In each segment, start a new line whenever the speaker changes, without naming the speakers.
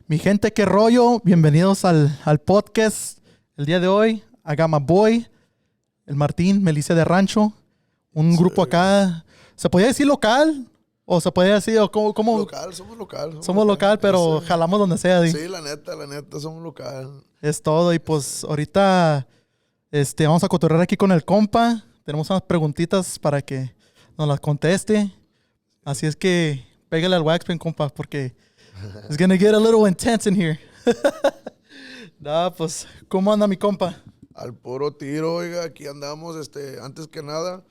Mi gente, qué rollo. Bienvenidos al podcast. El día de hoy, I got my boy, el Martín, Milicia Del Rancho. Un grupo acá, ¿se podía decir local? ¿O se podía decir, o cómo?
Local, somos local.
Somos local, pero
Ese-
jalamos donde sea.
Sí, la neta, somos local.
Es todo. Y pues ahorita vamos a cotorrear aquí con el compa. Tenemos unas preguntitas para que nos las conteste. Así es que pégale al waxpen, compa, porque it's gonna get a little intense in here. Nah, pues, ¿cómo anda mi compa?
Al puro tiro, oiga, aquí andamos, antes que nada,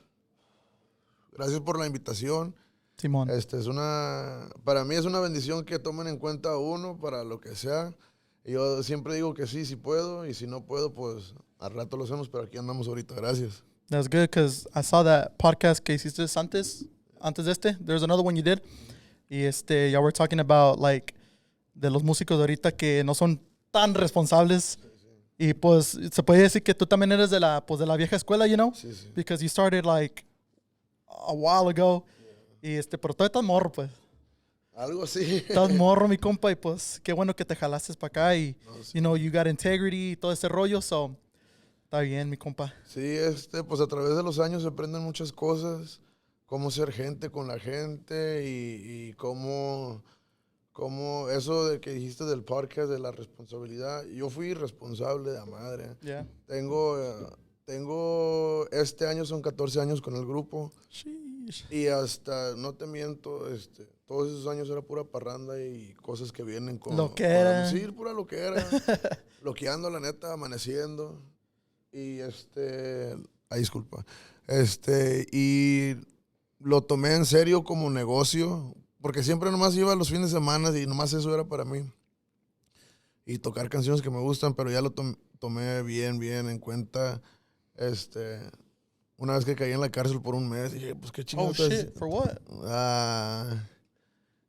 gracias por la invitación.
Simón.
Para mí es una bendición que tomen en cuenta a uno para lo que sea. Y yo siempre digo que sí, si puedo, y si no puedo, pues al rato lo hacemos, pero aquí andamos ahorita, gracias.
That's good, because I saw that podcast que hiciste antes de este. There's another one you did. Y ya we're talking about, like, de los músicos de ahorita que no son tan responsables. Y pues se puede decir que tú también eres de la vieja escuela, you know?
Sí, sí.
Because you started like a while ago. Y pero todavía estás morro, pues.
Algo así.
Estás morro, mi compa, y pues qué bueno que te jalaste para acá y,
No, sí.
you know, you got integrity y todo ese rollo, so está bien, mi compa.
Sí, pues a través de los años se aprenden muchas cosas, cómo ser gente con la gente y cómo eso de que dijiste del podcast, de la responsabilidad. Yo fui responsable de la madre.
Yeah.
Tengo, este año son 14 años con el grupo
Sheesh.
y hasta, no te miento, todos esos años era pura parranda y cosas que vienen con...
Loquera.
Sí, pura loquera. Loqueando, la neta, amaneciendo. Y ay, disculpa. Y lo tomé en serio como negocio, porque siempre nomás iba los fines de semana y nomás eso era para mí. Y tocar canciones que me gustan, pero ya lo tomé bien en cuenta. Una vez que caí en la cárcel por un mes, dije, pues qué
Oh,
chingados.
shit. For what?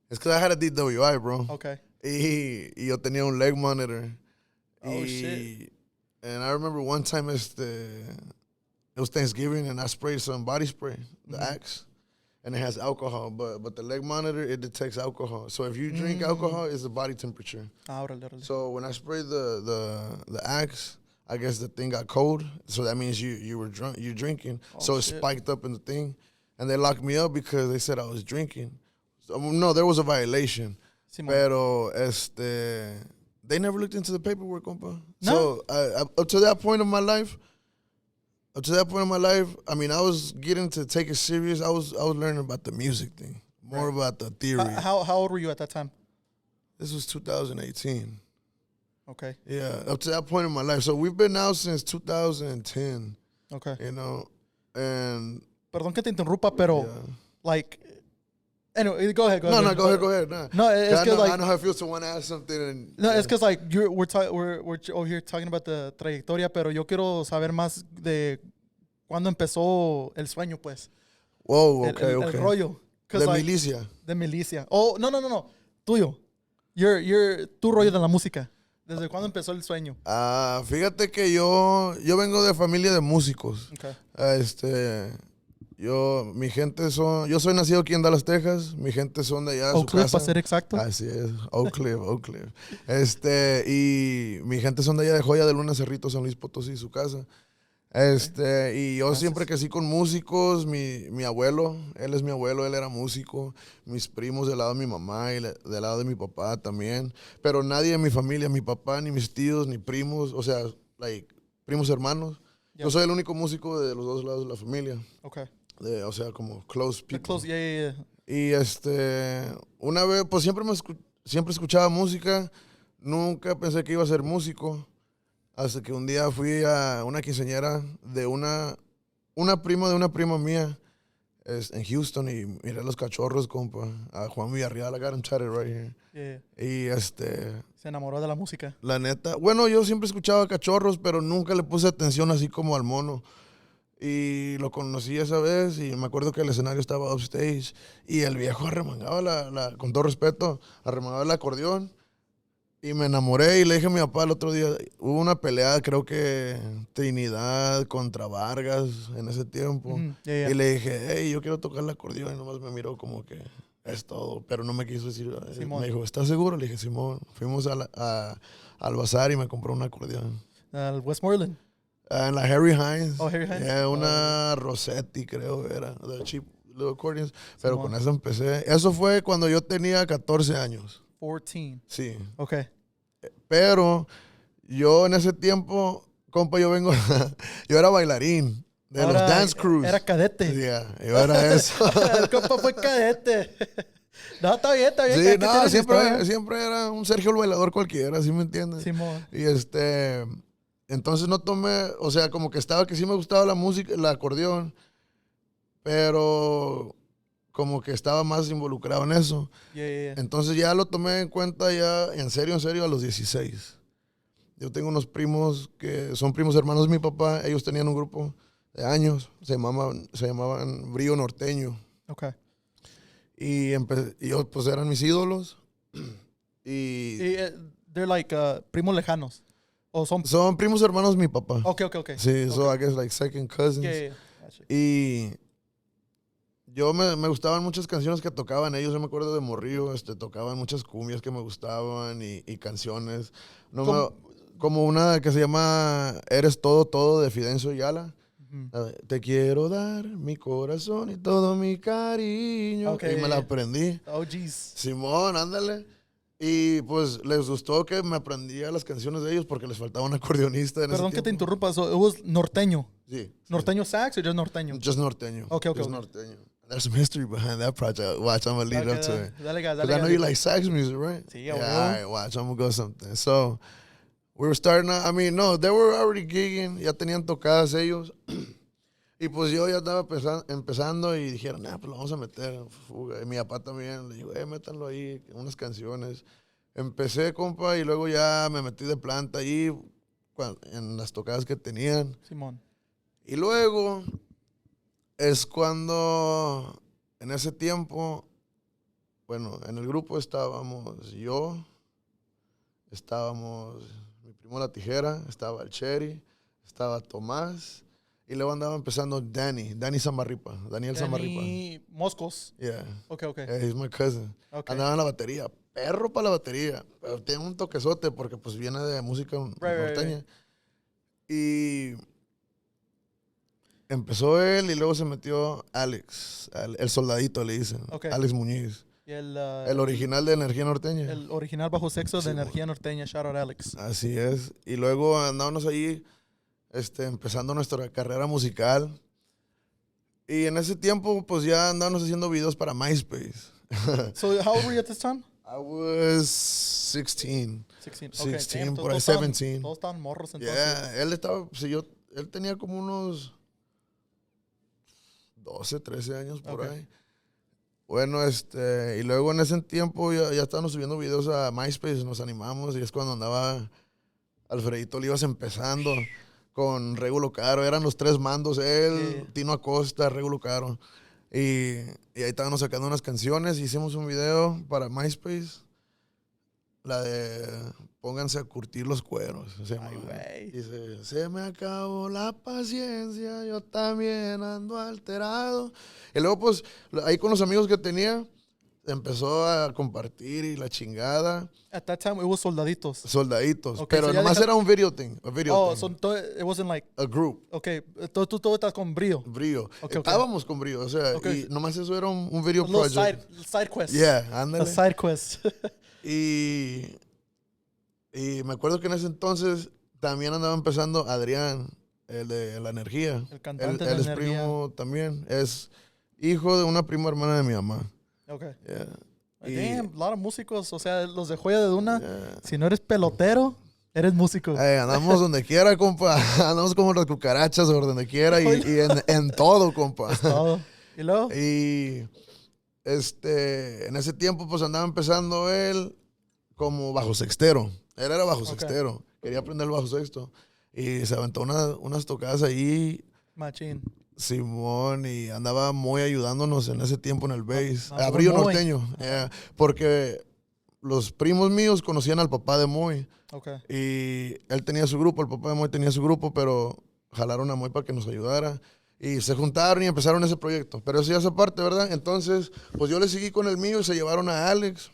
Es que I had a DWI, bro.
Okay.
Y yo tenía un leg monitor.
Oh, shit.
And I remember one time, it was Thanksgiving, and I sprayed some body spray, the Axe, and it has alcohol. But the leg monitor, it detects alcohol. So if you drink alcohol, it's the body temperature.
Ah, órale.
So when I sprayed the Axe, I guess the thing got cold. So that means you were drunk, you're drinking.
Oh,
so it
shit.
spiked up in the thing, and they locked me up because they said I was drinking. So, no, there was a violation.
Simón.
Pero they never looked into the paperwork, compa.
No?
So up to that point of my life, I mean, I was getting to take it serious. I was learning about the music thing, more about the theory.
How old were you at that time?
This was 2018.
Okay.
Yeah, up to that point in my life. So we've been out since 2010,
Okay.
you know, and
Perdón que te interrumpa, pero,
yeah.
like, anyway, go ahead.
Go ahead. Nah.
No, it's
I
que,
know,
like,
I know how it feels to want to ask something. And,
no, it's because, like, we're over here talking about the trayectoria, pero yo quiero saber más de cuándo empezó el sueño, pues.
Whoa,
El rollo. 'Cause,
De
like,
Milicia.
De Milicia. Oh, no. Tuyo. Tu rollo de la música. ¿Desde cuándo empezó el sueño?
Fíjate que yo vengo de familia de músicos.
Okay.
Yo soy nacido aquí en Dallas, Texas. Mi gente son de allá de
Oak
su
Cliff,
casa.
para ser exacto.
Así es, Oak Cliff. Y mi gente son de allá de Joya de Luna, Cerrito, San Luis Potosí, su casa. Y yo siempre crecí con músicos. Mi abuelo, él es mi abuelo, él era músico. Mis primos del lado de mi mamá y del lado de mi papá también. Pero nadie de mi familia, mi papá, ni mis tíos, ni primos, o sea, like, primos hermanos.
Yeah.
Yo soy el único músico de los dos lados de la familia.
Okay.
O sea, como close people.
Close, yeah.
Y una vez, pues siempre escuchaba música. Nunca pensé que iba a ser músico. Hasta que un día fui a una quinceañera de una prima de una prima mía en Houston y miré a los cachorros, compa. A Juan Villarreal, I got him tatted right here.
Yeah.
Y
Se enamoró de la música.
la neta, bueno, yo siempre escuchaba cachorros, pero nunca le puse atención así como al mono. Y lo conocí esa vez y me acuerdo que el escenario estaba upstage y el viejo arremangaba con todo respeto, arremangaba el acordeón. Y me enamoré y le dije a mi papá el otro día, hubo una pelea, creo que Trinidad contra Vargas en ese tiempo.
Yeah.
Y le dije, hey, yo quiero tocar el acordeón. Y nomás me miró como que, es todo. Pero no me quiso decir.
Simón.
Me dijo, ¿estás seguro? Le dije, Simón. Fuimos al bazar y me compró un acordeón.
Al Westmoreland.
En la Harry Hines.
Oh, Harry Hines.
Yeah, una Rossetti, creo era. The cheap little accordions. Pero
Simón.
con eso empecé. Eso fue cuando yo tenía 14 años.
14.
Sí.
Ok.
Pero yo en ese tiempo, compa, yo era bailarín de
Ahora,
los dance crews.
Era cadete.
Yeah, yo era eso.
El compa fue cadete. No, está bien, está bien.
Sí,
Cada quien
no,
tiene su historia.
siempre era un Sergio el bailador cualquiera, ¿sí me entiendes?
Simón.
Y entonces no tomé, o sea, como que estaba que sí me gustaba la música, el acordeón, pero como que estaba más involucrado en eso.
Yeah.
Entonces ya lo tomé en cuenta ya, en serio, a los 16. Yo tengo unos primos que son primos hermanos de mi papá. Ellos tenían un grupo de años. Se llamaban Brío Norteño.
Ok.
Y ellos pues eran mis ídolos. Y
They're like primos lejanos. O son...
son primos hermanos de mi papá.
Ok.
Sí, so
Okay.
I guess like second cousins.
Yeah. Gotcha.
Y yo me gustaban muchas canciones que tocaban ellos. Yo me acuerdo de morrillo, tocaban muchas cumbias que me gustaban y canciones. Como una que se llama Eres Todo de Fidencio Yala. Te quiero dar mi corazón y todo mi cariño.
Okay,
y me la aprendí.
Oh, jeez.
Simón, ándale. Y pues les gustó que me aprendía las canciones de ellos porque les faltaba un acordeonista en
Perdón
ese
que te
tiempo.
interrumpa. So, it was norteño.
Sí.
¿Norteño sax o just norteño?
Just norteño.
Okay.
Just norteño. There's some history behind that project. Watch, I'm going to lead up to it.
Dale gas,
Because I know you like sax music, right?
Sí,
yeah.
bro.
All right, watch, I'm going to go something. So, we were starting out, they were already gigging. Ya tenían tocadas ellos. Y pues yo ya estaba empezando y dijeron, pues lo vamos a meter. Fuga. Y mi papá también. Le digo, métanlo ahí, unas canciones. Empecé, compa, y luego ya me metí de planta ahí en las tocadas que tenían.
Simón.
Y luego es cuando, en ese tiempo, bueno, en el grupo estábamos mi primo La Tijera, estaba el Cherry, estaba Tomás, y luego andaba empezando Daniel Samarripa.
Moscos.
Yeah.
Okay.
Yeah, he's my cousin.
Okay.
Andaba en la batería, perro para la batería, pero tiene un toquezote porque pues viene de música norteña.
Right.
Y empezó él y luego se metió Alex, el soldadito le dicen,
Okay.
Alex Muñiz.
Y el
original de Energía Norteña.
El original bajo sexo de Energía Norteña. Shout out Alex.
Así es. Y luego andábamos allí empezando nuestra carrera musical. Y en ese tiempo pues ya andábamos haciendo videos para MySpace.
So how old were you at this time?
I was 16.
16.
16,
Okay.
por ahí 17.
Todos estaban morros entonces.
Yeah, él tenía como unos 12, 13 años por ahí. Bueno, y luego en ese tiempo ya estábamos subiendo videos a MySpace, nos animamos y es cuando andaba Alfredito Olivas empezando con Regulo Caro. Eran los tres mandos, él, Tino Acosta, Regulo Caro. Y ahí estábamos sacando unas canciones y hicimos un video para MySpace. La de Pónganse a curtir los cueros.
Ay, güey.
Dice, se me acabó la paciencia, yo también ando alterado. Y luego, pues, ahí con los amigos que tenía, empezó a compartir y la chingada.
At that time, it was soldaditos.
Soldaditos.
Okay,
pero
so
nomás era un video thing.
So it wasn't like...
A group.
Okay, tú estás con Brío.
Brío.
Okay.
Estábamos con Brío, o sea, y nomás eso era un video project.
Side quest.
Yeah, ándale.
A side quest.
Y me acuerdo que en ese entonces también andaba empezando Adrián, el de La Energía.
El cantante de
La
Energía.
Es primo también. Es hijo de una prima hermana de mi mamá.
Okay.
Yeah.
Damn, a lot of músicos. O sea, los de Joya de Duna. Yeah. Si no eres pelotero, eres músico.
Andamos donde quiera, compa. Andamos como las cucarachas por donde quiera y en todo, compa.
Es todo. ¿Y luego?
Y en ese tiempo pues andaba empezando él como bajo sextero. Él era bajo sextero. Quería aprender el bajo sexto. Y se aventó unas tocadas ahí.
Machín.
Simón, y andaba muy ayudándonos en ese tiempo en el bass. Brío Norteño. Porque los primos míos conocían al papá de Moy.
Okay.
Y él tenía su grupo, el papá de Moy tenía su grupo, pero jalaron a Moy para que nos ayudara. Y se juntaron y empezaron ese proyecto. Pero eso ya es aparte, ¿verdad? Entonces, pues yo le seguí con el mío y se llevaron a Alex.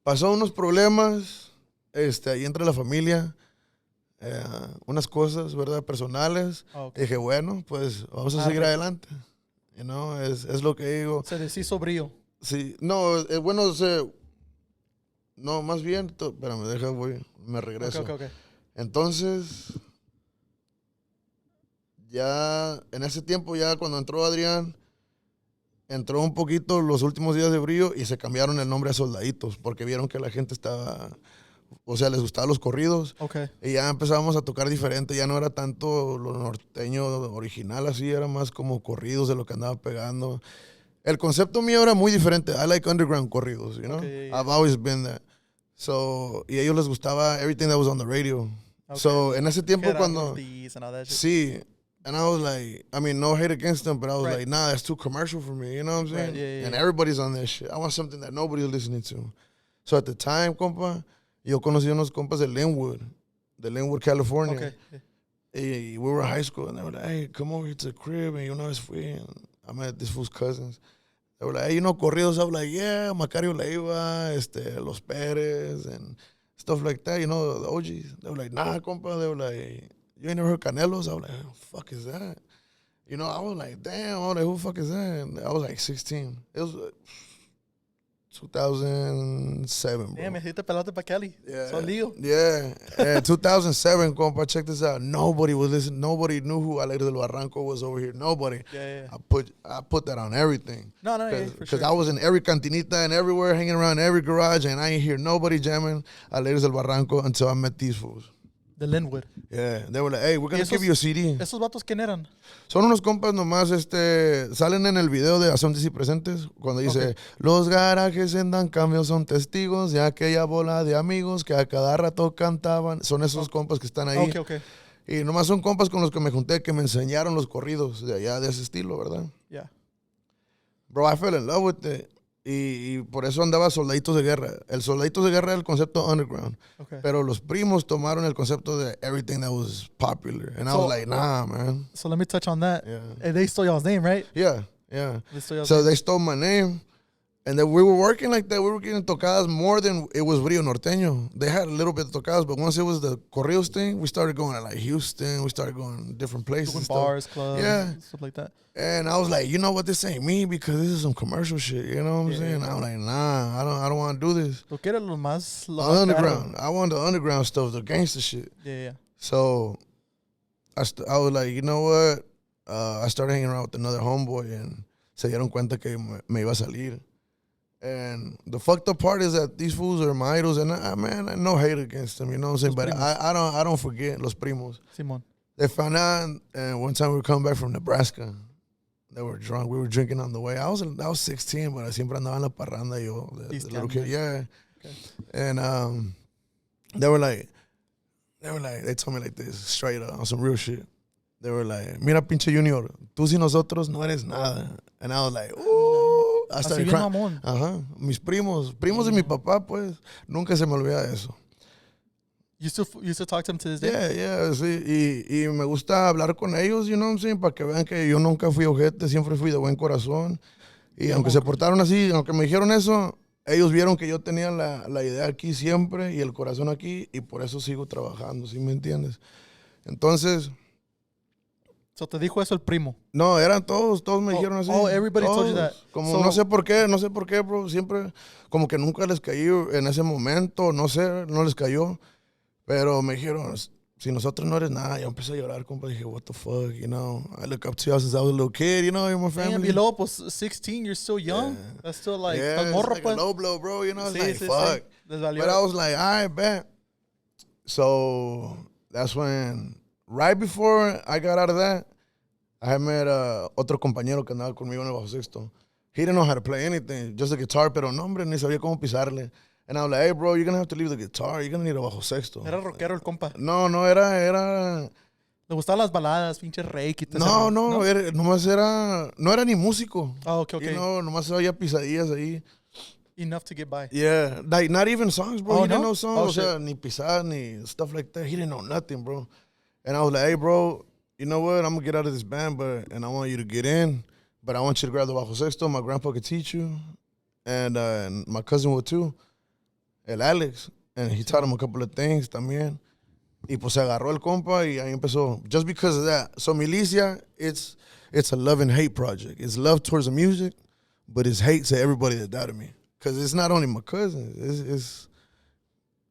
Pasó unos problemas ahí entre la familia. Unas cosas, ¿verdad? Personales.
Okay.
Dije, bueno, pues vamos a seguir adelante. You know, es lo que digo.
Se deshizo brío.
Sí, no, bueno, no, más bien, espérame, me regreso.
Okay.
Entonces, ya en ese tiempo, ya cuando entró Adrián, entró un poquito los últimos días de brío y se cambiaron el nombre a Soldaditos porque vieron que la gente estaba, o sea, les gustaban los corridos.
Okay.
Y ya empezábamos a tocar diferente, ya no era tanto lo norteño original, así era más como corridos de lo que andaba pegando. El concepto mío era muy diferente. I like underground corridos, you know?
Okay, yeah.
I've always been that. So, y a ellos les gustaba everything that was on the radio. Okay. So, en ese tiempo cuando... Sí. And I was like, I mean, no hate against them, but I was like, nah, that's too commercial for me, you know what I'm saying?
Right, yeah.
And everybody's on that shit. I want something that nobody's listening to. So, at the time, compa, yo conocí unos compas de Linwood, California.
Okay.
Y we were in high school, and they were like, hey, come over here to the crib, and you know, I met this fool's cousins. They were like, hey, you know, corridos? I was like, yeah, Macario Leiva, Los Pérez, and stuff like that, you know, the OGs. They were like, nah, compa. They were like, you ain't never heard Canelos? I was like, who the fuck is that? You know, I was like, damn, I was like, who the fuck is that? And I was like 16. It was 2007, bro.
Damn, me hiciste pelate pa' Cali.
Yeah.
Solío.
Yeah. 2007, compa, check this out. Nobody was listening. Nobody knew who Alegre del Barranco was over here. Nobody.
Yeah.
I put that on everything.
No, yeah, for sure.
Because I was in every cantinita and everywhere, hanging around every garage, and I ain't hear nobody jamming Alegre del Barranco until I met these fools.
De Linwood.
Yeah. They were like, hey, we're going to give you a CD.
¿Esos vatos quién eran?
Son unos compas nomás, salen en el video de Asuntos y Presentes, cuando dice, los garajes en Dan Cambio son testigos de aquella bola de amigos que a cada rato cantaban. Son esos compas que están ahí.
Okay.
Y nomás son compas con los que me junté, que me enseñaron los corridos de allá, de ese estilo, ¿verdad?
Yeah.
Bro, I fell in love with it. Y por eso andaba Soldaditos de Guerra. El Soldaditos de Guerra era el concepto underground. Okay. Pero los primos tomaron el concepto de everything that was popular. And I was like, nah, man.
So let me touch on that. Yeah. They stole y'all's name, right?
Yeah. They stole my name. And then we were working like that. We were getting tocadas more than it was Brillo Norteño. They had a little bit of tocadas, but once it was the corridos thing, we started going to like Houston. We started going different places.
Doing bars, clubs, stuff like that.
And I was like, you know what, this ain't me because this is some commercial shit. You know what I'm saying? I'm like, nah, I don't want to do this.
Lo que era lo más
underground. I want the underground stuff, the gangster shit.
Yeah.
So I was like, you know what? I started hanging around with another homeboy and se dieron cuenta que me iba a salir. And the fucked up part is that these fools are my idols, and man, I no hate against them, you know what I'm saying? But I don't forget los primos.
Simón.
They found out, and one time we were coming back from Nebraska. They were drunk. We were drinking on the way. I was 16, but I siempre andaba en la parranda, yo, the little kid. Yeah. Okay. And they told me like this, straight up, on some real shit. They were like, mira, pinche Junior, tú sin nosotros no eres nada. And I was like, ooh. I started crying. Ajá. Mis primos de mi papá, pues, nunca se me olvida eso.
You still talk to them to this day?
Yeah, sí. Y me gusta hablar con ellos, you know what I'm saying, para que vean que yo nunca fui ojete, siempre fui de buen corazón. Y aunque se portaron así, aunque me dijeron eso, ellos vieron que yo tenía la idea aquí siempre y el corazón aquí, y por eso sigo trabajando, ¿sí me entiendes? Entonces...
So te dijo eso el primo.
No, eran todos me dijeron así.
Oh, everybody told you that.
Como no sé por qué, bro, siempre, como que nunca les cayó en ese momento, no sé, no les cayó, pero me dijeron, si nosotros no eres nada, yo empecé a llorar, compa, dije, what the fuck, you know, I look up to you since I was a little kid, you know, you're my family.
Damn, y luego, pues, 16, you're still young, that's still like,
it's like a low blow, bro, you know, it's fuck. But I was like, all right, bet. So, that's when... Right before I got out of that, I had met otro compañero que andaba conmigo en el bajo sexto. He didn't know how to play anything, just the guitar, pero no, hombre, ni sabía cómo pisarle. And I was like, hey, bro, you're going to have to leave the guitar. You're going to need a bajo sexto.
Era rockero el compa.
No, era...
Le gustaban las baladas, pinche reiki.
No, nomás era... No era ni músico.
Oh, okay.
You know, nomás había pisadillas ahí.
Enough to get by.
Yeah, like not even songs, bro.
Oh,
He didn't know songs.
Oh,
o sea, ni pisar, ni stuff like that. He didn't know nothing, bro. And I was like, hey, bro, you know what? I'm gonna get out of this band, and I want you to get in, but I want you to grab the bajo sexto. My grandpa could teach you, and my cousin would too, el Alex, and he taught him a couple of things también. Y pues se agarró el compa y ahí empezó. Just because of that. So Milicia, it's a love and hate project. It's love towards the music, but it's hate to everybody that doubted me. Because it's not only my cousins. It's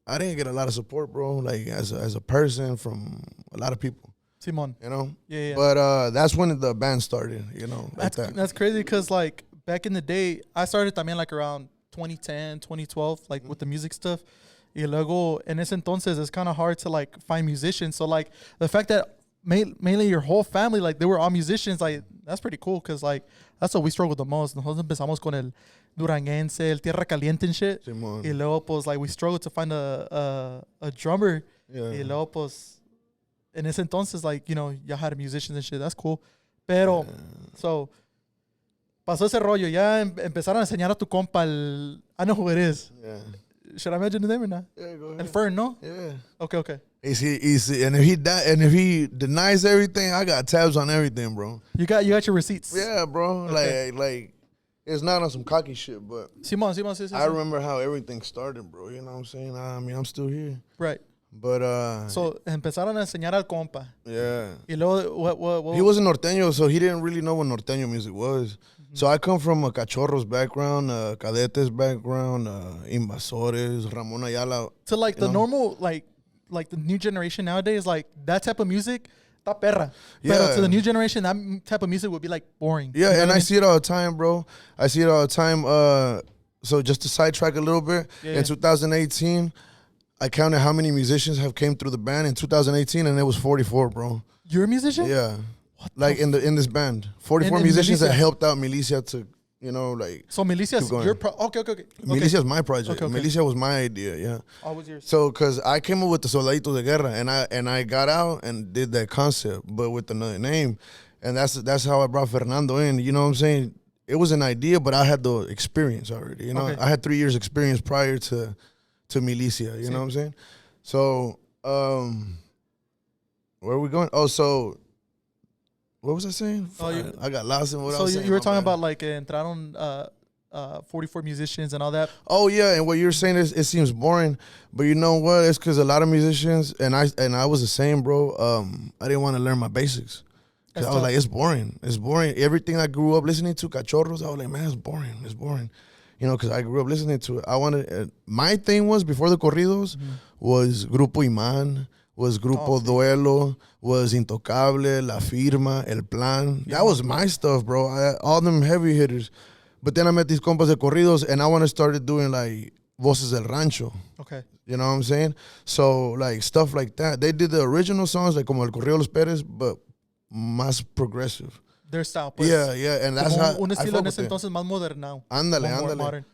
I didn't get a lot of support, bro, like as a person from a lot of people.
Simon.
You know?
Yeah.
But that's when the band started, you know.
That's crazy because, like, back in the day, I started también, like, around 2010, 2012, like, with the music stuff. Y luego, en ese entonces, it's kind of hard to, like, find musicians. So, like, the fact that mainly your whole family, like, they were all musicians, like, that's pretty cool because, like, that's what we struggled the most. Nosotros empezamos con el duranguense, el tierra caliente and shit.
Simón.
Y luego, pues, like, we struggled to find a drummer.
Yeah.
Y luego, pues, en ese entonces, like, you know, ya had musicians and shit. That's cool. Pero, so, pasó ese rollo. Ya empezaron a enseñar a tu compa el... I know who it is.
Yeah.
Should I mention the name or not?
Yeah, go ahead.
El Fern, no?
Yeah.
Okay.
Easy. And if he denies everything, I got tabs on everything, bro.
You got your receipts.
Yeah, bro.
Okay.
Like it's not on some cocky shit, but
Simon.
I remember how everything started, bro. You know what I'm saying? I mean, I'm still here.
Right.
But
so empezaron a enseñar al compa.
Yeah.
Y luego what
He wasn't norteño, so he didn't really know what norteño music was. Mm-hmm. So I come from a cachorros background, cadetes background, invasores, Ramon Ayala.
So like the normal like the new generation nowadays, like that type of music, ta perra.
Yeah.
But to the new generation, that type of music would be like boring.
Yeah,
you know
and
what
I see it all the time, bro. I see it all the time. So just to sidetrack a little bit, in 2018, I counted how many musicians have came through the band in 2018, and it was 44, bro.
You're a musician?
Yeah. Like in this band. 44 musicians
Milicia.
that helped out Milicia to, you know, like...
So Milicia's your... Okay.
Milicia's my project.
Okay.
Milicia was my idea, yeah.
All was yours.
So, because I came up with the Soldaditos de Guerra, and I got out and did that concept, but with another name. And that's how I brought Fernando in, you know what I'm saying? It was an idea, but I had the experience already, you know?
Okay.
I had 3 years experience prior to Milicia, you know what I'm saying? So, where are we going? Oh, so... What was I saying? I got lost in what I was saying.
So you were talking about like entraron 44 musicians and all that.
Oh yeah, and what you're saying is it seems boring, but you know what? It's because a lot of musicians and I was the same, bro. I didn't want to learn my basics. Cause I was like, it's boring. It's boring. Everything I grew up listening to, cachorros, I was like, man, it's boring. It's boring. You know, because I grew up listening to it. I wanted. My thing was before the corridos was Grupo Iman. Was Grupo Duelo, was Intocable, La Firma, El Plan. That was my stuff, bro. All them heavy hitters. But then I met these compas de corridos, and I want to start doing, like, Voces del Rancho.
Okay.
You know what I'm saying? So, like, stuff like that. They did the original songs, like, como El Corrido de los Pérez, but más progressive.
Their style. Pues,
yeah. And that's how
un estilo
I
en ese entonces más modernado.
Ándale.
Modern.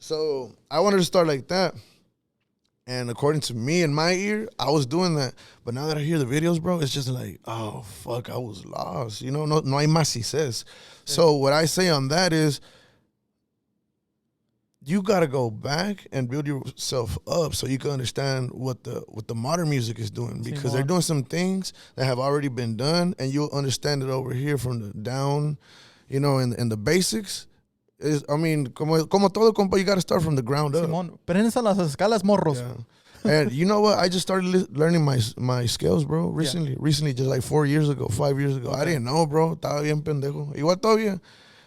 So, I wanted to start like that. And according to me in my ear, I was doing that. But now that I hear the videos, bro, it's just like, oh, fuck, I was lost. You know, no hay más si says. So what I say on that is, you got to go back and build yourself up so you can understand what the modern music is doing. Because they're doing some things that have already been done, and you'll understand it over here from the down, you know, in the basics. I mean, como todo compa, you got to start from the ground up.
Simón, prensa las escalas, morros.
Yeah. And you know what? I just started learning my skills, bro, recently. Recently, just like 5 years ago. I didn't know, bro. Estaba bien pendejo. Igual todavía.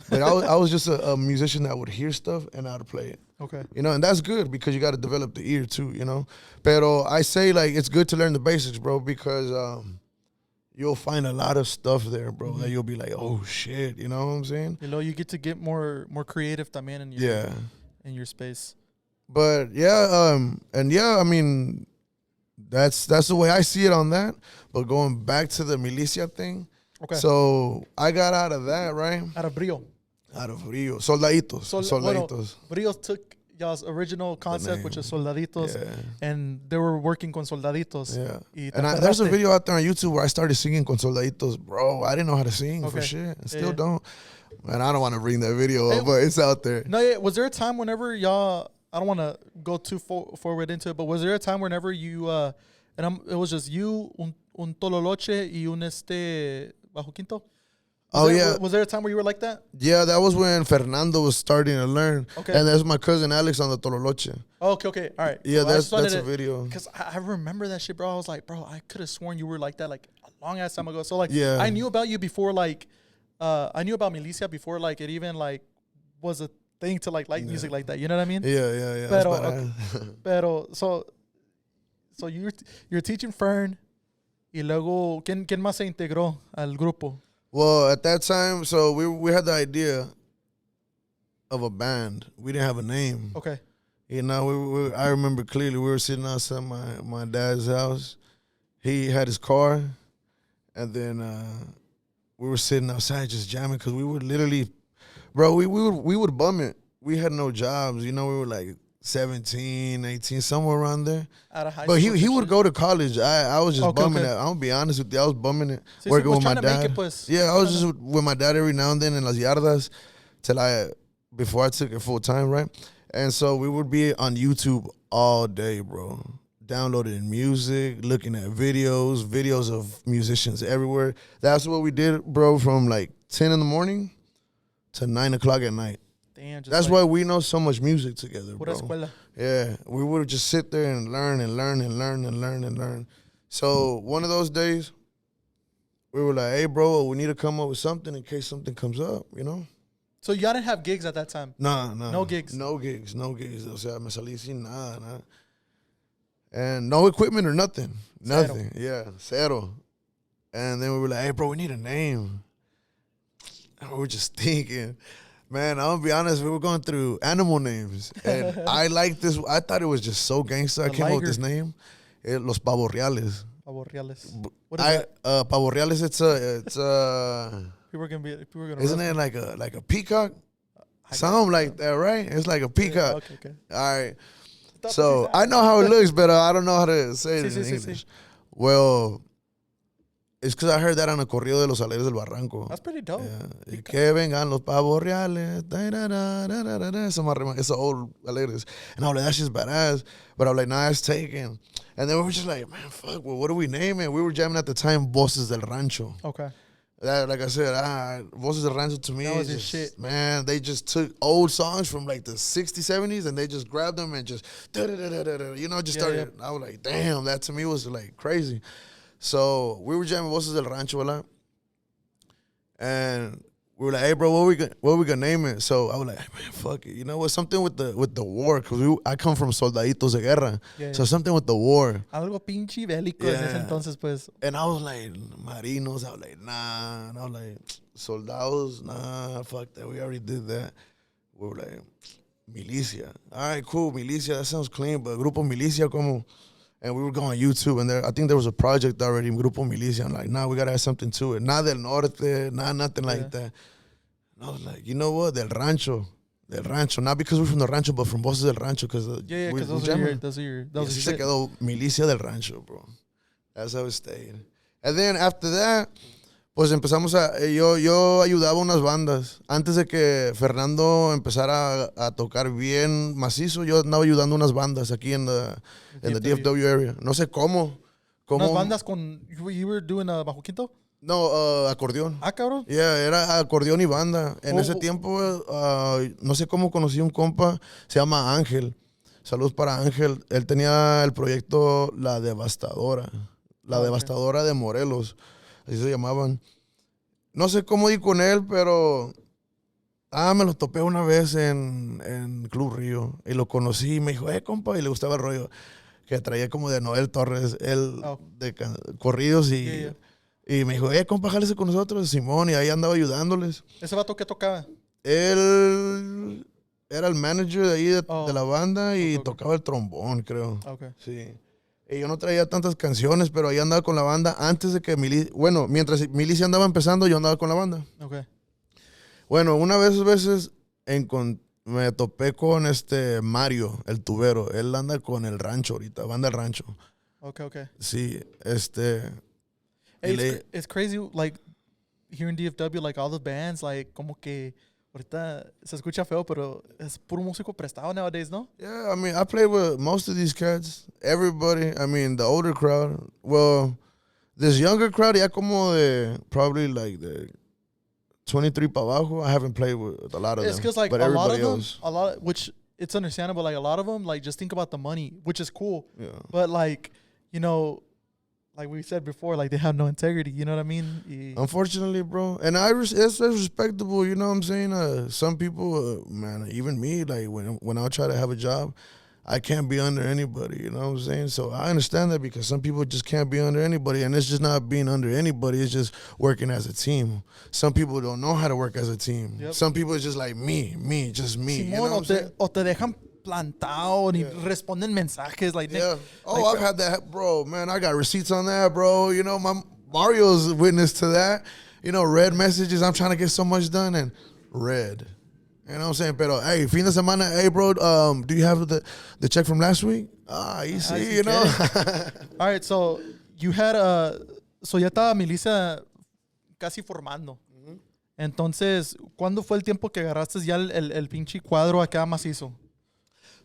But I was just a musician that would hear stuff and how to play it.
Okay.
You know, and that's good because you got to develop the ear too, you know. Pero I say, like, it's good to learn the basics, bro, because you'll find a lot of stuff there, bro, that you'll be like, oh, shit, you know what I'm saying?
You know, you get to get more creative también in your space.
But, yeah, I mean, that's the way I see it on that. But going back to the Milicia thing,
okay.
So I got out of that, right?
Out of Brio.
Soldaditos.
Bueno, Brio took y'all's original concept, which is Soldaditos, and they were working con Soldaditos.
Yeah. And there's a video out there on YouTube where I started singing con Soldaditos. Bro, I didn't know how to sing for shit. I still don't. And I don't want to bring that video up, but it's out there.
No, was there a time whenever y'all, I don't want to go too forward into it, but was there a time whenever you, it was just you, un tololoche y un bajo quinto. Was there a time where you were like that?
Yeah, that was when Fernando was starting to learn.
Okay.
And that's my cousin Alex on the tololoche.
Okay. All right.
Yeah,
cool.
that's a video.
Because I remember that shit, bro. I was like, bro, I could have sworn you were like that like a long ass time ago. So like,
yeah.
I knew about you before like, I knew about Milicia before like it even like was a thing to like music like that. You know what I mean?
Yeah.
Pero so you're teaching Fern y luego ¿quién más se integró al grupo?
Well, at that time, so we had the idea of a band. We didn't have a name.
Okay.
You know, I remember clearly we were sitting outside my dad's house. He had his car, and then we were sitting outside just jamming because we were literally, bro, we would bum it. We had no jobs. You know, we were like 17, 18, somewhere around there.
Out of high
but
school
he would go to college. I was just bumming it. I'm going to be honest with you. I was bumming it. Working with my dad. I was just with my dad every now and then in Las Yardas before I took it full time, right? And so we would be on YouTube all day, bro. Downloading music, looking at videos of musicians everywhere. That's what we did, bro, from like 10 in the morning to 9 o'clock at night.
Damn,
that's why we know so much music together, bro.
Escuela.
Yeah, we would just sit there and learn. So one of those days, we were like, hey, bro, we need to come up with something in case something comes up, you know?
So y'all didn't have gigs at that time?
Nah.
No gigs?
No gigs. O sea, me salí sin nada. And no equipment or nothing. Nothing. Cero. Yeah, cero. And then we were like, hey, bro, we need a name. And we were just thinking. Man, I'm gonna be honest, we were going through animal names. And I like this. I thought it was just so gangster. I came up with this name. Los Pavos Reales.
Pavos Reales. What is that?
Pavos Reales, it's
People are gonna
isn't it like a peacock? Something like that, right? It's like a peacock.
Yeah, okay.
All right. So I know how it looks, but I don't know how to say it in English. Well, it's because I heard that on a corrido de los Aleres del Barranco.
That's pretty dope.
Yeah. Y que vengan los pavos reales. It's old Aleres. And I was like, that shit's badass. But I was like, nah, it's taken. And then we were just like, man, fuck, well, what do we name it? We were jamming at the time Voces del Rancho.
Okay.
Like I said, Voces del Rancho to me,
that was his shit.
Man, they just took old songs from like the 60s, 70s, and they just grabbed them and just, just started. I was like, damn, that to me was like crazy. So we were jamming Voces del Rancho a lot. And we were like, hey, bro, what we gonna name it? So I was like, man, fuck it. You know what? Something with the war. Because I come from Soldaditos de Guerra. So something with the war.
Algo pinche bélico en ese entonces, pues.
And I was like, Marinos. I was like, nah. And I was like, Soldados? Nah, fuck that. We already did that. We were like, Milicia. All right, cool. Milicia. That sounds clean. But Grupo Milicia, como... And we were going on YouTube, and I think there was a project already, Grupo Milicia. I'm like, nah, we got to add something to it. Nada del Norte, nothing like that. And I was like, you know what? Del Rancho. Not because we're from the Rancho, but from Voces del Rancho. Because
because those are your
así se quedó Milicia del Rancho, bro. That's how it stayed. And then after that, pues empezamos yo ayudaba unas bandas. Antes de que Fernando empezara a tocar bien macizo, yo andaba ayudando unas bandas aquí en the DFW area. No sé cómo.
¿Unas bandas con... You were doing bajo quinto?
No, acordeón.
Ah, cabrón.
Yeah, era acordeón y banda. En ese tiempo, no sé cómo conocí a un compa, se llama Ángel. Saludos para Ángel. Él tenía el proyecto La Devastadora. La Devastadora de Morelos. Así se llamaban. No sé cómo di con él, pero... me lo topé una vez en Club Río. Y lo conocí y me dijo, compa, y le gustaba el rollo. Que traía como de Noel Torres, él de corridos y... Y me dijo, compa, jálese con nosotros, Simón. Y ahí andaba ayudándoles.
¿Ese vato qué tocaba?
Él era el manager de ahí de la banda y tocaba el trombón, creo.
Okay.
Sí. Y yo no traía tantas canciones, pero ahí andaba con la banda antes de que mientras Milicia andaba empezando, yo andaba con la banda.
Okay.
Bueno, una vez me topé con Mario, el tubero. Él anda con el Rancho ahorita, banda El Rancho.
Okay.
Sí,
it's crazy, like, here in DFW, like, all the bands, like, como que ahorita se escucha feo, pero es puro músico prestado nowadays, ¿no?
Yeah, I mean, I played with most of these cats. Everybody, I mean, the older crowd. Well, This younger crowd, ya como de probably like the 23 para abajo. I haven't played with a lot of
It's
them.
because like
but
a lot
everybody
of them,
else.
which it's understandable. Like a lot of them, like just think about the money, which is cool.
Yeah.
But like, you know, like we said before, like they have no integrity. You know what I mean?
Unfortunately, bro. And it's respectable, you know what I'm saying? Some people, man, even me, like when I try to have a job, I can't be under anybody, you know what I'm saying? So I understand that because some people just can't be under anybody, and it's just not being under anybody, it's just working as a team. Some people don't know how to work as a team.
Yep.
Some people is just like just me.
Simón,
you know what I'm saying?
o te dejan plantado ni responden mensajes. Like,
Yeah. Oh,
like,
I've had that, bro. Man, I got receipts on that, bro. You know, Mario's witness to that. You know, red messages. I'm trying to get so much done, and red. You know what I'm saying? Pero, hey, fin de semana, hey, bro, do you have the check from last week? You see, you know?
All right, so you had so ya estaba Milicia casi formando. Entonces, ¿cuándo fue el tiempo que agarraste ya el pinche cuadro acá macizo?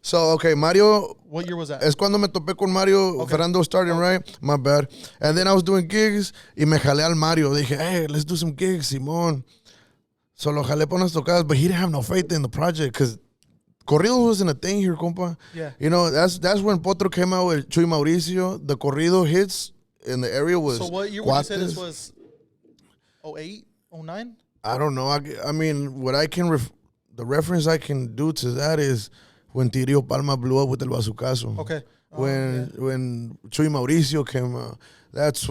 So, okay, Mario.
What year was that?
Es cuando me topé con Mario. Okay. Fernando starting, right? My bad. And then I was doing gigs y me jalé al Mario. Dije, hey, let's do some gigs, Simón. So lo jalé por unas tocadas, but he didn't have no faith in the project because corrido wasn't a thing here, compa.
Yeah.
You know, that's when Potro came out with Chuy Mauricio. The corrido hits in the area was.
So what year would you say this was? 08? 09?
I don't know. I mean, what I can the reference I can do to that is when Tirio Palma blew up with El Bazucazo.
Okay.
When Chuy Mauricio came out. That's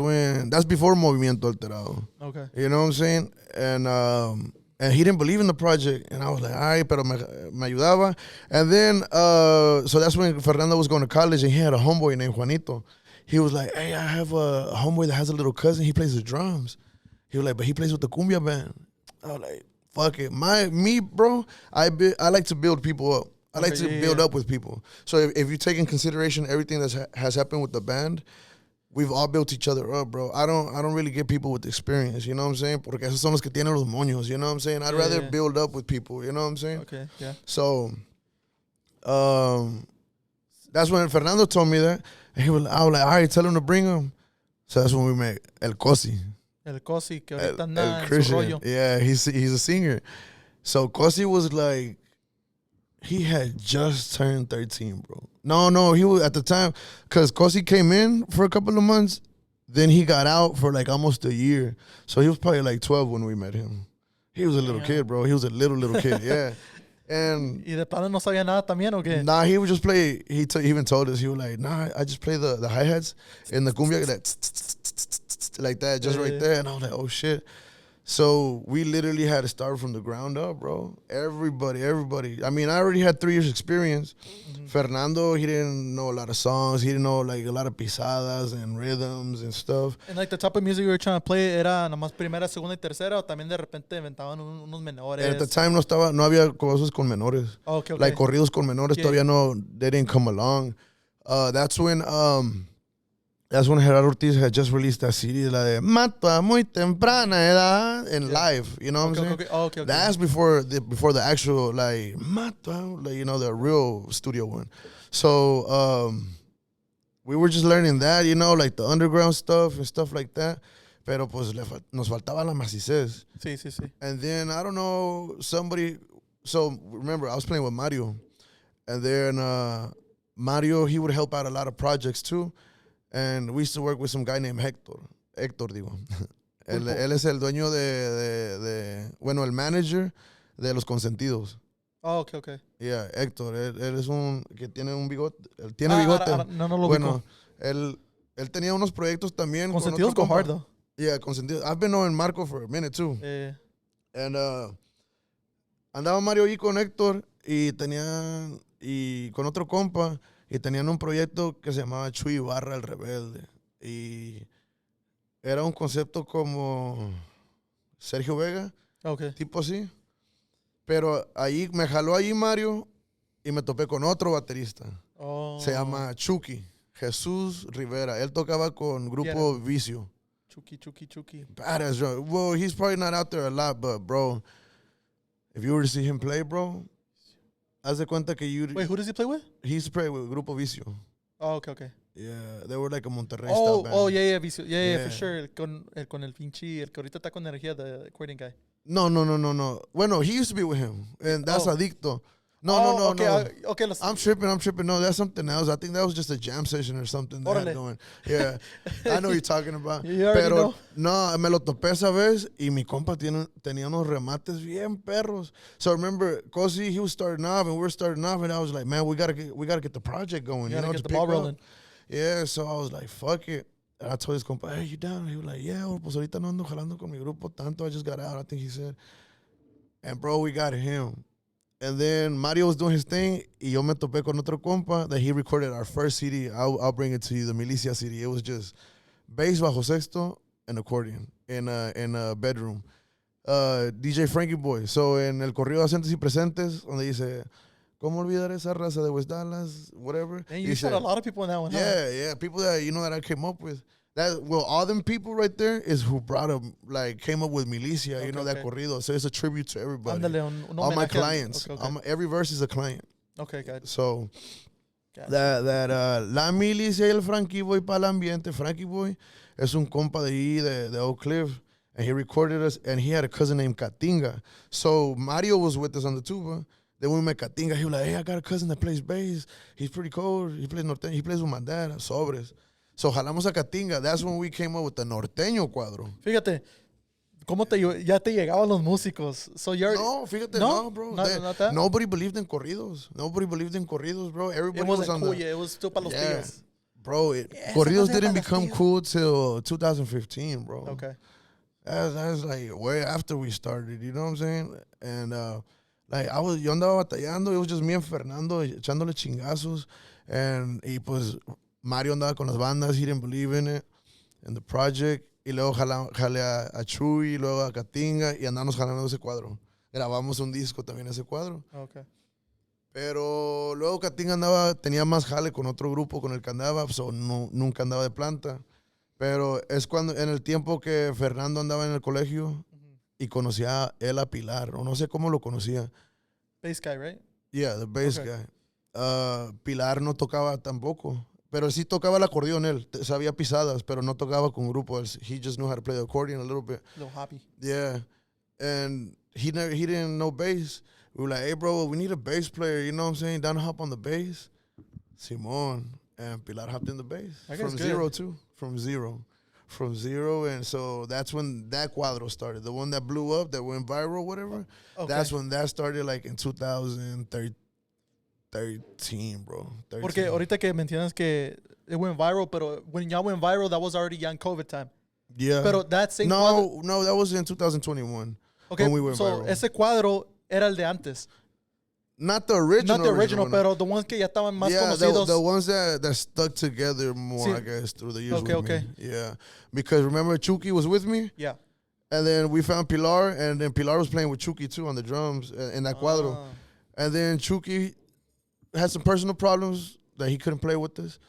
before Movimiento Alterado.
Okay.
You know what I'm saying? And he didn't believe in the project. And I was like, all right, pero me ayudaba. And then, so that's when Fernando was going to college and he had a homeboy named Juanito. He was like, hey, I have a homeboy that has a little cousin. He plays the drums. He was like, but he plays with the cumbia band. I was like, fuck it. Me, bro, I like to build people up. I like to build up with people. So if you take in consideration everything that has happened with the band, we've all built each other up, bro. I don't really get people with experience, you know what I'm saying? Porque esos son los que tienen los moños, you know what I'm saying? I'd rather build up with people, you know what I'm saying?
Okay, yeah.
So, that's when Fernando told me that. And I was like, all right, tell him to bring him. So that's when we met El Cosi.
El Cosi, que ahorita anda en
Christian.
su rollo.
Yeah, he's a singer. So Cosi was like, he had just turned 13, bro. No, he was at the time, because Cosi came in for a couple of months, then he got out for like almost a year. So he was probably like 12 when we met him. He was a little kid, bro. He was a little kid, yeah. And
¿Y de plano no sabía nada también o qué?
Nah, he would just play. He even told us, he was like, nah, I just play the hi-hats in the cumbia, like that, just right there. And I was like, oh, shit. So we literally had to start from the ground up, bro. Everybody. I mean, I already had 3 years experience. Mm-hmm. Fernando, he didn't know a lot of songs. He didn't know like a lot of pisadas and rhythms and stuff.
And like the type of music you were trying to play, ¿era nomás primera, segunda y tercera o también de repente inventaban unos menores?
At the time no había cosas con menores.
Oh, okay.
Like corridos con menores todavía no, they didn't come along. That's when Gerardo Ortiz had just released that CD, la de Mato a muy temprana edad, in live. You know what I'm saying?
Okay.
That's before the actual, like, Mato, like, you know, the real studio one. So, we were just learning that, you know, like the underground stuff and stuff like that. Pero pues nos faltaba la macicez.
Sí.
And then, I don't know, so remember, I was playing with Mario. And then Mario, he would help out a lot of projects too. And we used to work with some guy named Héctor, digo. Él es el dueño bueno, el manager de Los Consentidos.
Oh, okay.
Yeah, Héctor, él es que tiene un bigote. Él tiene bigote.
No lo
bueno, él tenía unos proyectos también.
Consentidos go hard, though.
Yeah, Consentidos. I've been knowing Marco for a minute, too. And andaba Mario ahí con Héctor y con otro compa. Y tenían un proyecto que se llamaba Chuy Barra el Rebelde. Y era un concepto como Sergio Vega, tipo así. Pero ahí me jaló ahí Mario y me topé con otro baterista.
Oh.
Se llama Chucky, Jesús Rivera. Él tocaba con Grupo Vicio.
Chucky.
Badass, bro. Well, he's probably not out there a lot, but, bro, if you were to see him play, bro, haz de cuenta que
Wait, who does he play with?
He used to play with Grupo Vicio.
Oh, okay.
Yeah, they were like a Monterrey
Oh,
style band.
oh, yeah, for
Yeah.
sure. El con el pinche, el que ahorita está con energía, the Quitting guy.
No. Bueno, he used to be with him, and that's Adicto. No.
Okay,
I'm tripping. No, that's something else. I think that was just a jam session or something they had going. Yeah, I know what you're talking about.
You already know.
No, me lo topé esa vez y mi compa tenía unos remates bien perros. So remember, Cosi, he was starting off and we were starting off, and I was like, man, we gotta get the project going.
You gotta get
to
the ball
pick up.
rolling.
Yeah, so I was like, fuck it. And I told his compa, hey, you down? He was like, yeah, pues ahorita no ando jalando con mi grupo tanto. I just got out, I think he said. And bro, we got him. And then Mario was doing his thing, y yo me topé con otro compa that he recorded our first CD. I'll bring it to you, the Milicia CD. It was just bass, bajo sexto, and accordion in a bedroom. DJ Frankie Boy. So en el corrido Acentes y Presentes, donde dice, ¿cómo olvidar esa raza de West Dallas? Whatever.
And you shot a lot of people in that one, huh?
Yeah, people that that I came up with. All them people right there is who came up with Milicia, that corrido. So it's a tribute to everybody.
Ándale,
all my clients.
Okay.
Every verse is a client.
Okay, got it.
So La Milicia y el Frankie Boy para el ambiente. Frankie Boy es un compa de ahí, de Oak Cliff. And he recorded us, and he had a cousin named Katinga. So Mario was with us on the tuba. Then we met Katinga. He was like, hey, I got a cousin that plays bass. He's pretty cool. He plays norteño. He plays with my dad, sobres. So jalamos a Katinga. That's when we came up with the norteño cuadro.
Fíjate, ya te llegaban los músicos. So you're
no, fíjate, no, bro.
Not that?
Nobody believed in corridos. Bro. Everybody
it wasn't
was
cool yet. It was still para los tíos.
Bro, corridos didn't become cool till 2015, bro.
Okay.
That's like way after we started, you know what I'm saying? And yo andaba batallando. It was just me and Fernando echándole chingazos. Y pues Mario andaba con las bandas. He didn't believe in it, in the project. Y luego jalé a Chuy, luego a Katinga, y andamos jalando ese cuadro. Grabamos un disco también ese cuadro.
Okay.
Pero luego Katinga tenía más jale con otro grupo con el que andaba, so nunca andaba de planta. Pero es cuando, en el tiempo que Fernando andaba en el colegio y conocía él a Pilar, o no sé cómo lo conocía.
Bass guy, right?
Yeah, the bass guy. Pilar no tocaba tampoco. Pero sí tocaba el acordeón él. Sabía pisadas, pero no tocaba con grupos. He just knew how to play the accordion a little bit.
A little hoppy.
Yeah. And he didn't know bass. We were like, hey, bro, we need a bass player. You know what I'm saying? Down to hop on the bass. Simon. And Pilar hopped in the bass. From zero, too. From zero. And so that's when that cuadro started. The one that blew up, that went viral, whatever. Okay. That's when that started, like in 2013. 13, bro. 13.
Porque ahorita que mencionas que it went viral, pero when y'all went viral, that was already young COVID time.
Yeah.
Pero that same
cuadro, that was in 2021.
Okay,
when we went viral.
Ese cuadro era el de antes.
Not the original.
Pero the ones que ya estaban más conocidos.
The ones that stuck together more, I guess, through the years.
Okay.
Yeah. Because remember, Chucky was with me?
Yeah.
And then we found Pilar, and then Pilar was playing with Chucky, too, on the drums in that cuadro. And then Chucky had some personal problems that he couldn't play with us.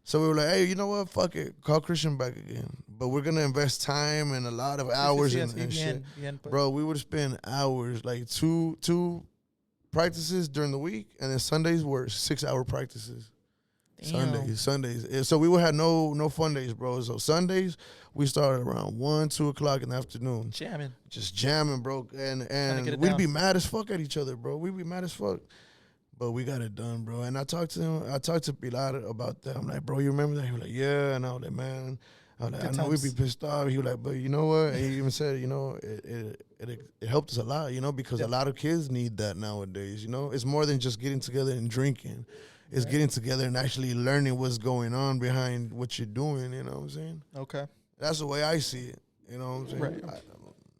So we were like, hey, you know what? Fuck it. Call Christian back again. But we're going to invest time and a lot of hours and shit. Bro, we would spend hours, like two practices during the week, and then Sundays were 6-hour practices. Damn. Sundays. So we would have no fun days, bro. So Sundays, we started around 1, 2 o'clock in the afternoon.
Jamming.
Just jamming, bro. And we'd be mad as fuck at each other, bro. We'd be mad as fuck. But we got it done, bro. And I talked to Pilar about that. I'm like, bro, you remember that? He was like, yeah. And I was like, man, I know we'd be pissed off. He was like, but you know what? And he even said, it helped us a lot, because a lot of kids need that nowadays, It's more than just getting together and drinking. It's getting together and actually learning what's going on behind what you're doing, you know what I'm saying?
Okay.
That's the way I see it, you know what I'm saying?
Right.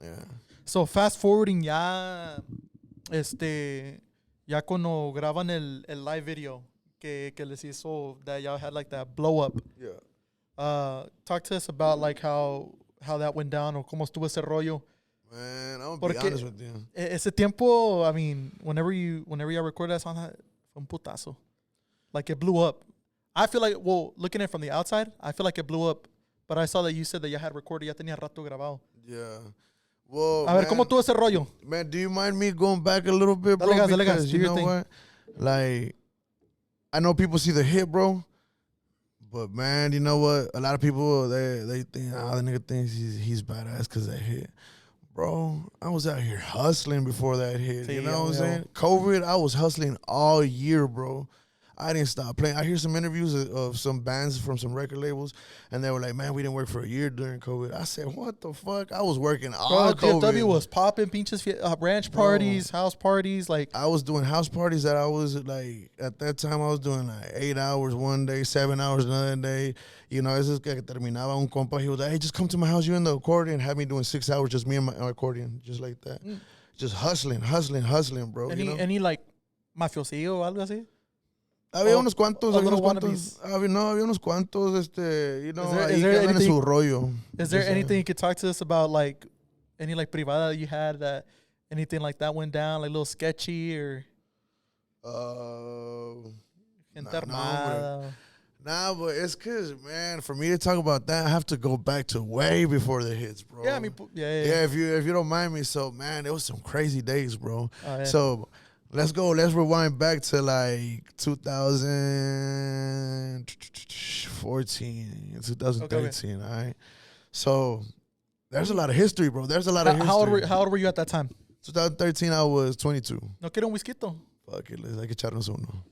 Yeah.
So fast forwarding ya, ya cuando graban el live video que les hizo, that y'all had like that blow up.
Yeah.
Talk to us about like how that went down or cómo estuvo ese rollo.
Man, I'm gonna be honest with you.
Ese tiempo, I mean, whenever you recorded that song, fue un putazo. Like it blew up. I feel like, looking at it from the outside, I feel like it blew up. But I saw that you said that you had recorded, ya tenía rato grabado.
Yeah. Well,
a ver, ¿cómo tuvo ese rollo?
Man, do you mind me going back a little bit, bro?
Dale gas,
because you know what? Like, I know people see the hit, bro. But man, you know what? A lot of people they think the nigga thinks he's badass because that hit. Bro, I was out here hustling before that hit.
Sí,
You know what I'm
yo.
saying? COVID, I was hustling all year, bro. I didn't stop playing. I hear some interviews of some bands from some record labels, and they were like, man, we didn't work for a year during COVID. I said, what the fuck? I was working all
Bro,
COVID.
DFW was popping, pinches, ranch parties, house parties, like.
I was doing house parties that I was like, at that time, I was doing like 8 hours one day, 7 hours another day. You know, es que terminaba un compa. He was like, hey, just come to my house. You in the accordion. Had me doing 6 hours, just me and my accordion, just like that. Just hustling, bro.
Any like mafiosillo o algo así?
Había unos cuantos,
había
unos cuantos, you know,
is there
ahí que andan en su rollo.
Is there anything you could talk to us about, like, any, like, privada that you had that, anything like that went down, like, a little sketchy, or? Gente armada.
Nah, but it's because, man, for me to talk about that, I have to go back to way before the hits, bro.
Yeah, I mean,
yeah. If you don't mind me, so, man, it was some crazy days, bro.
Oh, yeah.
So, let's rewind back to, like, 2014, 2013, all right? So, there's a lot of history, bro. There's a lot of history.
How old were you at that time?
2013, I was 22.
¿No quiero un whiskito?
Fuck it, hay que echarnos uno.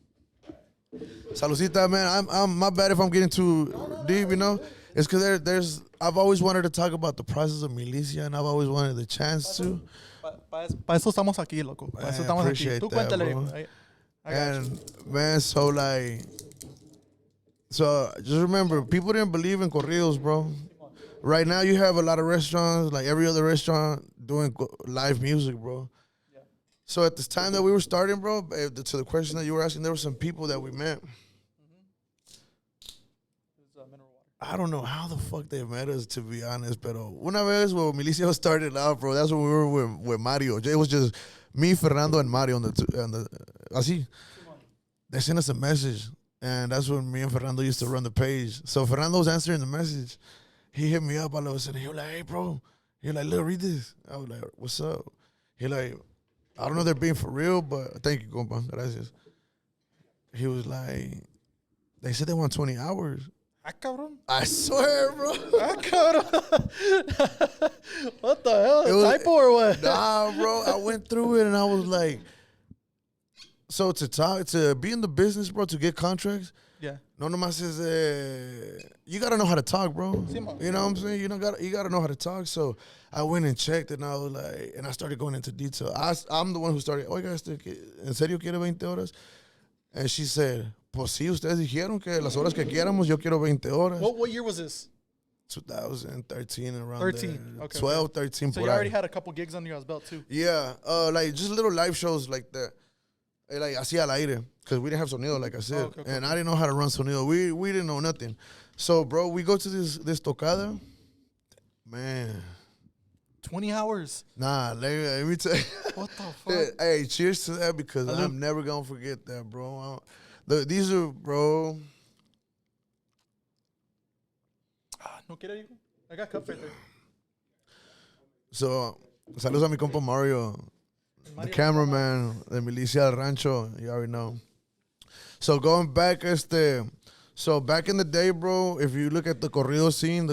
Salucita, man. I'm my bad if I'm getting too deep, you know. It's because there's. I've always wanted to talk about the process of Milicia, and I've always wanted the chance to.
Pa eso estamos aquí, loco. Pa eso estamos aquí. Tú cuéntale.
And man, so just remember, people didn't believe in corridos, bro. Right now, you have a lot of restaurants, like every other restaurant, doing live music, bro. So at this time that we were starting, bro, to the question that you were asking, there were some people that we met. I don't know how the fuck they met us, to be honest, pero una vez when Milicia started out, bro, that's when we were with Mario. It was just me, Fernando, and Mario on the así. They sent us a message, and that's when me and Fernando used to run the page. So Fernando was answering the message. He hit me up all of a sudden. He was like, hey, bro. He was like, look, read this. I was like, what's up? He like, I don't know if they're being for real, but thank you, compa. Gracias. He was like, they said they want 20 hours.
Ah, cabrón.
I swear, bro.
Ah, cabrón. What the hell? Typo or what?
Nah, bro. I went through it and I was like, so to be in the business, bro, to get contracts.
Yeah.
No nomás is you gotta know how to talk, bro. You know what I'm saying? You gotta know how to talk. So I went and checked, and I was like, and I started going into detail. I'm the one who started. Oiga, ¿en serio quiere 20 horas? And she said, pues sí, ustedes dijeron que las horas que quieramos, yo quiero 20 horas.
What year was this?
2013, around
13.
there.
Okay.
12, 13.
So you already had a couple gigs under your belt too.
Yeah, like just little live shows like that. Like hacía al aire, because we didn't have sonido, like I said.
Okay.
And I didn't know how to run sonido. We didn't know nothing. So, bro, we go to this tocada. Man.
20 hours.
Nah, let me tell you.
What the fuck?
Hey, cheers to that, because I'm never going to forget that, bro. These are, bro.
No quiero, hijo. I got cups right there.
So, saludos a mi compa Mario. The cameraman, the Milicia Del Rancho, you already know. So going back, so back in the day, bro, if you look at the corrido scene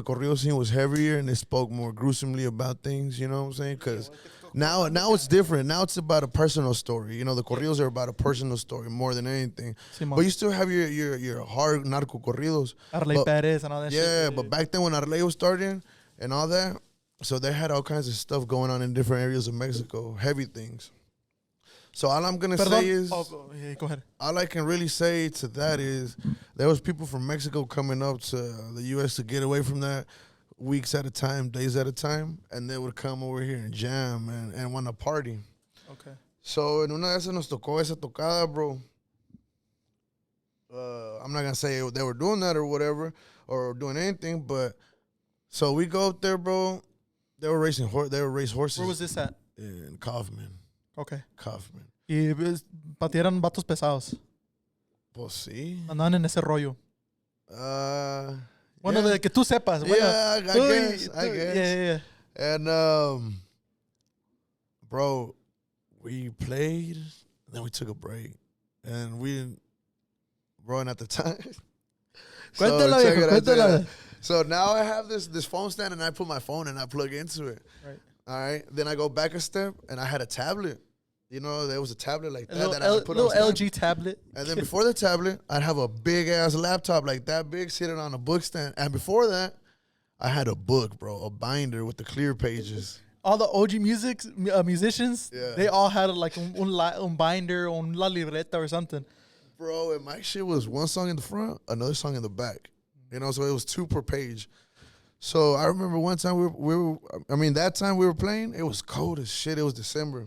was heavier and it spoke more gruesomely about things, you know what I'm saying? Because now it's different. Now it's about a personal story. You know, the corridos are about a personal story more than anything. But you still have your hard narco corridos.
Arley Perez and all that shit.
Yeah, but back then when Arley was starting and all that, so they had all kinds of stuff going on in different areas of Mexico, heavy things. So all I'm gonna say is,
yeah, go ahead.
all I can really say to that is, there was people from Mexico coming up to the U.S. to get away from that, weeks at a time, days at a time, and they would come over here and jam and want to party.
Okay.
So en una de esas nos tocó esa tocada, bro. I'm not gonna say they were doing that or whatever or doing anything, but so we go up there, bro. They were racing horses.
Where was this at?
In Kaufman.
Okay.
Kaufman.
Y batieron vatos pesados.
Pues sí.
Andaban en ese rollo. Bueno,
yeah.
de que tú sepas. Bueno,
Yeah, I guess.
Yeah.
And, bro, we played, then we took a break. And we didn't, bro, and at the time,
Cuéntala,
check
viejo,
it out, check it
cuéntala.
out. So now I have this phone stand and I put my phone and I plug into it.
Right.
All right. Then I go back a step and I had a tablet. You know, there was a tablet like
A
that
little,
I would put on
little
stand.
LG tablet.
And then before the tablet, I'd have a big ass laptop like that big sitting on a book stand. And before that, I had a book, bro, a binder with the clear pages.
All the OG musicians,
Yeah.
they all had like un binder, la libreta or something.
Bro, and my shit was one song in the front, another song in the back. You know, so it was 2 per page. So I remember one time that time we were playing, it was cold as shit. It was December.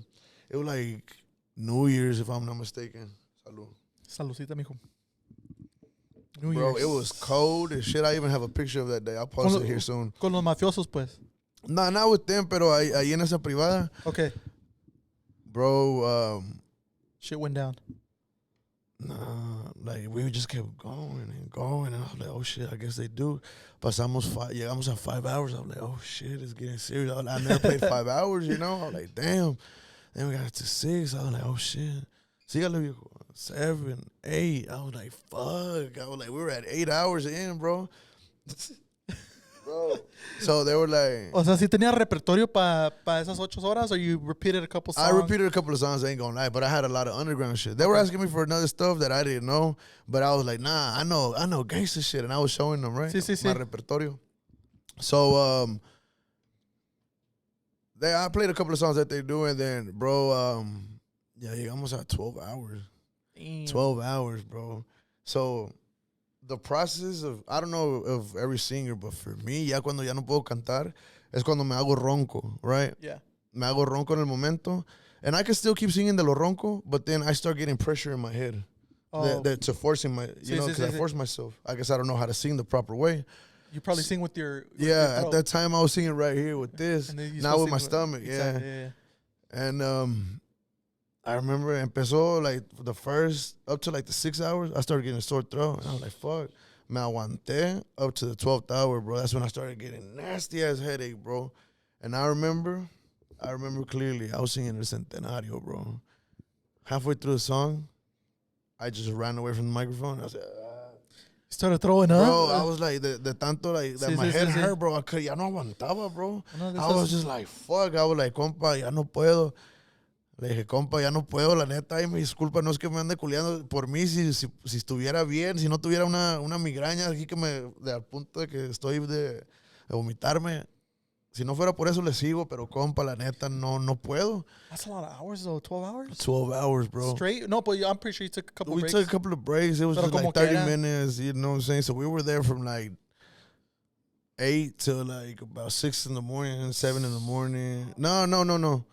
It was like New Year's, if I'm not mistaken. Salud.
Saludcita, mijo. New
Bro,
Year's.
it was cold as shit. I even have a picture of that day. I'll post it here soon.
Con los mafiosos, pues.
Nah, not with them, pero ahí en esa privada.
Okay.
Bro,
Shit went down.
nah, like we just kept going and going, and I was like, oh shit, I guess they do. Llegamos at 5 hours. I was like, oh shit, it's getting serious. I never played 5 hours, you know. I was like, damn. Then we got to 6. I was like, oh shit. Sígale, viejo. 7, 8. I was like, fuck. I was like, we were at 8 hours in, bro. Bro. So they were like,
O sea, ¿sí tenía repertorio pa esas 8 horas, or you repeated a couple songs?
I repeated a couple of songs, I ain't gonna lie, but I had a lot of underground shit. They were asking me for another stuff that I didn't know, but I was like, nah, I know gangsta shit, and I was showing them, right?
Sí.
My repertorio. So, I played a couple of songs that they do, and then, bro, llegamos at 12 hours.
Damn.
12 hours, bro. So, the process of, I don't know of every singer, but for me, ya cuando ya no puedo cantar, es cuando me hago ronco, right?
Yeah.
Me hago ronco en el momento. And I can still keep singing de lo ronco, but then I start getting pressure in my head.
Oh.
To forcing my, because I force myself. I guess I don't know how to sing the proper way.
You probably sing with your
Yeah,
your
at
throat.
that time I was singing right here with this,
And then you
now
supposed
with
to
my
sing
stomach,
exactly,
yeah.
yeah.
And I remember empezó like the first, up to like the 6 hours, I started getting a sore throat. And I was like, fuck. Me aguanté up to the 12th hour, bro. That's when I started getting nasty ass headache, bro. And I remember clearly, I was singing El Centenario, bro. Halfway through the song, I just ran away from the microphone. I was like,
Started throwing up.
bro, I was like, the tanto, like, that my head hurt, bro. Ya no aguantaba, bro. I was just like, fuck. I was like, compa, ya no puedo. Le dije, compa, ya no puedo, la neta, y me disculpa, no es que me ande culiando por mí, si estuviera bien, si no tuviera una migraña aquí al punto de que estoy de vomitarme. Si no fuera por eso le sigo, pero compa, la neta, no puedo.
That's a lot of hours, though. 12 hours?
12 hours, bro.
Straight? No, but I'm pretty sure you took a couple breaks.
We took a couple of breaks. It was
Pero
just like
como
30
quiera.
minutes, you know what I'm saying? So we were there from like 8 till like about 6 in the morning, 7 in the morning. No.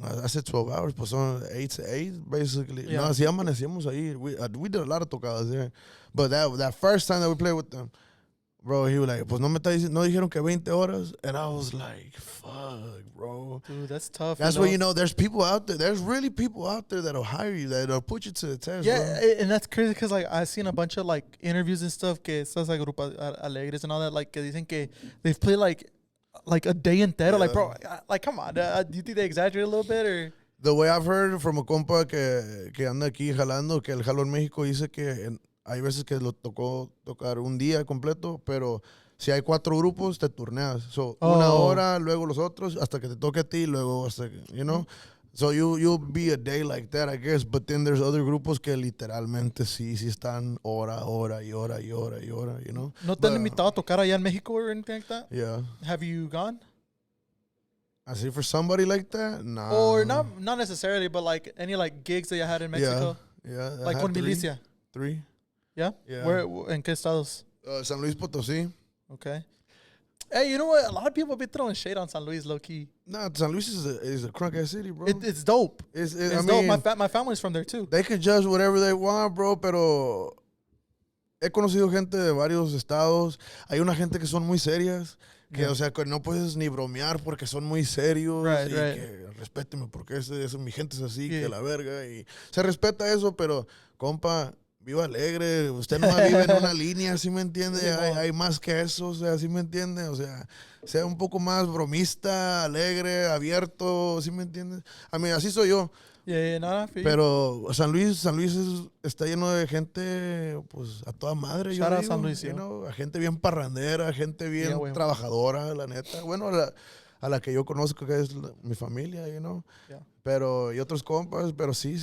I said 12 hours, pues son 8 to 8, basically.
Yeah.
No, sí amanecíamos ahí. We did a lot of tocadas there. But that first time that we played with them, bro, he was like, pues no dijeron que 20 horas. And I was like, fuck, bro.
Dude, that's tough.
That's where, there's people out there. There's really people out there that'll hire you, that'll put you to the test,
Yeah,
bro.
and that's crazy because like I've seen a bunch of like interviews and stuff que estas like Grupo Alegres and all that, like que dicen que they've played like a day entero.
Yeah.
Like, bro, like come on, do you think they exaggerate a little bit or?
The way I've heard from a compa que anda aquí jalando, que el jalo en México dice que hay veces que lo tocó tocar un día completo, pero si hay 4 grupos, te turneas. So, una hora, luego los otros, hasta que te toque a ti, luego hasta que, you know? So you'll be a day like that, I guess. But then there's other grupos que literalmente sí están hora, you know?
¿No te han invitado a tocar allá en México or anything like that?
Yeah.
Have you gone?
I see for somebody like that, nah.
Or not necessarily, but like any like gigs that you had in Mexico?
Yeah.
Like con Milicia?
3.
Yeah?
Yeah.
Where, en qué estados?
San Luis Potosí.
Okay. Hey, you know what? A lot of people have been throwing shade on San Luis, low key.
Nah, San Luis is a crunk ass city, bro.
It's dope.
It's
It's
I
dope.
mean,
My family's from there too.
they can judge whatever they want, bro, pero he conocido gente de varios estados. Hay una gente que son muy serias, que, o sea, que no puedes ni bromear porque son muy serios.
Right.
Que respéteme porque mi gente es así, que la verga. Y se respeta eso, pero, compa, viva alegre. Usted no vive en una línea, ¿sí me entiende? Hay más que eso, o sea, ¿sí me entiende? O sea, sea un poco más bromista, alegre, abierto, ¿sí me entiende? A mí, así soy yo.
Nada,
Pero San Luis está lleno de gente, pues, a toda madre, yo
Shout out
digo.
San Luis,
You know, a gente bien parrandera, gente bien trabajadora, la neta. Bueno, a la que yo conozco, que es mi familia, you know.
Yeah.
Pero, y otros compas, pero sí.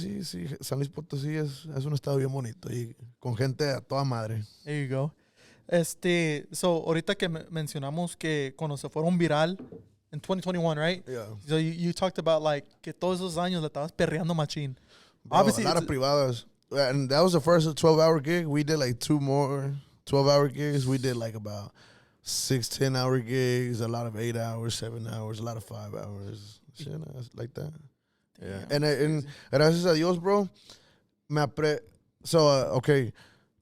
San Luis Potosí es un estado bien bonito y con gente a toda madre.
There you go. So, ahorita que mencionamos que cuando se fueron viral en 2021, right?
Yeah.
So you talked about like que todos esos años le estabas perreando machine.
Bro,
Obviously,
a lot of privadas. And that was the first 12-hour gig. We did like 2 more 12-hour gigs. We did like about 6 10-hour gigs, a lot of 8 hours, 7 hours, a lot of 5 hours. Shit, like that. Yeah. And gracias a Dios, bro, okay,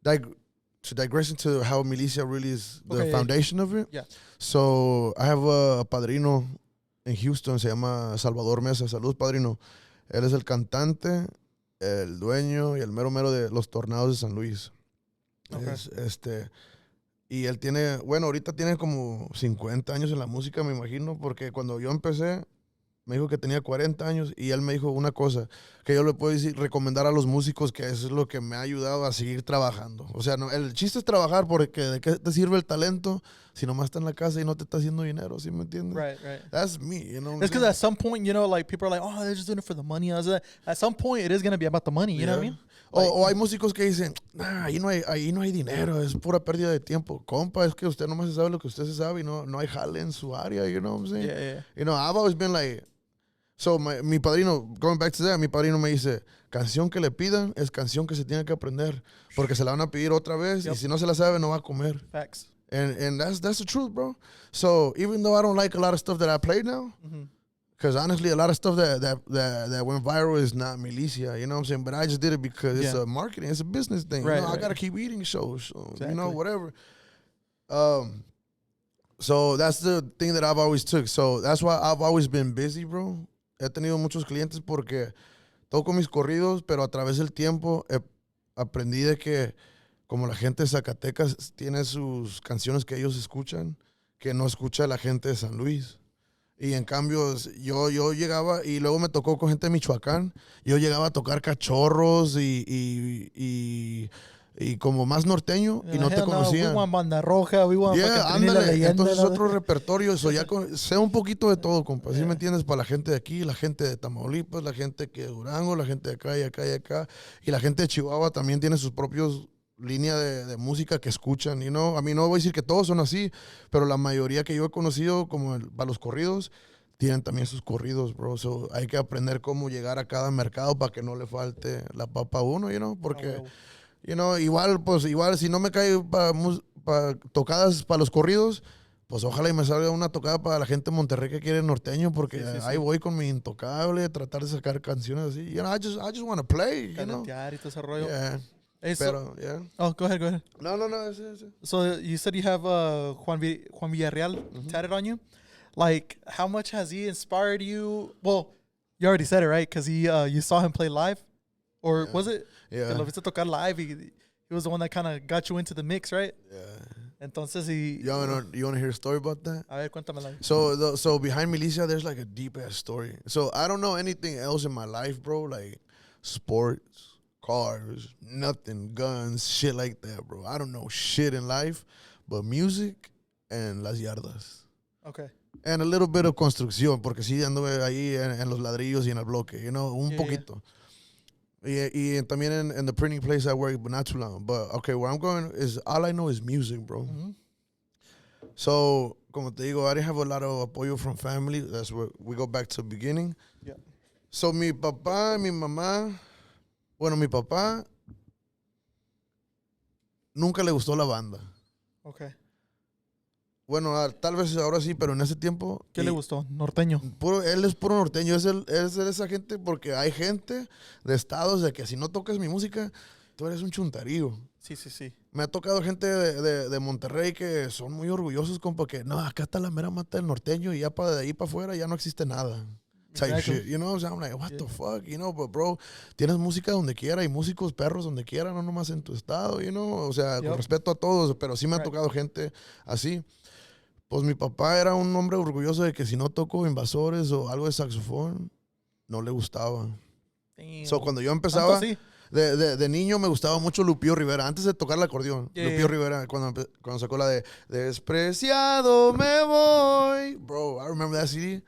to digress into how Milicia really is the foundation of it.
Yeah.
So I have a padrino en Houston, se llama Salvador Mesa. Saludos, padrino. Él es el cantante, el dueño y el mero mero de los Tornados de San Luis.
Okay.
Y él tiene, bueno, ahorita tiene como 50 años en la música, me imagino, porque cuando yo empecé, me dijo que tenía 40 años y él me dijo una cosa que yo le puedo decir, recomendar a los músicos, que eso es lo que me ha ayudado a seguir trabajando. O sea, no, el chiste es trabajar, porque ¿de qué te sirve el talento si nomás está en la casa y no te está haciendo dinero? ¿Sí me entiendes?
Right.
That's me, you know.
It's because at some point, you know, like people are like, oh, they're just doing it for the money. At some point, it is going to be about the money, you know what I mean?
O hay músicos que dicen, ahí no hay dinero, es pura pérdida de tiempo. Compa, es que usted nomás sabe lo que usted se sabe y no hay jale en su área, you know what I'm saying?
Yeah.
You know, I've always been like, so mi padrino, going back to that, mi padrino me dice, canción que le pidan es canción que se tiene que aprender, porque se la van a pedir otra vez y si no se la sabe no va a comer.
Facts.
And that's the truth, bro. So even though I don't like a lot of stuff that I play now, because honestly, a lot of stuff that went viral is not Milicia, you know what I'm saying? But I just did it because it's a marketing, it's a business thing.
Right,
you know, I got to keep eating shows, so, you know, whatever. So that's the thing that I've always took. So that's why I've always been busy, bro. He tenido muchos clientes porque toco mis corridos, pero a través del tiempo aprendí de que como la gente de Zacatecas tiene sus canciones que ellos escuchan, que no escucha la gente de San Luis. Y en cambio, yo llegaba, y luego me tocó con gente de Michoacán, yo llegaba a tocar cachorros y como más norteño, y no te conocían.
We want Banda Roja, we want
ándale,
leyenda,
entonces otro repertorio, eso ya sé un poquito de todo, compa, ¿sí me entiendes? Para la gente de aquí, la gente de Tamaulipas, la gente de Durango, la gente de acá y acá y acá, y la gente de Chihuahua también tiene sus propios línea de música que escuchan, you know? A mí no voy a decir que todos son así, pero la mayoría que yo he conocido, como para los corridos, tienen también sus corridos, bro. So, hay que aprender cómo llegar a cada mercado para que no le falte la papa a uno, you know? Porque, you know, igual, si no me cae para tocadas para los corridos, pues ojalá y me salga una tocada para la gente de Monterrey que quiere norteño, porque ahí voy con mi Intocable, tratar de sacar canciones así. You know, I just want to play, you know?
Y todo ese rollo.
Yeah. Pero, yeah.
Oh, go ahead.
No. Ese.
So you said you have Juan Villarreal tatted on you. Like, how much has he inspired you? Well, you already said it, right? Because you saw him play live, or was it?
Yeah.
Que lo viste tocar live. He was the one that kind of got you into the mix, right?
Yeah.
Entonces
you want to hear a story about that?
A ver, cuéntamela.
So behind Milicia, there's like a deep ass story. So I don't know anything else in my life, bro. Like sports, cars, nothing, guns, shit like that, bro. I don't know shit in life, but music and las yardas.
Okay.
And a little bit of construcción, porque sí anduve ahí en los ladrillos y en el bloque, you know, un poquito. Y también in the printing place I work, but not too long. But, okay, where I'm going is, all I know is music, bro. So, como te digo, I didn't have a lot of apoyo from family. That's where we go back to the beginning.
Yeah.
So, mi papá, mi mamá, bueno, mi papá nunca le gustó la banda.
Okay.
Bueno, tal vez ahora sí, pero en ese tiempo...
¿Qué le gustó? Norteño.
Él es puro norteño. Es de esa gente, porque hay gente de estados de que si no tocas mi música, tú eres un chuntarío.
Sí.
Me ha tocado gente de Monterrey que son muy orgullosos, compa, que no, acá está la mera mata del norteño y ya de ahí para afuera ya no existe nada. type
Exactly.
shit. You know what I'm saying? I'm like, what the fuck? You know, but bro, tienes música donde quiera y músicos perros donde quiera, no nomás en tu estado, you know? O sea, con respeto a todos, pero sí me ha tocado gente así. Pues mi papá era un hombre orgulloso de que si no toco invasores o algo de saxofón, no le gustaba.
Damn.
So, cuando yo empezaba,
Sí.
de niño me gustaba mucho Lupillo Rivera. Antes de tocar el acordeón, Lupillo Rivera, cuando sacó la de Despreciado me voy. Bro, I remember that CD.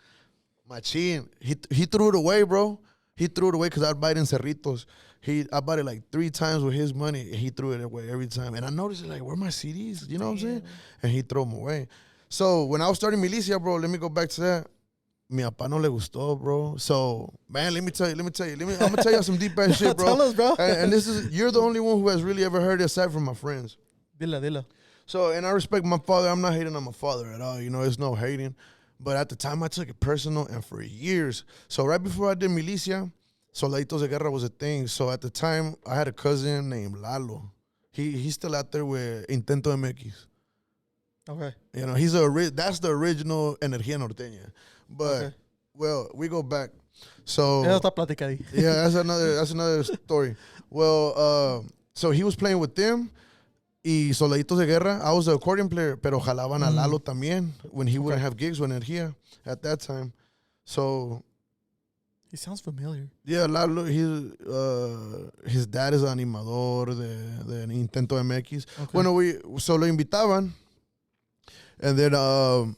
Machine. He threw it away, bro. He threw it away because I'd buy it in Cerritos. I bought it like 3 times with his money. He threw it away every time. And I noticed, like, where are my CDs? You know what I'm saying? And he threw them away. So, when I was starting Milicia, bro, let me go back to that. Mi papá no le gustó, bro. So, man, let me tell you. I'm going to tell you some deep ass shit, bro.
Tell us, bro.
And this is, you're the only one who has really ever heard it aside from my friends.
Dila.
So, and I respect my father. I'm not hating on my father at all. You know, it's no hating. But at the time, I took it personal, and for years. So, right before I did Milicia, Soldaditos de Guerra was a thing. So, at the time, I had a cousin named Lalo. He's still out there with Intento MX.
Okay.
You know, that's the original Energía Norteña. But, well, we go back. So,
Esa otra plática ahí.
yeah, that's another story. Well, so he was playing with them. Y Soldaditos de Guerra, I was the accordion player, pero jalaban a Lalo también when he wouldn't have gigs with Energía at that time. So,
he sounds familiar.
Yeah, Lalo, his dad is animador de Intento MX.
Okay.
Bueno, so lo invitaban, and then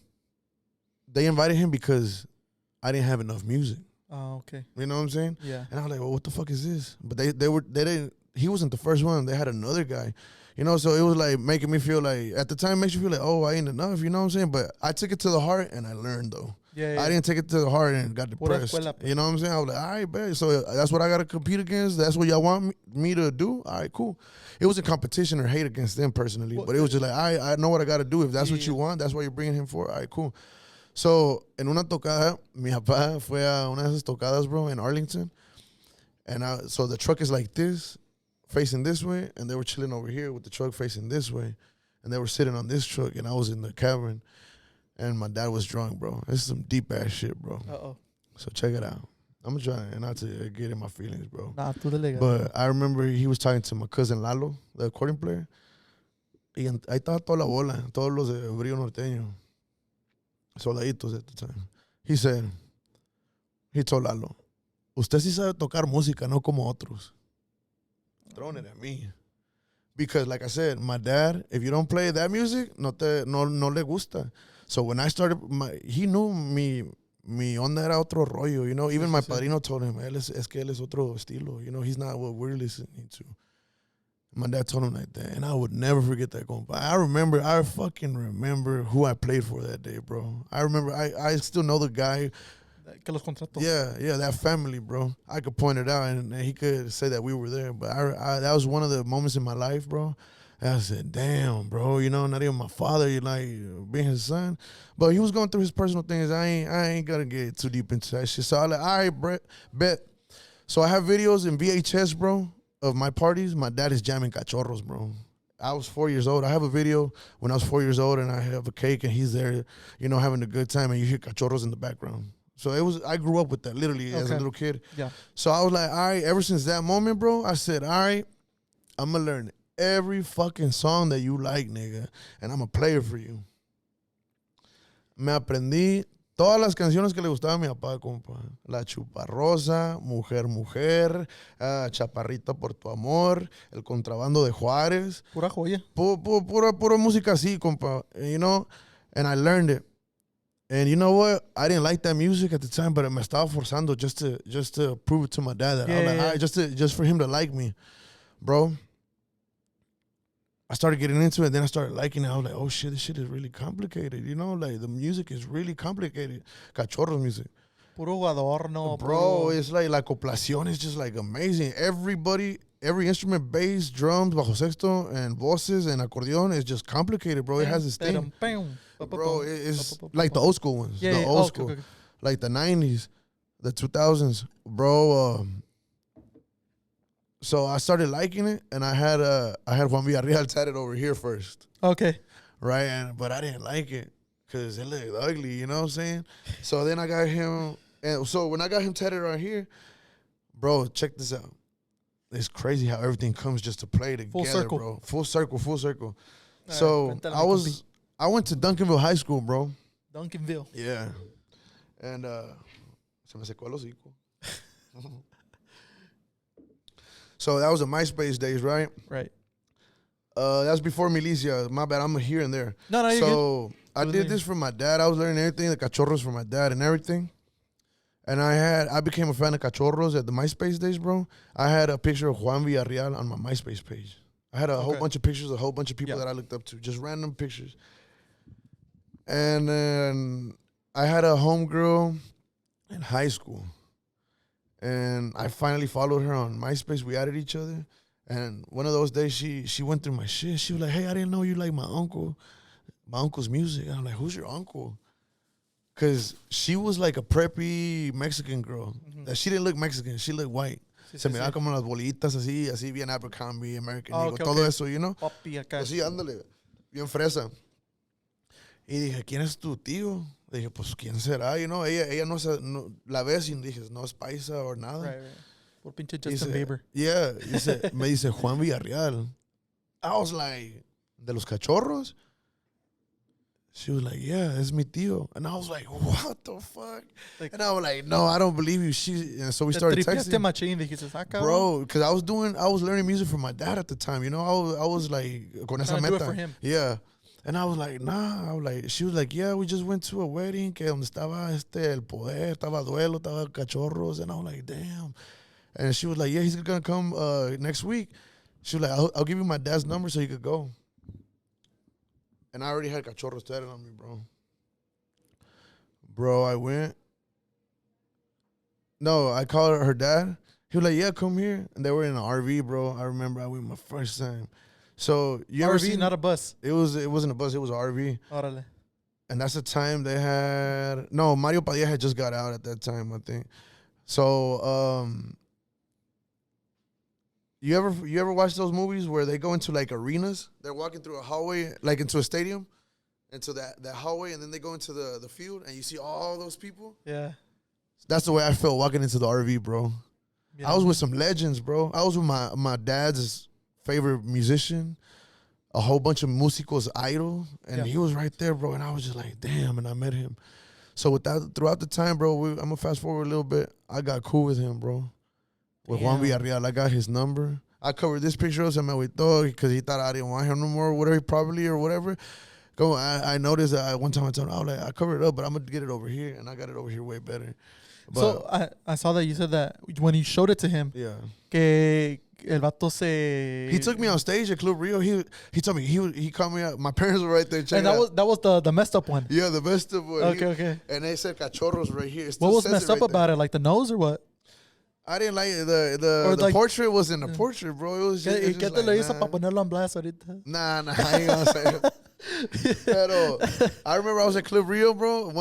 they invited him because I didn't have enough music.
Oh, okay.
You know what I'm saying?
Yeah.
And I was like, well, what the fuck is this? But they didn't. He wasn't the first one. They had another guy. You know, so it was like making me feel like, at the time, it makes you feel like, oh, I ain't enough. You know what I'm saying? But I took it to the heart and I learned though.
Yeah.
I didn't take it to the heart and got depressed. You know what I'm saying? I was like, all right, bet. So that's what I got to compete against. That's what y'all want me to do. All right, cool. It wasn't competition or hate against them personally, but it was just like, I know what I got to do. If that's what you want, that's what you're bringing him for. All right, cool. So, en una tocada, mi papá fue a una de esas tocadas, bro, in Arlington. And so the truck is like this, facing this way, and they were chilling over here with the truck facing this way. And they were sitting on this truck, and I was in the cabin. And my dad was drunk, bro. This is some deep-ass shit, bro.
Uh-oh.
So check it out. I'm trying not to get in my feelings, bro.
Nah, tú dale.
But I remember he was talking to my cousin Lalo, the accordion player. Y ahí estaba toda la bola, todos los de Brillo Norteño. Soldaditos at the time. He told Lalo, usted sí sabe tocar música, no como otros. Throwing it at me. Because like I said, my dad, if you don't play that music, no le gusta. So when I started, he knew mi onda era otro rollo, you know. Even my padrino told him, es que él es otro estilo, you know. He's not what we're listening to. My dad told him like that, and I would never forget that. I fucking remember who I played for that day, bro. I remember, I still know the guy.
Que los contrató.
Yeah, that family, bro. I could point it out, and he could say that we were there. But that was one of the moments in my life, bro. And I said, damn, bro, you know, not even my father, you like being his son. But he was going through his personal things. I ain't gonna get too deep into that shit. So I was like, all right, Brett, bet. So I have videos in VHS, bro, of my parties. My dad is jamming cachorros, bro. I was 4 years old. I have a video when I was 4 years old, and I have a cake, and he's there, you know, having a good time, and you hear cachorros in the background. So I grew up with that literally as a little kid.
Yeah.
So I was like, all right, ever since that moment, bro, I said, all right, I'm going to learn every fucking song that you like, nigga, and I'm going to play it for you. Me aprendí todas las canciones que le gustaban a mi papá, compa. La Chuparrosa, Mujer, Chaparrita por tu amor, El Contrabando de Juárez.
Pura joya.
Pura música así, compa. You know, and I learned it. And you know what? I didn't like that music at the time, but me estaba forzando just to prove it to my dad that I was like, all right, just for him to like me, bro. I started getting into it, then I started liking it. I was like, oh shit, this shit is really complicated. You know, like the music is really complicated. Cachorros music.
Puro adorno.
Bro, it's like la acoplación is just like amazing. Every instrument, bass, drums, bajo sexto, and voices and accordion is just complicated, bro. It has its thing. Bro, it's like the old school ones. The old school. Okay. Like the 90s, the 2000s. Bro, so I started liking it, and I had Juan Villarreal tatted over here first.
Okay.
Right, but I didn't like it because it looked ugly, you know what I'm saying? So then I got him And so when I got him tatted right here, bro, check this out. It's crazy how everything comes just to play together,
Full circle.
bro. Full circle.
All
So
right,
I went to Duncanville High School, bro.
Duncanville.
Yeah. And se me secó el hocico. So that was the MySpace days, right?
Right.
That was before Milicia. My bad, I'm here and there.
No, you're
so I did this for my dad. I was learning everything, the cachorros for my dad and everything. And I became a fan of cachorros at the MySpace days, bro. I had a picture of Juan Villarreal on my MySpace page. I had a whole bunch of pictures, a whole bunch of people that I looked up to, just random pictures. And then I had a homegirl in high school. And I finally followed her on MySpace. We added each other. And one of those days, she went through my shit. She was like, hey, I didn't know you like my uncle's music. And I'm like, who's your uncle? Because she was like a preppy Mexican girl. That she didn't look Mexican. She looked white. Se miraba como las bolitas así bien Abercrombie, American Eagle, todo eso, you know?
Papi acá.
Así, ándale, bien fresa. Y dije, ¿quién es tu tío? Dije, pues, ¿quién será? You know, ella no, la ves y dije, no es paisa o nada.
Right. Por pinche Justin Bieber.
Yeah, me dice, Juan Villarreal. I was like, ¿de los cachorros? She was like, yeah, es mi tío. And I was like, what the fuck? Like, and I was like, no, I don't believe you. And so we started texting. Bro, because I was learning music from my dad at the time. You know, I was like, con esa meta.
Do it for him.
Yeah. And I was like, nah. She was like, yeah, we just went to a wedding que donde estaba el poder, estaba duelo, estaba cachorros. And I was like, damn. And she was like, yeah, he's going to come next week. She was like, I'll give you my dad's number so you could go. And I already had cachorros tatted on me, bro. Bro, I went. No, I called her dad. He was like, yeah, come here. And they were in an RV, bro. I remember I went my first time. So you ever seen?
Not a bus.
It wasn't a bus. It was an RV.
Órale.
And that's the time they had. No, Mario Padilla had just got out at that time, I think. So you ever watch those movies where they go into like arenas? They're walking through a hallway, like into a stadium, into that hallway, and then they go into the field, and you see all those people.
Yeah.
That's the way I felt walking into the RV, bro. Yeah. I was with some legends, bro. I was with my dad's favorite musician, a whole bunch of músicos idol, and he was right there, bro. And I was just like, damn, and I met him. So throughout the time, bro, I'm gonna fast forward a little bit. I got cool with him, bro. With Juan Villarreal, I got his number. I covered this picture of him because he thought I didn't want him no more, whatever. I noticed that one time I told him, I covered it up, but I'm going to get it over here. And I got it over here way better. But,
so I saw that you said that when you showed it to him, que el vato se...
He took me on stage at Club Rio. He told me, he called me out. My parents were right there.
And that was the messed up one.
Yeah, the messed up one.
Okay.
And they said cachorros right here.
What was messed up about it? Like the nose or what?
I didn't like it. The
like,
portrait wasn't a portrait, bro. It was just,
¿Qué te lo hizo para ponerlo en blast ahorita?
Nah, I ain't gonna say it. Pero I remember I was at Club Rio, bro.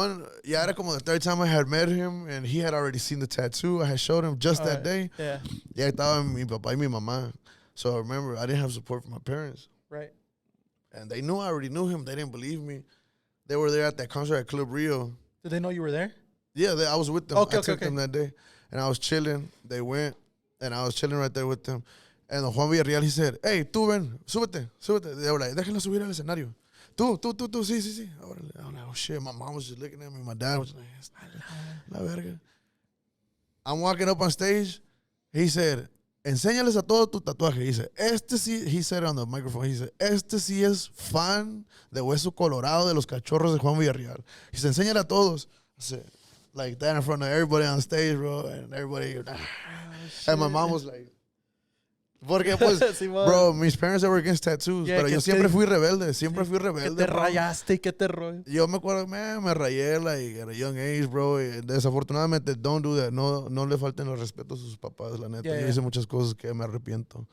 Era como the third time I had met him, and he had already seen the tattoo. I had showed him just that day.
Yeah.
Yeah, estaba mi papá y mi mamá. So I remember I didn't have support from my parents.
Right.
And they knew I already knew him. They didn't believe me. They were there at that concert at Club Rio.
Did they know you were there?
Yeah, I was with them.
I
took them that day. And I was chilling. They went. And I was chilling right there with them. And Juan Villarreal, he said, hey, tú ven, súbete. They were like, déjenla subir al escenario. Tú, sí. I was like, oh, shit. My mom was just looking at me. My dad was like, la verga. I'm walking up on stage. He said, enséñales a todo tu tatuaje. He said, he said on the microphone, he said, sí es fan de Hueso Colorado de los Cachorros de Juan Villarreal. He said, enséñale a todos. I said, like that in front of everybody on stage, bro. And everybody, and my mom was like, porque pues, bro, mis parents were against tattoos, pero yo siempre fui rebelde.
Que te rayaste y que te rollo.
Yo me acuerdo, me rayé like at a young age, bro. Y desafortunadamente, don't do that. No le falten los respetos a sus papás, la neta. Yo hice muchas cosas que me arrepiento.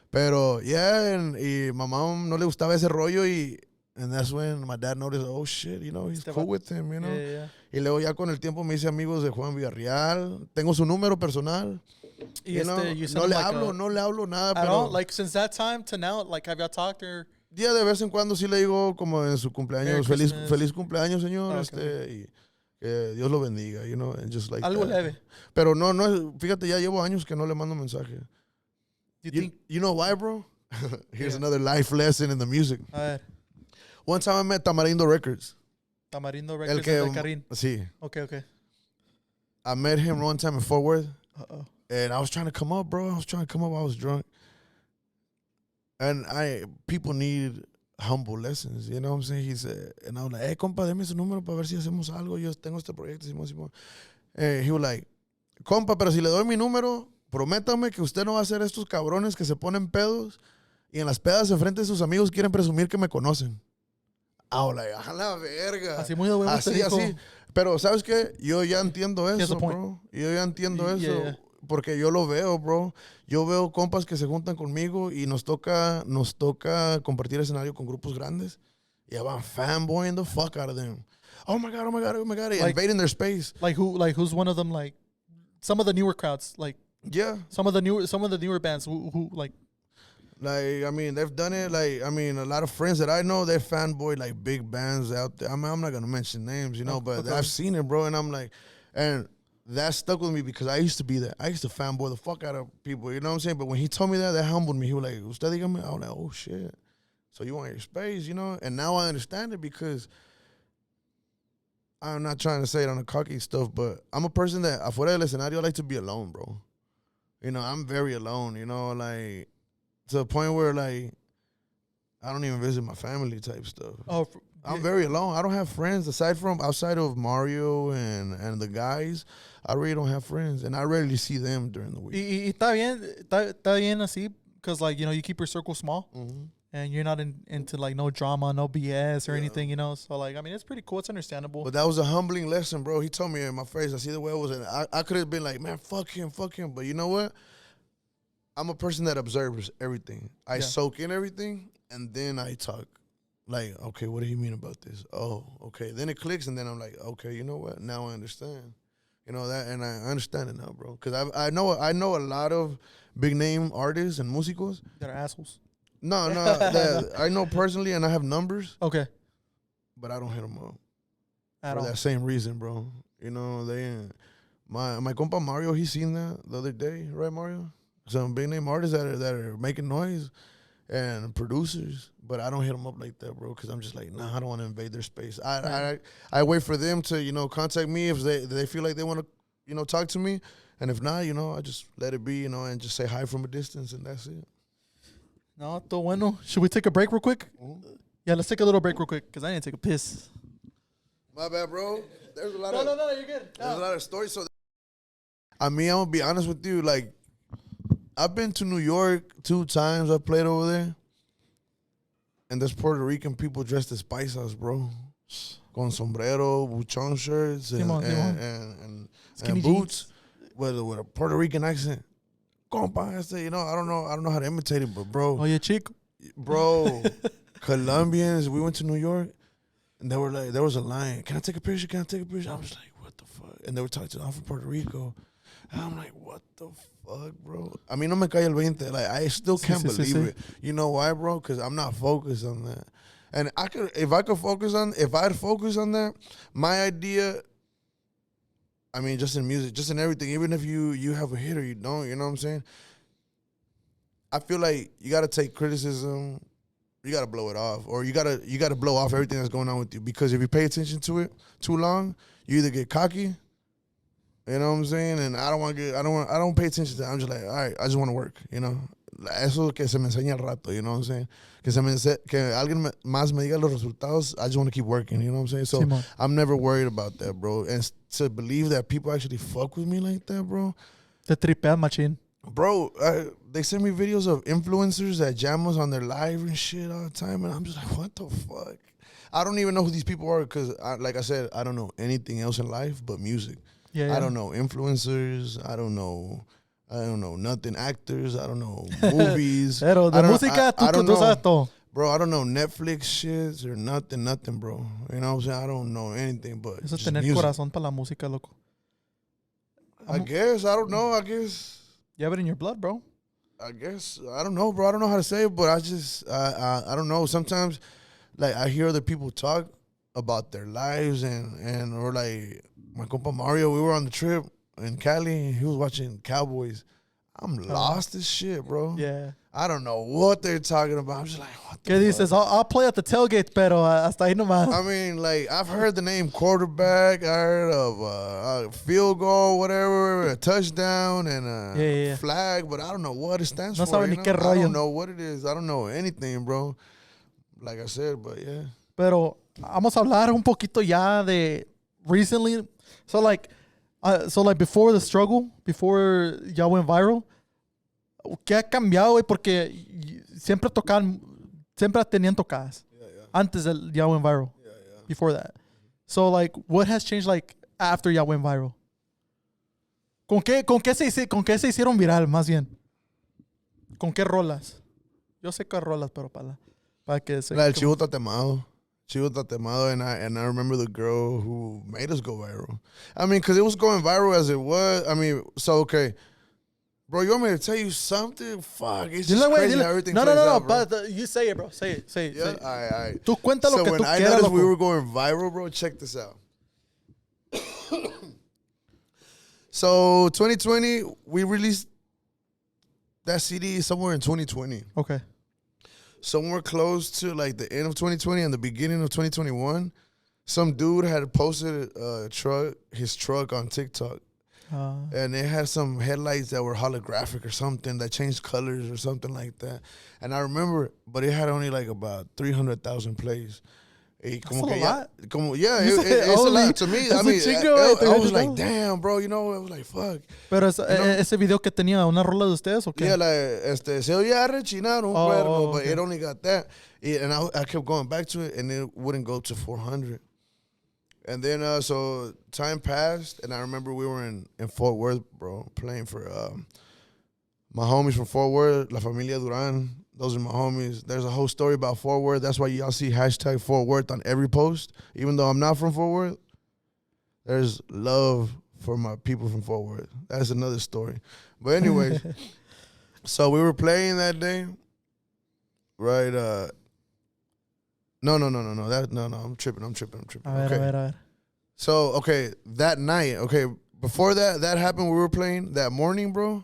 Pero, y mamá no le gustaba ese rollo and that's when my dad noticed, oh shit, he's cool with him,
Yeah.
Y luego ya con el tiempo me hice amigos de Juan Villarreal. Tengo su número personal.
Y
no le hablo nada, pero...
Like, since that time to now, like, have y'all talked or...
Yeah, de vez en cuando sí le digo como en su cumpleaños, feliz cumpleaños, señor. Que Dios lo bendiga, you know, and just like
Algo
that.
leve.
Pero no, fíjate, ya llevo años que no le mando mensaje. You know why, bro? Here's another life lesson in the music.
A ver.
One time I met Tamarindo Records.
Tamarindo Records de Karin.
Sí.
Okay.
I met him one time in Fort Worth.
Uh-oh.
And I was trying to come up, bro. I was drunk. And people need humble lessons, you know what I'm saying? He said, and I was like, hey, compa, deme su número para ver si hacemos algo. Yo tengo este proyecto, Simón. He was like, compa, pero si le doy mi número, prométame que usted no va a ser estos cabrones que se ponen pedos y en las pedas enfrente de sus amigos quieren presumir que me conocen. I was like, a la verga.
Así muy de huevo.
Así. Pero, ¿sabes qué? Yo ya entiendo eso, bro. Yo ya entiendo eso.
Yeah.
Porque yo lo veo, bro. Yo veo compas que se juntan conmigo y nos toca compartir escenario con grupos grandes. Y van fanboying the fuck out of them. Oh my God. Like, invading their space.
Like who's one of them? Like some of the newer crowds. Like some of the newer bands who like.
Like, I mean, they've done it. Like, I mean, a lot of friends that I know, they fanboy like big bands out there. I mean, I'm not gonna mention names, you know, but okay. I've seen it, bro. And I'm like, and that stuck with me because I used to be that. I used to fanboy the fuck out of people, you know what I'm saying? But when he told me that humbled me. He was like, usted dígame. I was like, oh shit. So you want your space, you know? And now I understand it because I'm not trying to say it on the cocky stuff, but I'm a person that afuera del escenario, I like to be alone, bro. You know, I'm very alone, you know, like to the point where like I don't even visit my family type stuff.
Oh,
I'm very alone. I don't have friends outside of Mario and the guys. I really don't have friends, and I rarely see them during the week.
Y está bien así, because like, you know, you keep your circle small, and you're not into like no drama, no BS or anything, you know. So like, I mean, it's pretty cool. It's understandable.
But that was a humbling lesson, bro. He told me in my face. I see the way it was, and I could have been like, man, fuck him. But you know what? I'm a person that observes everything. I soak in everything, and then I talk. Like, okay, what do you mean about this? Oh, okay. Then it clicks, and then I'm like, okay, you know what? Now I understand. You know that, and I understand it now, bro. Because I know a lot of big name artists and músicos
that are assholes.
No, that I know personally, and I have numbers.
Okay,
but I don't hit them up
for
that same reason, bro. You know, my compa Mario, he seen that the other day, right, Mario? Some big name artists that are making noise. And producers, but I don't hit them up like that, bro, because I'm just like, nah, I don't want to invade their space. I wait for them to, you know, contact me if they feel like they want to, you know, talk to me, and if not, you know, I just let it be, you know, and just say hi from a distance, and that's it.
No, todo bueno. Should we take a break real quick? Yeah, let's take a little break real quick, because I need to take a piss.
My bad, bro. There's a lot
No, you're good.
There's a lot of stories. So, I mean, I'm gonna be honest with you, like, I've been to New York 2 times. I played over there. And there's Puerto Rican people dressed as paisas, bro. Con sombrero, buchon shirts, and boots with a Puerto Rican accent. Compa, I say, you know, I don't know how to imitate it, but bro.
Oye, chico.
Bro, Colombians, we went to New York, and they were like, there was a line. Can I take a picture? I was like, what the fuck? And they were talking to I'm from Puerto Rico. And I'm like, what the fuck, bro? I mean, no me cae el 20. Like, I still can't believe it. You know why, bro? Because I'm not focused on that. And if I'd focus on that, my idea, I mean, just in music, just in everything, even if you have a hit or you don't, you know what I'm saying? I feel like you got to take criticism, you got to blow it off, or you got to blow off everything that's going on with you. Because if you pay attention to it too long, you either get cocky. You know what I'm saying? And I don't pay attention to that. I'm just like, all right, I just want to work, you know? Eso que se me enseña al rato, you know what I'm saying? Que alguien más me diga los resultados, I just want to keep working, you know what I'm saying? So I'm never worried about that, bro. And to believe that people actually fuck with me like that, bro.
Te tripeas, machine.
Bro, they send me videos of influencers that jam us on their live and shit all the time, and I'm just like, what the fuck? I don't even know who these people are because, like I said, I don't know anything else in life but music. Yeah. I don't know influencers. I don't know nothing. Actors. I don't know movies.
Pero de música, tú sabes todo.
Bro, I don't know Netflix shit or nothing, bro. You know what I'm saying? I don't know anything but
eso es tener music. Corazón para la música, loco.
I guess. I don't know. I guess.
You have it in your blood, bro.
I guess. I don't know, bro. I don't know how to say it, but I don't know. Sometimes, like, I hear other people talk about their lives, and or like my compa Mario, we were on the trip in Cali. He was watching Cowboys. I'm lost as shit, bro.
Yeah.
I don't know what they're talking about. I'm just like, what the
¿Qué
fuck?
dices? I'll play at the tailgate, pero hasta ahí nomás.
I mean, like, I've heard the name quarterback. I heard of a field goal, whatever, a touchdown, and a flag, but I don't know what it stands
No
for.
sabe ni qué rollo.
I don't know what it is. I don't know anything, bro. Like I said, but yeah.
Pero vamos a hablar un poquito ya de recently. So like before the struggle, before ya went viral, ¿qué ha cambiado, güey? Porque siempre tenían tocadas. Antes del ya went viral. Before that. So like, what has changed like after ya went viral? ¿Con qué se hicieron viral, más bien? ¿Con qué rolas? Yo sé qué rolas, pero para que se...
El Chivo Tatemado. Chivo Tatemado, and I remember the girl who made us go viral. I mean, because it was going viral as it was. I mean, so, okay. Bro, you want me to tell you something? Fuck, it's just crazy how everything plays out, bro.
But you say it, bro. Say it.
Yeah, all right.
Tú cuenta lo que tú quieras.
So when I noticed we were going viral, bro, check this out. So 2020, we released that CD somewhere in 2020.
Okay.
Somewhere close to like the end of 2020 and the beginning of 2021, some dude had posted his truck on TikTok. And it had some headlights that were holographic or something that changed colors or something like that. And I remember, but it had only like about 300,000 plays.
That's a lot.
It's a lot to me. I mean, I was like, damn, bro, you know, I was like, fuck.
Pero ese video que tenía una rola de ustedes, ¿o qué?
Yeah, like, se oía rechinar un cuerno, but it only got that. And I kept going back to it, and it wouldn't go to 400. And then, so time passed, and I remember we were in Fort Worth, bro, playing for my homies from Fort Worth, La Familia Duran. Those are my homies. There's a whole story about Fort Worth. That's why y'all see hashtag Fort Worth on every post. Even though I'm not from Fort Worth, there's love for my people from Fort Worth. That's another story. But anyways, so we were playing that day, right? No. I'm tripping. Okay.
A ver.
So, okay, that night, before that happened, we were playing that morning, bro.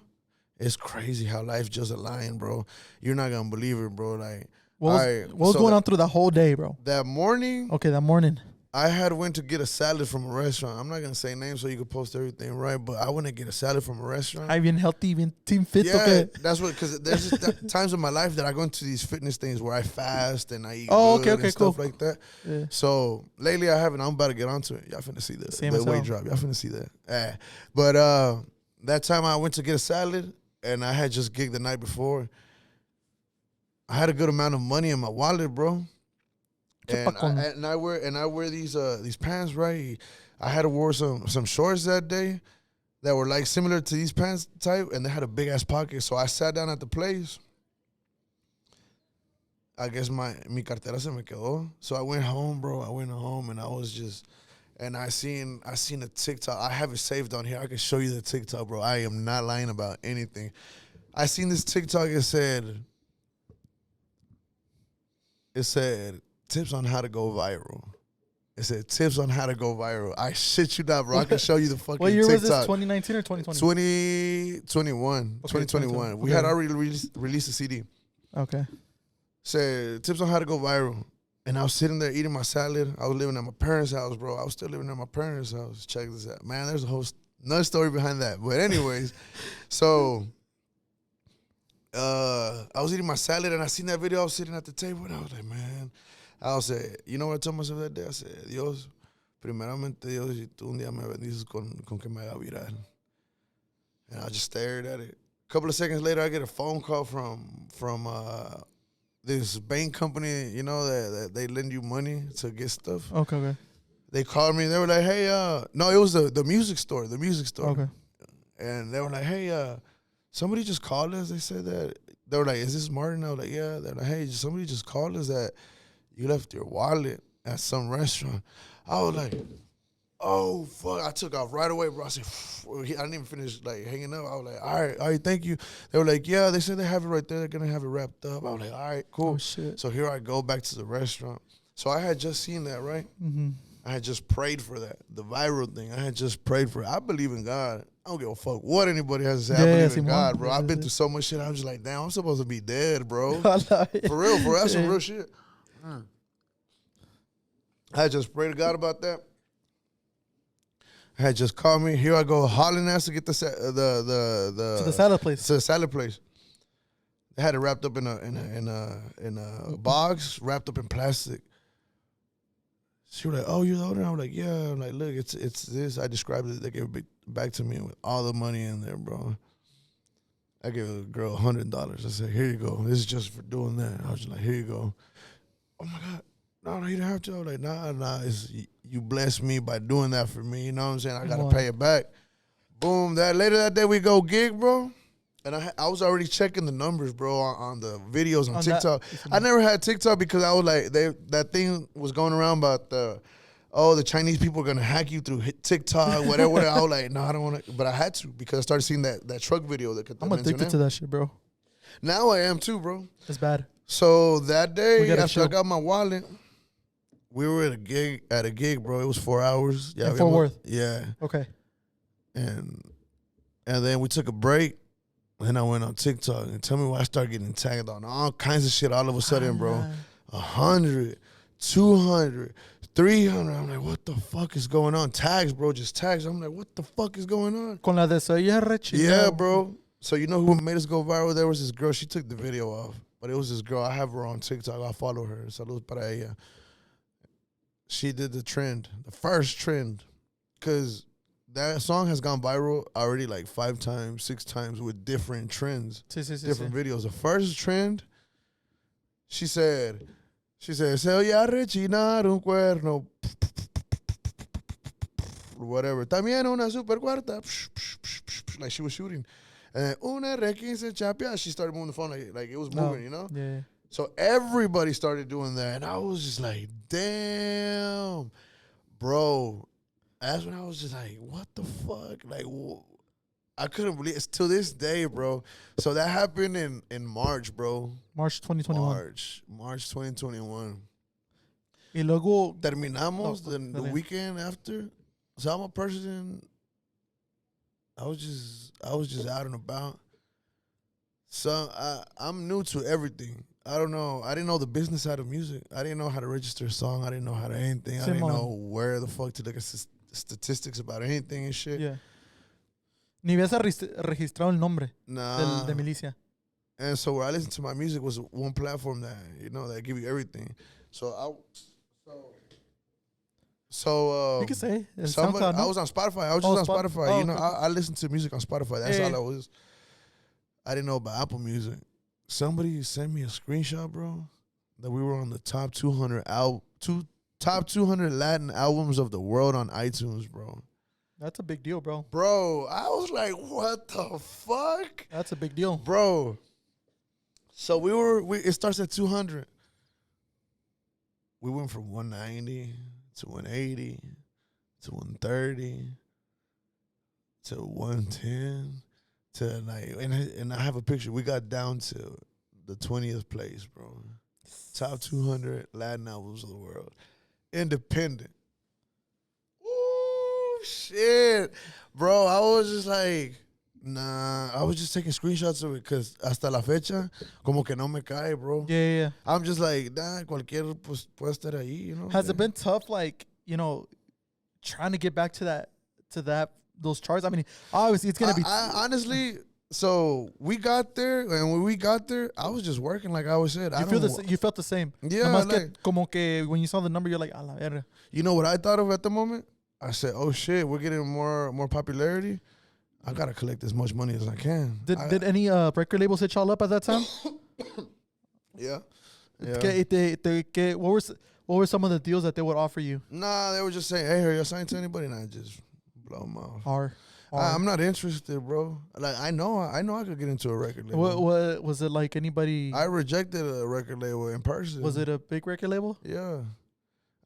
It's crazy how life just aligned, bro. You're not gonna believe it, bro. Like,
what was going on through the whole day, bro?
That morning.
Okay, that morning.
I had went to get a salad from a restaurant. I'm not gonna say names so you can post everything, right? But I went to get a salad from a restaurant.
I've been healthy, been team fit.
Yeah,
okay.
That's what, because there's just times in my life that I go into these fitness things where I fast and I eat good and stuff like that. Yeah. So lately I haven't. I'm about to get onto it. Y'all finna see the weight drop. Y'all finna see that. But that time I went to get a salad and I had just gigged the night before. I had a good amount of money in my wallet, bro. And I wear these pants, right? I had to wear some shorts that day that were like similar to these pants type, and they had a big ass pocket. So I sat down at the place. I guess mi cartera se me quedó. So I went home, bro. And I was just, and I seen a TikTok. I have it saved on here. I can show you the TikTok, bro. I am not lying about anything. I seen this TikTok. It said tips on how to go viral. It said tips on how to go viral. I shit you not, bro. I can show you the fucking TikTok.
What year was this, 2019 or 2020?
2021. 2021. We had already released a CD.
Okay.
Said tips on how to go viral. And I was sitting there eating my salad. I was living at my parents' house, bro. I was still living at my parents' house. Check this out. Man, there's a whole another story behind that. But anyways, so I was eating my salad and I seen that video. I was sitting at the table and I was like, man. I said, you know what I told myself that day? I said, Dios, primeramente Dios, y tú un día me bendices con que me haga viral. And I just stared at it. A couple of seconds later, I get a phone call from this bank company, you know, that they lend you money to get stuff.
Okay.
They called me. They were like, hey, no, it was the music store.
Okay.
And they were like, hey, somebody just called us. They said that. They were like, is this Martin? I was like, yeah. They're like, hey, somebody just called us that you left your wallet at some restaurant. I was like, oh, fuck. I took off right away, bro. I said, I didn't even finish, like, hanging up. I was like, all right, thank you. They were like, yeah, they said they have it right there. They're going to have it wrapped up. I was like, all right, cool.
Oh, shit.
So here I go back to the restaurant. So I had just seen that, right?
Mm-hmm.
I had just prayed for that. The viral thing. I had just prayed for it. I believe in God. I don't give a fuck what anybody has to say. I believe in God, bro. I've been through so much shit. I'm just like, damn, I'm supposed to be dead, bro. For real, that's some real shit. I had just prayed to God about that. I had just called me. Here I go, hauling ass to get the
to the salad place.
To the salad place. They had it wrapped up in a box, wrapped up in plastic. She was like, "Oh, you're the owner?" I'm like, "Yeah." I'm like, "Look, it's this." I described it. They gave it back to me with all the money in there, bro. I gave the girl $100. I said, "Here you go. This is just for doing that." I was just like, "Here you go." Oh my God. No, you don't have to. I was like, nah. You blessed me by doing that for me. You know what I'm saying? I got to pay it back. Boom. Later that day, we go gig, bro. And I was already checking the numbers, bro, on the videos on TikTok. I never had TikTok because I was like, that thing was going around about the Chinese people are going to hack you through TikTok, whatever. I was like, no, I don't want to. But I had to because I started seeing that truck video.
I'm addicted to that shit, bro.
Now I am too, bro.
It's bad.
So that day, after I got my wallet, we were at a gig, bro. It was 4 hours.
Yeah, in Fort Worth.
Yeah.
Okay.
And then we took a break. And I went on TikTok and tell me why I started getting tagged on all kinds of shit all of a sudden, bro. 100, 200, 300. I'm like, what the fuck is going on? Tags, bro, just tags. I'm like, what the fuck is going on?
Con la de soy rechina.
Yeah, bro. So you know who made us go viral? There was this girl. She took the video off. But it was this girl. I have her on TikTok. I follow her. Saludos para ella. She did the trend, the first trend. Because that song has gone viral already like 5 times, 6 times with different trends, different videos. The first trend, she said, se oye a rechinar un cuerno, whatever. También una super cuarta, like she was shooting. And then una R15 chapia, she started moving the phone like it was moving, you know?
Yeah.
So everybody started doing that. And I was just like, damn, bro. That's when I was just like, what the fuck? Like, I couldn't believe it. To this day, bro. So that happened in March, bro.
March 2021.
March 2021.
Y luego
terminamos the weekend after. So I'm a person. I was just out and about. So I'm new to everything. I don't know. I didn't know the business side of music. I didn't know how to register a song. I didn't know how to anything. I didn't know where the fuck to look at statistics about anything and shit.
Yeah. Ni habías registrado el nombre de Milicia.
And so where I listened to my music was one platform that, you know, that give you everything. So
you can say
SoundCloud, I was on Spotify. I was just on Spotify.
Oh,
you know, I listened to music on Spotify. That's all I was. I didn't know about Apple Music. Somebody sent me a screenshot, bro, that we were on the top 200 top 200 Latin albums of the world on iTunes, bro.
That's a big deal, bro.
Bro, I was like, what the fuck?
That's a big deal.
Bro. So it starts at 200. We went from 190 to 180 to 130 to 110 to like, and I have a picture. We got down to the 20th place, bro. Top 200 Latin albums of the world. Independent. Ooh, shit. Bro, I was just like, nah. I was just taking screenshots of it because hasta la fecha, como que no me cae, bro.
Yeah.
I'm just like, nah, cualquier pues, puede estar ahí, you know?
Has it been tough, like, you know, trying to get back to those charts? I mean, obviously it's going to be...
honestly... So we got there, and when we got there, I was just working like I always said.
You felt the same.
Yeah.
Like, como que when you saw the number, you're like, a la verga.
You know what I thought of at the moment? I said, oh shit, we're getting more popularity. I gotta collect as much money as I can.
Did any record labels hit y'all up at that time?
Yeah.
What were some of the deals that they would offer you?
Nah, they were just saying, hey, are you signed to anybody? And I just blow them off. I'm not interested, bro. Like I know I could get into a record label.
What was it like? Anybody?
I rejected a record label in person.
Was it a big record label?
Yeah,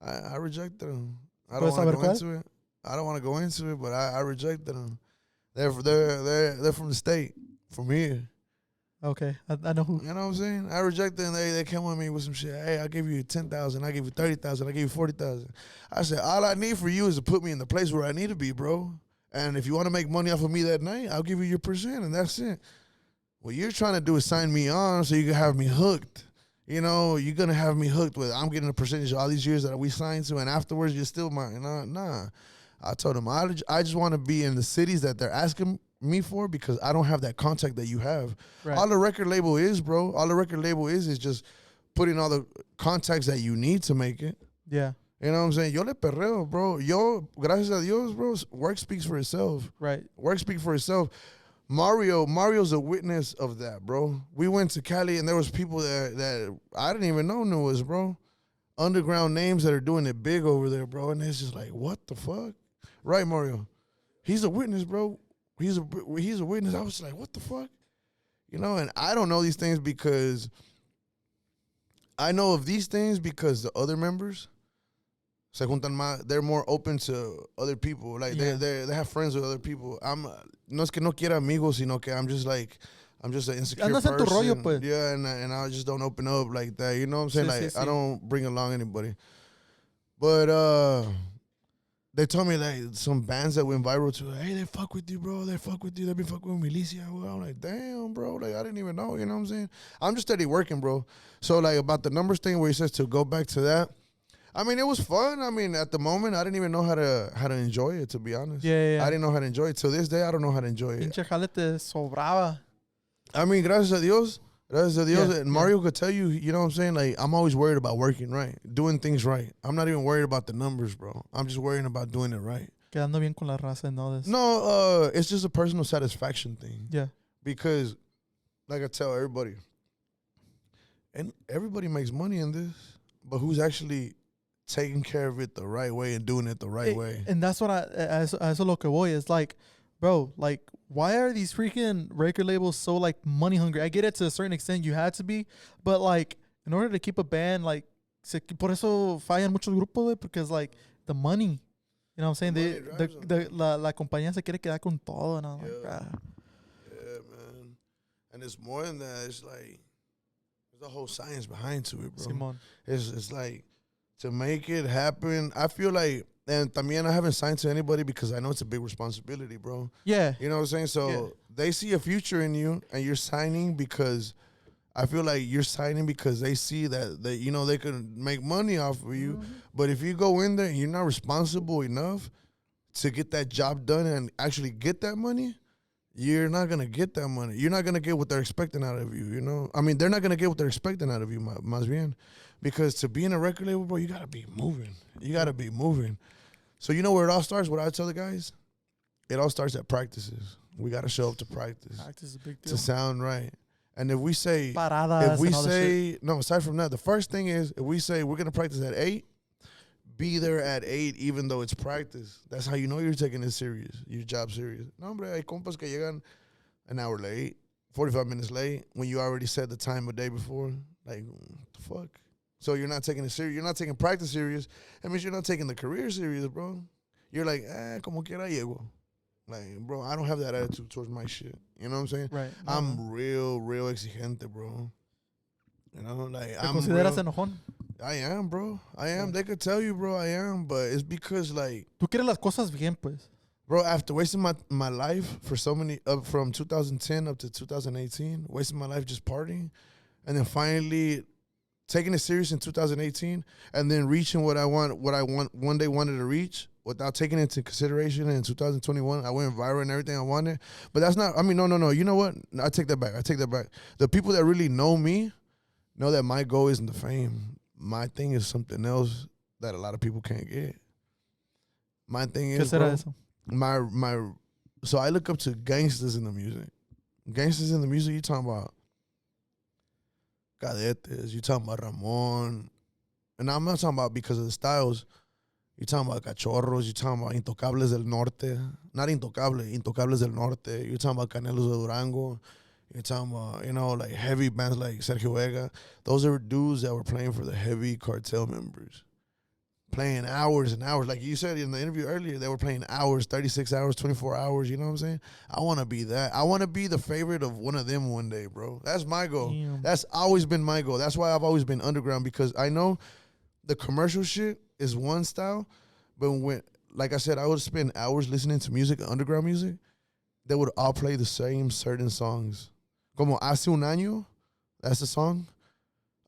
I rejected them. I don't want to go into it. I don't want to go into it, but I rejected them. They're from the state, from here.
Okay, I know who.
You know what I'm saying? I rejected and they came with me with some shit. Hey, I give you 10,000. I give you 30,000. I give you 40,000. I said, all I need for you is to put me in the place where I need to be, bro. And if you want to make money off of me that night, I'll give you your percent, and that's it. What you're trying to do is sign me on so you can have me hooked. You know, you're going to have me hooked with, I'm getting a percentage of all these years that we signed to, and afterwards you're still mine. Nah. I told him, I just want to be in the cities that they're asking me for because I don't have that contact that you have.
Right.
All the record label is, bro, is just putting all the contacts that you need to make it.
Yeah.
You know what I'm saying? Yo le perreo, bro. Yo, gracias a Dios, bro, work speaks for itself.
Right.
Work speaks for itself. Mario's a witness of that, bro. We went to Cali and there was people that I didn't even know knew us, bro. Underground names that are doing it big over there, bro. And it's just like, what the fuck? Right, Mario? He's a witness, bro. He's a witness. I was like, what the fuck? You know, and I don't know these things because I know of these things because the other members se juntan más, they're more open to other people. Like they have friends with other people. No es que no quiera amigos, sino que I'm just an insecure
Andas en tu
person.
rollo, pues.
Yeah, and I just don't open up like that. You know what I'm saying?
Sí,
Like
sí.
I don't bring along anybody. But they told me like some bands that went viral too. Hey, they fuck with you, bro. They fuck with you. They been fucking with Milicia. Well, I'm like, damn, bro. Like I didn't even know. You know what I'm saying? I'm just steady working, bro. So like about the numbers thing where he says to go back to that. I mean, it was fun. I mean, at the moment, I didn't even know how to enjoy it. To be honest,
Yeah.
I didn't know how to enjoy it. To this day, I don't know how to enjoy it.
Pinche jale te sobraba.
I mean, gracias a Dios.
Yeah,
And Mario could tell you, you know what I'm saying? Like, I'm always worried about working right, doing things right. I'm not even worried about the numbers, bro. I'm just worrying about doing it right.
Quedando bien con la raza and all this.
No, it's just a personal satisfaction thing.
Yeah.
Because, like I tell everybody, and everybody makes money in this, but who's actually taking care of it the right way and doing it the right way?
And that's what eso lo que voy is like, bro, like, why are these freaking record labels so like money hungry? I get it to a certain extent, you had to be, but like in order to keep a band, like, por eso fallan muchos grupos, güey, because like the money, you know what I'm saying? La compañía se quiere quedar con todo, and I'm like,
Yeah, man. And it's more than that. It's like there's a whole science behind to it, bro.
Simon.
It's like to make it happen. I feel like. And también I haven't signed to anybody because I know it's a big responsibility, bro.
Yeah.
You know what I'm saying? So they see a future in you and you're signing because I feel like you're signing because they see that you know, they can make money off of you. Mm-hmm. But if you go in there and you're not responsible enough to get that job done and actually get that money, you're not going to get that money. You're not going to get what they're expecting out of you, you know? I mean, they're not going to get what they're expecting out of you, más bien. Because to be in a record label, bro, you got to be moving. You got to be moving. So you know where it all starts? What I tell the guys? It all starts at practices. We got to show up to practice.
Practice is a big deal.
To sound right. And if we say,
paradas,
no, aside from that, the first thing is, if we say we're going to practice at 8, be there at 8 even though it's practice. That's how you know you're taking it serious, your job serious. No, hombre, hay compas que llegan an hour late, 45 minutes late, when you already said the time a day before. Like, what the fuck? So you're not taking it serious. You're not taking practice serious. That means you're not taking the career serious, bro. You're like, como quiera llego. Like, bro, I don't have that attitude towards my shit. You know what I'm saying?
Right.
I'm real exigente, bro. You know, like,
¿Te consideras enojón?
I am, bro. I am. Yeah. They could tell you, bro, I am. But it's because, like...
Tú quieres las cosas bien, pues.
Bro, after wasting my life for so many... from 2010 up to 2018, wasting my life just partying, and then finally... taking it serious in 2018 and then reaching what I one day wanted to reach without taking it into consideration in 2021. I went viral and everything I wanted. But that's not, I mean, no. You know what? I take that back. The people that really know me know that my goal isn't the fame. My thing is something else that a lot of people can't get. My thing is, bro, so I look up to gangsters in the music. Gangsters in the music, you talking about Cadetes, you talking about Ramon, and I'm not talking about because of the styles. You talking about Cachorros, you talking about Intocables del Norte, not Intocables del Norte. You talking about Canelos de Durango. You're talking about, you know, like heavy bands like Sergio Vega. Those are dudes that were playing for the heavy cartel members. playing hours and hours. Like you said in the interview earlier, they were playing hours, 36 hours, 24 hours. You know what I'm saying? I want to be that. I want to be the favorite of one of them one day, bro. That's my goal.
Damn.
That's always been my goal. That's why I've always been underground, because I know the commercial shit is one style, but when, like I said, I would spend hours listening to music, underground music. They would all play the same certain songs. Como Hace un año, that's the song.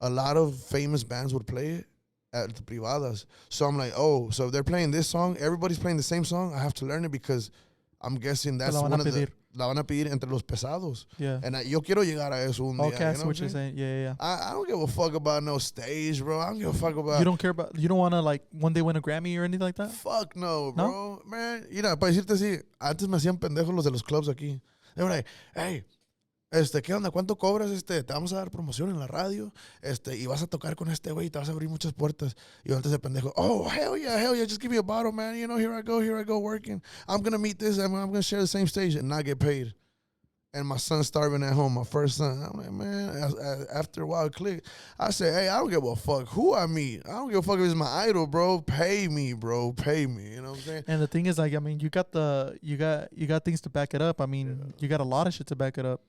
A lot of famous bands would play it at the privadas. So I'm like, oh, so if they're playing this song, everybody's playing the same song, I have to learn it, because I'm guessing that's
la van a
one of
pedir.
the... La van a pedir entre los pesados.
Yeah.
And yo quiero llegar a eso un día.
Okay, I
you
see
know
what you're saying. Yeah.
I don't give a fuck about no stage, bro. I don't give a fuck about...
You don't care about, you don't want to like one day win a Grammy or anything like that?
Fuck no, bro.
¿No?
Man, mira, para decirte así, antes me hacían pendejos los de los clubs aquí. They were like, hey, ¿qué onda? ¿Cuánto cobras? Te vamos a dar promoción en la radio, y vas a tocar con este güey y te vas a abrir muchas puertas. Y yo antes de pendejo, oh, hell yeah, just give me a bottle, man. You know, here I go working. I'm gonna meet this, I'm gonna share the same stage and not get paid. And my son's starving at home, my first son. I'm like, man, after a while it clicked. I said, hey, I don't give a fuck who I meet. I don't give a fuck if it's my idol, bro. Pay me, bro. Pay me. You know what I'm saying?
And the thing is, like, I mean, you got things to back it up. I mean, you got a lot of shit to back it up.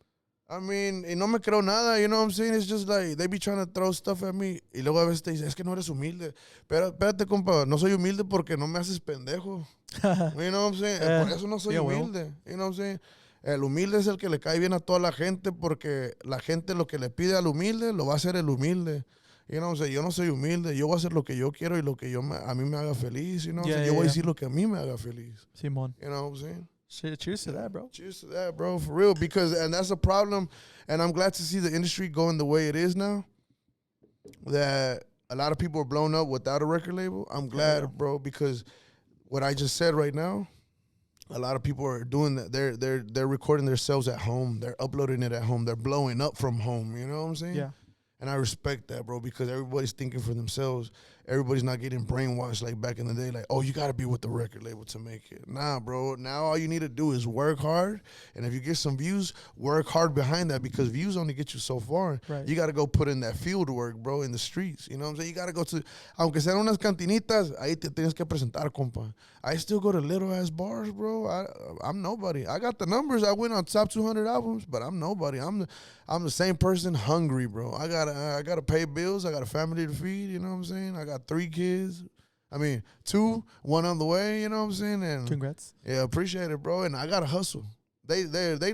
I mean, y no me creo nada, you know what I'm saying? It's just like, they be trying to throw stuff at me. Y luego a veces te dicen, es que no eres humilde. Pero espérate, compa, no soy humilde porque no me haces pendejo. You know what I'm saying? Por eso no soy humilde. You know what I'm saying? El humilde es el que le cae bien a toda la gente, porque la gente lo que le pide al humilde lo va a hacer el humilde. You know what I'm saying? Yo no soy humilde, yo voy a hacer lo que yo quiero y lo que a mí me haga feliz. You know what I'm saying? Yo voy a decir lo que a mí me haga feliz.
Simón.
You know what I'm saying?
Shit, cheers to that, bro.
Cheers to that, bro, for real. And that's a problem. And I'm glad to see the industry going the way it is now. That a lot of people are blown up without a record label. I'm glad, bro, because what I just said right now, a lot of people are doing that. They're recording themselves at home. They're uploading it at home. They're blowing up from home. You know what I'm saying?
Yeah.
And I respect that, bro, because everybody's thinking for themselves. Everybody's not getting brainwashed like back in the day. Like, oh, you got to be with the record label to make it. Nah, bro. Now all you need to do is work hard. And if you get some views, work hard behind that, because views only get you so far.
Right.
You got to go put in that field work, bro, in the streets. You know what I'm saying? You got to go to, aunque sean unas cantinitas, ahí te tienes que presentar, compa. I still go to little-ass bars, bro. I'm nobody. I got the numbers. I went on top 200 albums, but I'm nobody. I'm the same person, hungry, bro. I gotta pay bills. I got a family to feed. You know what I'm saying? I got 3 kids. I mean, 2, 1 on the way. You know what I'm saying? And
congrats.
Yeah, appreciate it, bro. And I gotta hustle. They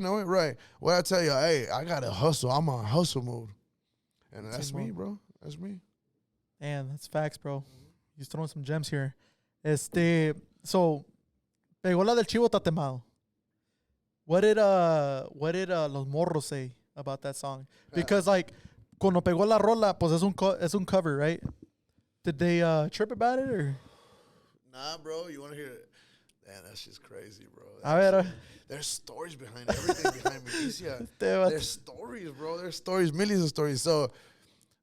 know it, right? Well, I tell you, hey, I gotta hustle. I'm on hustle mode, and that's me, bro. That's me.
Man, that's facts, bro. You're throwing some gems here. So, pegó la del Chivo Tatemado. What did Los Morros say about that song? Because like, cuando pegó la rola, pues es un cover, right? Did they trip about it or?
Nah, bro. You want to hear it? Man, that's just crazy, bro. There's stories behind everything behind Milicia. There's stories, bro. There's stories, millions of stories. So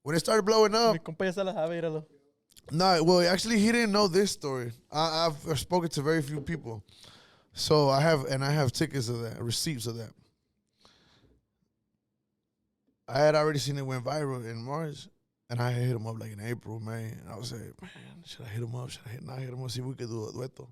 when it started blowing up,
Mi compa ya se la sabe, míralo.
No, well, actually, he didn't know this story. I've spoken to very few people, so I have tickets of that, receipts of that. I had already seen it went viral in March, and I hit him up like in April, May. And I was like, man, should I hit him up? Should I not hit him up? See if we could do a dueto.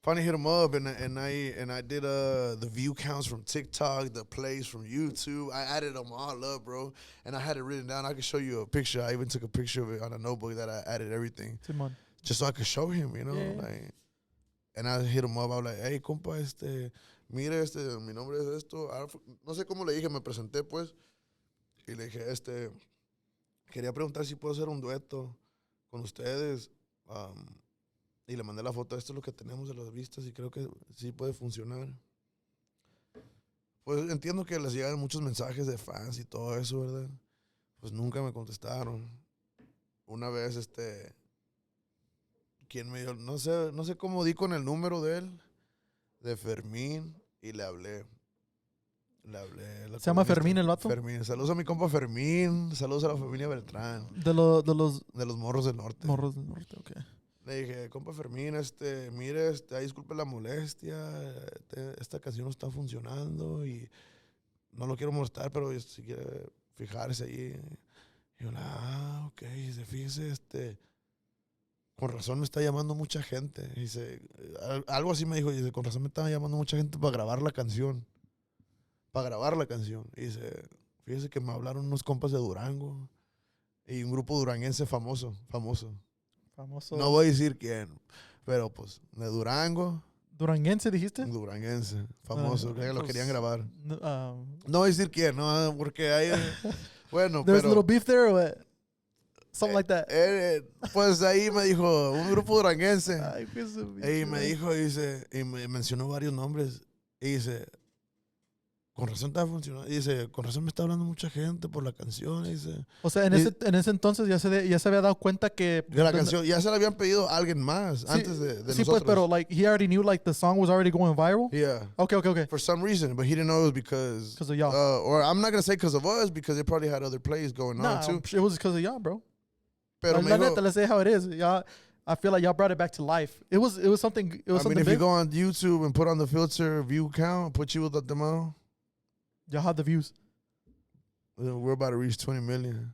Finally hit him up, and I did the view counts from TikTok, the plays from YouTube. I added them all up, bro, and I had it written down. I could show you a picture. I even took a picture of it on a notebook that I added everything,
Simón.
just so I could show him, you know.
Yeah.
Like, and I hit him up. I was like, hey, compa, mire, mi nombre es esto. No sé cómo le dije, me presenté, pues, y le dije, quería preguntar si puedo hacer un dueto con ustedes. Y le mandé la foto, esto es lo que tenemos de las vistas y creo que sí puede funcionar. Pues entiendo que les llegan muchos mensajes de fans y todo eso, ¿verdad? Pues nunca me contestaron. Una vez, quien me dio, no sé cómo di con el número de él, de Fermín, y le hablé.
¿Se llama Fermín el vato?
Fermín. Saludos a mi compa Fermín, saludos a la familia Beltrán.
De los
Morros del Norte.
Morros del Norte, ok.
Le dije, compa Fermín, mire, disculpe la molestia, esta canción no está funcionando y no lo quiero molestar, pero si quiere fijarse ahí. Y yo, ok, fíjese, con razón me está llamando mucha gente. Dice, algo así me dijo, dice, con razón me está llamando mucha gente para grabar la canción. Para grabar la canción. Y dice, fíjese que me hablaron unos compas de Durango y un grupo duranguense famoso. No voy a decir quién, pero pues de Durango.
¿Duranguense dijiste?
Duranguense, famoso, que lo
Pues,
querían grabar.
no,
No voy a decir quién, no, porque hay... bueno,
there's a little
pero...
beef there or what? Something like that.
Pues ahí me dijo, un grupo duranguense.
Ay, pues,
Y me dijo, dice, y me mencionó varios nombres. Y dice, con razón está funcionando. Y dice, con razón me está hablando mucha gente por la canción. Y dice,
o sea, en ese entonces ya se había dado cuenta que...
la canción ya se la habían pedido a alguien más
Sí,
antes de
sí,
nosotros.
pues, pero like he already knew like the song was already going viral.
Yeah.
Okay.
For some reason, but he didn't know it was because
Of y'all.
Or I'm not gonna say because of us, because they probably had other plays going
Nah,
on too.
it was because of y'all, bro.
Pero
La
me dijo,
neta, let's say how it is. Y'all, I feel like y'all brought it back to life. It was something. It was
I
something
mean, if you
big.
go on YouTube and put on the filter view count, put you with the mouth,
Y'all had the views.
we're about to reach 20 million.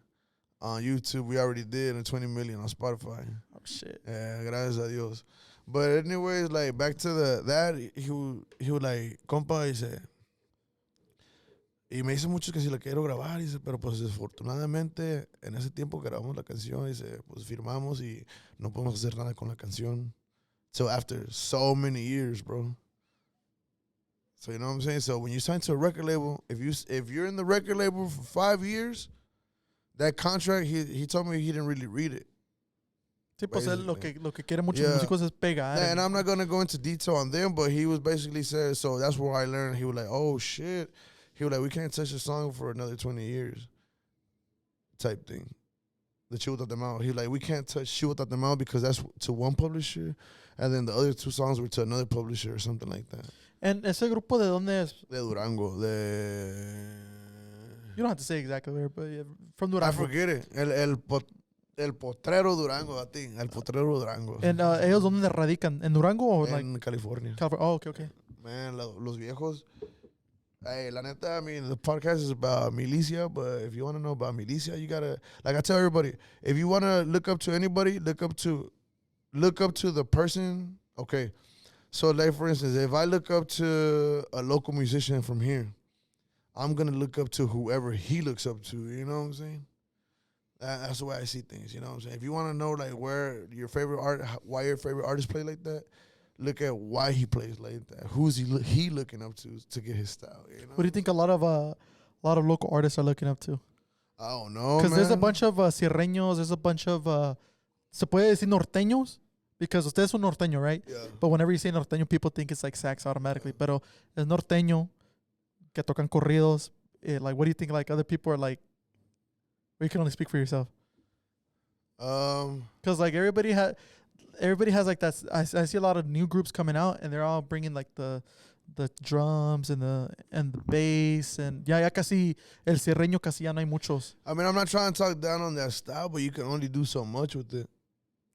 On YouTube, we already did, and 20 million on Spotify.
Oh shit.
Yeah, gracias a Dios. But anyways, like back to that, he would like, compa, dice, y me dice mucho que si la quiero grabar, dice, pero pues desafortunadamente en ese tiempo grabamos la canción, dice, pues firmamos y no podemos hacer nada con la canción. So after so many years, bro. So you know what I'm saying? So when you sign to a record label, if you're in the record label for 5 years, that contract, he told me he didn't really read it.
Sí, pues él lo que quiere muchos
Yeah.
músicos es pegar.
Yeah, and I'm not gonna go into detail on them, but he was basically said, so that's where I learned. He was like, oh shit. He was like, we can't touch the song for another 20 years. Type thing. The Chew Without the Mouth. He was like, we can't touch Chew Without the Mouth because that's to one publisher, and then the other 2 songs were to another publisher or something like that.
And ese grupo de dónde es?
De Durango.
You don't have to say exactly where, but yeah, from
I
Durango.
forget it. El Potrero Durango, I think. El Potrero Durango.
And ellos dónde radican? ¿En Durango o like
En California.
California? Oh, okay.
Man, los viejos. Hey, la neta, I mean, the podcast is about Milicia, but if you want to know about Milicia, you gotta, like I tell everybody, if you want to look up to anybody, look up to the person. Okay, so like for instance, if I look up to a local musician from here, I'm gonna look up to whoever he looks up to. You know what I'm saying? That's the way I see things. You know what I'm saying? If you want to know like why your favorite artist play like that, look at why he plays like that. Who's he looking up to get his style? You know?
What do you think a lot of local artists are looking up to?
I don't know,
Because there's a
man.
bunch of sierreños, there's a bunch of se puede decir norteños, because ustedes son norteño, right?
Yeah.
But whenever you say norteño, people think it's like sax automatically. Pero es norteño que tocan corridos. Like, what do you think? Like other people are like, or you can only speak for yourself. Because like everybody has like that. I see a lot of new groups coming out, and they're all bringing like the drums and the bass, and ya casi el sierreño casi ya no hay muchos
I mean, I'm not trying to talk down on that style, but you can only do so much with it.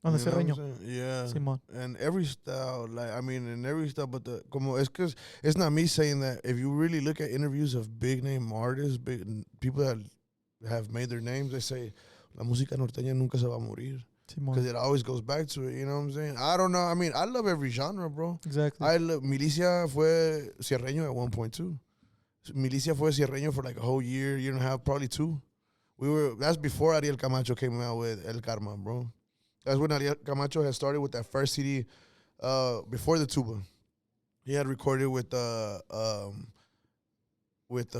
on the
You know what I'm
sierreño.
saying? Yeah.
Simón.
And every style, like, I mean, in every style, but como es que it's not me saying that. If you really look at interviews of big name artists, big people that have made their names, they say, la música norteña nunca se va a morir.
Simón.
Because it always goes back to it, you know what I'm saying? I don't know. I mean, I love every genre, bro.
Exactly.
Milicia fue cierreño at one point, too. Milicia fue cierreño for like a whole year and a half, probably 2. That's before Ariel Camacho came out with El Karma, bro. That's when Ariel Camacho had started with that first CD before the tuba. He had recorded with the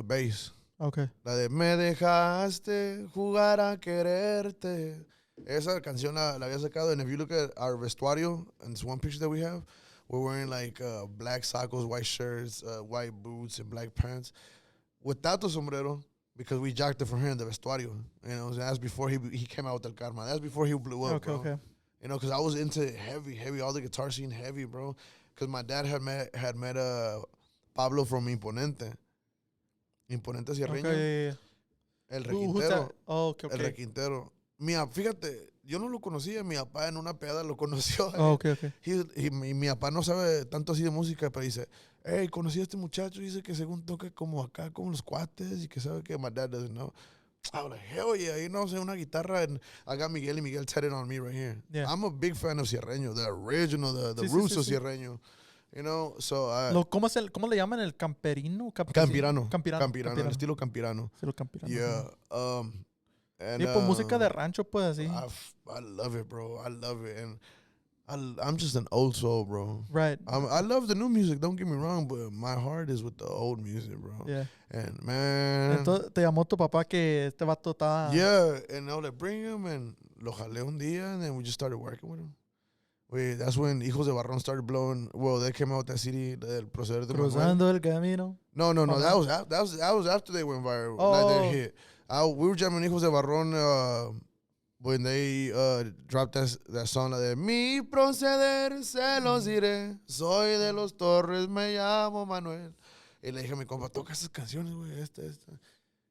bass.
Okay.
La de Me dejaste jugar a quererte. Esa canción la había sacado, and if you look at our vestuario, and it's one picture that we have, we're wearing like black sacos, white shirts, white boots, and black pants. Without the sombrero, because we jacked it from here in the vestuario. You know, that's before he came out with El Karma. That's before he blew up, bro.
Okay.
You know, because I was into heavy, all the guitar scene heavy, bro. Because my dad had met Pablo from Imponente Sierreño.
Okay.
El
Who's
Requintero.
that? Oh, okay.
El Requintero. Fíjate, yo no lo conocía, mi papá en una peda lo conoció.
Oh, okay.
Mi papá no sabe tanto así de música, pero dice, hey, conocí a este muchacho, dice que según toca como acá, como los cuates, y que sabe que my dad doesn't know. I was like, hell yeah, you know, say una guitarra, and I got Miguel, and Miguel tatted on me right here.
Yeah.
I'm a big fan of Sierreño, the original, the
Sí, sí,
roots
sí,
of
sí.
Sierreño. You know, so
¿Cómo le llaman? ¿El camperino?
Campirano.
Campirano.
El estilo Campirano.
Sí, lo campirano.
Yeah. And
Sí, pues música de rancho, pues así.
I love it, bro. I love it. And I'm just an old soul, bro.
Right.
I love the new music, don't get me wrong, but my heart is with the old music, bro.
Yeah.
And man.
Entonces te llamó tu papá que este vato estaba.
Yeah, and I was like, bring him, and lo jalé un día, and then we just started working with him. That's when Hijos de Barrón started blowing. Well, they came out with that CD, El Proceder de Manuel.
Cruzando el camino.
No. That was after they went viral.
Oh.
Like they hit. We were jamming Hijos de Barrón when they dropped that song de Mi proceder se los diré. Soy de los Torres, me llamo Manuel. Y le dije a mi compa, toca esas canciones, güey, esta.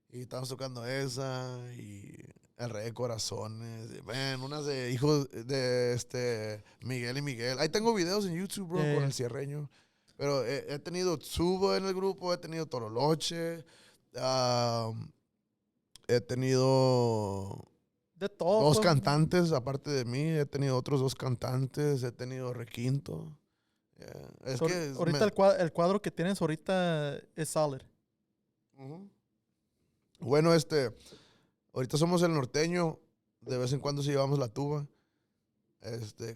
Y estábamos tocando esa y El Rey de Corazones. Man, unas de hijos de Miguel y Miguel. Ahí tengo videos en YouTube, bro, con el Sierreño. Pero he tenido Tsubo en el grupo, he tenido Toroloche, he tenido
de todo.
Dos cantantes, aparte de mí, he tenido otros 2 cantantes, he tenido requinto. Yeah. Es que
ahorita el cuadro que tienes ahorita es solid.
Bueno, ahorita somos el norteño, de vez en cuando sí llevamos la tuba,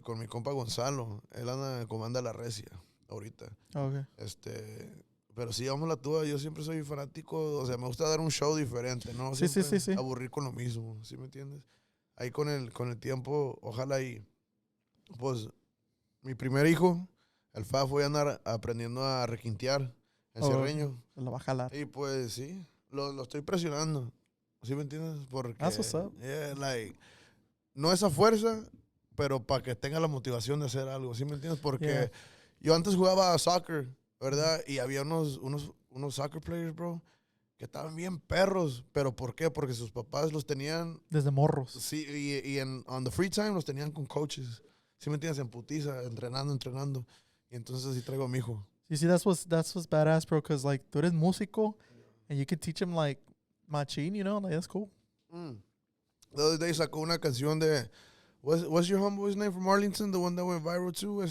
con mi compa Gonzalo, él comanda la recia, ahorita.
Okay.
Pero sí llevamos la tuba, yo siempre soy fanático, o sea, me gusta dar un show diferente, ¿no?
Sí.
Aburrir con lo mismo, ¿sí me entiendes? Ahí con el tiempo, ojalá pues, mi primer hijo, el Fafo, voy a andar aprendiendo a requintear en Sierreño.
Lo va a jalar.
Y pues sí, lo estoy presionando. ¿Sí me entiendes? Porque
what's up.
Yeah, no es a fuerza, pero para que tenga la motivación de hacer algo. ¿Sí me entiendes? Porque yo antes jugaba soccer, ¿verdad? Y había unos soccer players, bro, que estaban bien perros. ¿Pero por qué? Porque sus papás los tenían...
Desde morros.
Sí, y on the free time los tenían con coaches. ¿Sí me entiendes? En putiza, entrenando. Y entonces sí traigo a mi hijo.
You see, that's what's badass, bro, because, like, tú eres músico, and you can teach him, like, machine, you know? Like, that's cool.
The other day sacó una canción de... What's your homeboy's name from Arlington? The one that went viral too?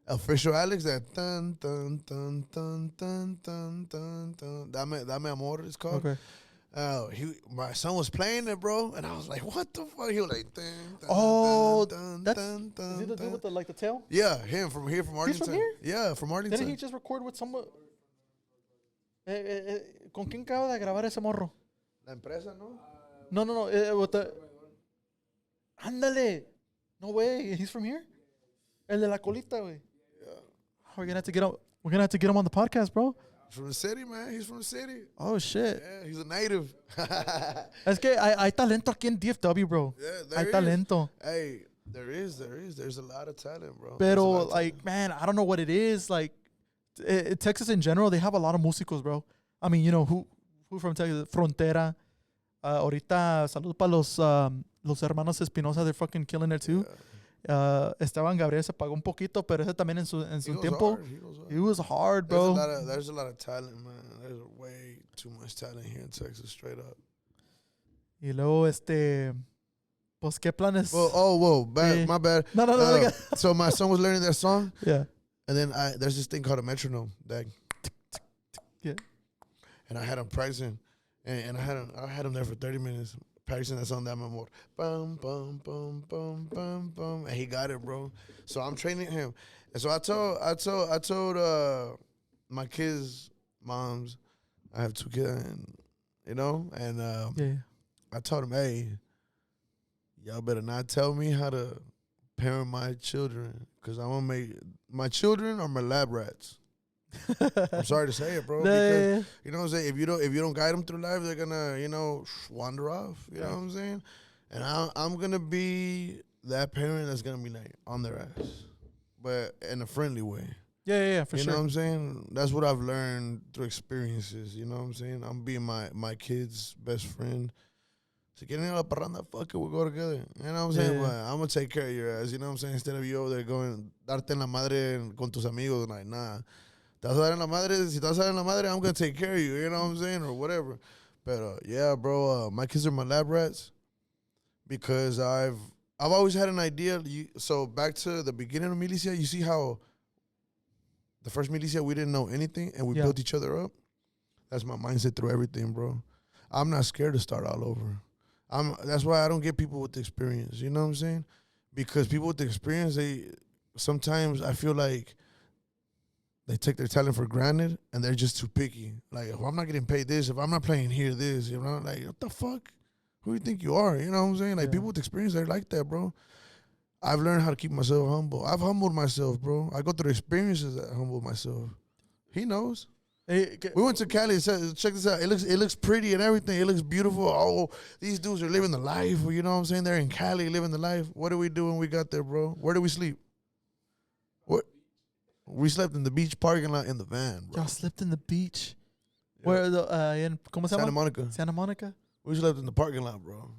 Official Alex, that tan, tan, tan, tan, tan, tan, tan, tan. Dame Amor, it's called.
Okay.
My son was playing it, bro, and I was like, "What the fuck?" He was like, dun, dun,
"Oh,
dun,
that's
dun, dun,
is he the dude with the tail?"
Yeah, him from Arlington.
He's from here?
Yeah, from Arlington.
Didn't he just record with someone? ¿Con quién acaba de grabar ese morro?
La empresa, ¿no?
No. Ándale. No way. He's from here. El de la colita, güey.
Yeah.
We're gonna have to get him on the podcast, bro.
From the city, man. He's from the city.
Oh shit.
Yeah, he's a native.
Es que hay talento aquí en DFW, bro.
Yeah,
Hay talento.
Hey, there is. There's a lot of talent, bro.
Pero like, man, I don't know what it is. Like, Texas in general, they have a lot of músicos, bro. I mean, you know, who from Texas? Frontera. Ahorita, salud para los hermanos Espinosa. They're fucking killing it too. Esteban Gabriel se pagó un poquito, pero ese también en su tiempo. He was hard, bro.
There's a lot of talent, man. There's way too much talent here in Texas, straight up.
Y luego, pues, ¿qué planes?
Whoa, my bad.
No.
So my son was learning that song.
Yeah.
And then there's this thing called a metronome.
Yeah.
And I had him practicing. And I had him there for 30 minutes. Practicing that song, Dame Amor. Bum, bum, bum, bum, bum, bum. And he got it, bro. So I'm training him. And so I told my kids' moms, I have 2 kids, and, you know, and I told them, hey, y'all better not tell me how to parent my children, because I'm going to make, my children are my lab rats. I'm sorry to say it, bro. Because, you know what I'm saying? If you don't guide them through life, they're gonna, you know, wander off. You know what I'm saying? And I'm gonna be that parent that's gonna be like on their ass, but in a friendly way.
Yeah, for sure.
You know what I'm saying? That's what I've learned through experiences. You know what I'm saying? I'm being my kid's best friend. Si quieren ir a la parranda, fuck it, we'll go together. You know what I'm saying? But I'm gonna take care of your ass. You know what I'm saying? Instead of you over there going darte en la madre con tus amigos, like nah. Si te vas a dar en la madre, I'm going to take care of you, you know what I'm saying, or whatever. But yeah, bro, my kids are my lab rats because I've always had an idea. So back to the beginning of Milicia, you see how the first Milicia we didn't know anything and we built each other up. That's my mindset through everything, bro. I'm not scared to start all over. That's why I don't get people with experience. You know what I'm saying? Because people with experience, sometimes I feel like they take their talent for granted and they're just too picky. Like, if I'm not getting paid this, if I'm not playing here, this, you know, like, what the fuck? Who do you think you are? You know what I'm saying? Like, people with experience, they're like that, bro. I've learned how to keep myself humble. I've humbled myself, bro. I go through experiences that humble myself. He knows. Hey, we went to Cali. Check this out. It looks pretty and everything. It looks beautiful. Oh, these dudes are living the life. You know what I'm saying? They're in Cali living the life. What did we do when we got there, bro? Where did we sleep? What? We slept in the beach parking lot in the van, bro.
Y'all slept in the beach? Yeah. Where in ¿cómo se llama?
Santa Monica.
Santa Monica?
We slept in the parking lot, bro.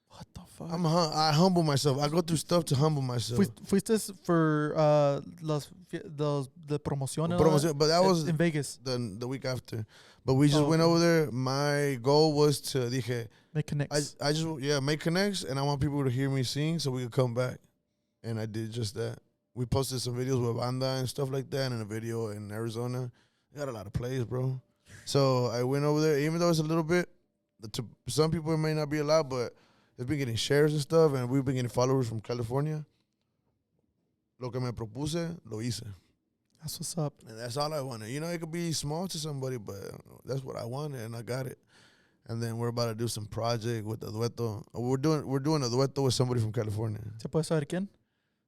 What the fuck?
I humble myself. I go through stuff to humble myself.
Fuiste for the promoción,
but that was
in Vegas.
The week after. But we just went over there. My goal was to
make connects.
I just make connects, and I want people to hear me sing so we could come back. And I did just that. We posted some videos with banda and stuff like that, and a video in Arizona. We got a lot of plays, bro. So I went over there, even though it's a little bit. To some people, it may not be a lot, but it's been getting shares and stuff, and we've been getting followers from California. Lo que me propuse, lo hice.
That's what's up.
And that's all I wanted. You know, it could be small to somebody, but that's what I wanted, and I got it. And then we're about to do some project with a dueto. We're doing a dueto with somebody from California.
¿Se puede saber quién?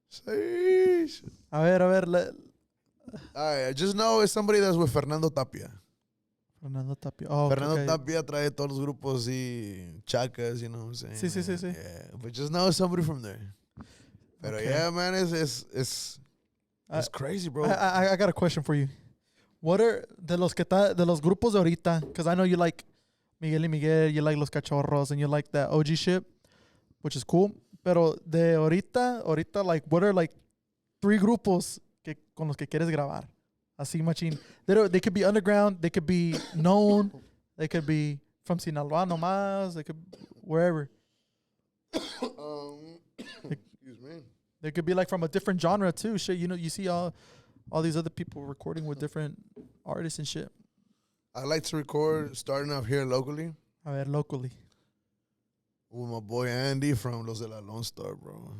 Sí.
A ver.
I just know it's somebody that's with Fernando Tapia.
Fernando Tapia. Oh,
Fernando Tapia trae todos los grupos y chacas, you know what I'm saying?
Sí.
Yeah, but just know somebody from there. Pero yeah, man, it's crazy, bro.
I got a question for you. What are de los grupos de ahorita? Because I know you like Miguel y Miguel, you like Los Cachorros, and you like that OG shit, which is cool. Pero de ahorita, like, what are like 3 grupos con los que quieres grabar? Así machín. They could be underground, they could be known, they could be from Sinaloa nomás, they could wherever.
Excuse me.
They could be like from a different genre too. Shit, you know, you see all these other people recording with different artists and shit.
I like to record starting off here locally.
A ver, locally.
With my boy Andy from Los de la Lone Star, bro.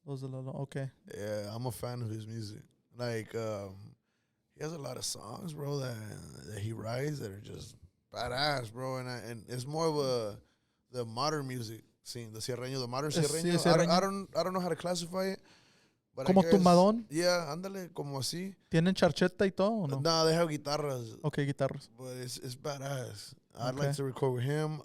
Okay.
Yeah, I'm a fan of his music. Like, he has a lot of songs, bro, that he writes that are just badass, bro. And it's more of the modern music scene, the modern sierreño. I don't know how to classify it. But
¿Como tumbadón?
Yeah, ándale, como así.
¿Tienen charcheta y todo o no?
No, they have guitarras.
Okay, guitarras.
But it's badass. I'd like to record with him.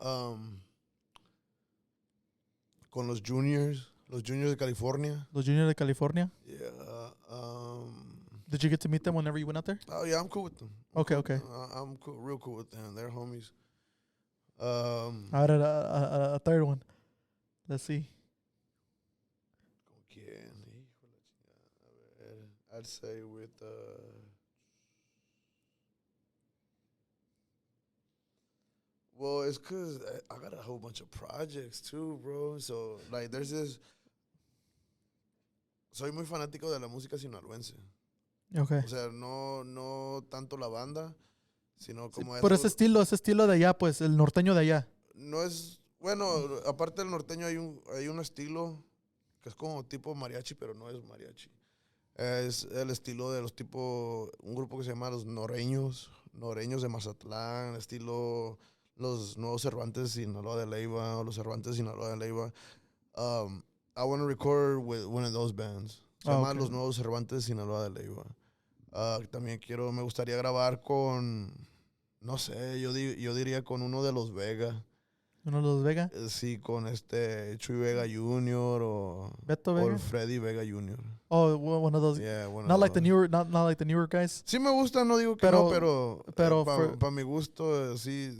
Con los Juniors de California.
Los Juniors de California?
Yeah.
Did you get to meet them whenever you went out there?
Oh, yeah, I'm cool with them.
Okay.
I'm cool, real cool with them. They're homies.
I had a third one. Let's see.
¿Con quién? I'd say with... Well, it's because I got a whole bunch of projects too, bro. So, like, there's this... Soy muy fanático de la música sinaloense.
Okay.
O sea, no tanto la banda, sino como...
Sí, por ese estilo de allá, pues, el norteño de allá.
No es... Bueno, aparte del norteño hay un estilo que es como tipo mariachi, pero no es mariachi. Es el estilo de los tipos... Un grupo que se llama Los Noreños de Mazatlán, estilo... Los Nuevos Cervantes Sinaloa de Leiva o los Cervantes Sinaloa de Leiva. I want to record with one of those bands. Se llama Los Nuevos Cervantes Sinaloa de Leiva. También me gustaría grabar con, no sé, yo diría con uno de los Vega.
¿Uno de los Vega?
Sí, con Chuy Vega Jr. o
Beto Vega.
O Freddy Vega Jr.
Oh, one of those.
Yeah,
not like the newer guys.
Sí me gusta, no digo que no, pero para mi gusto sí.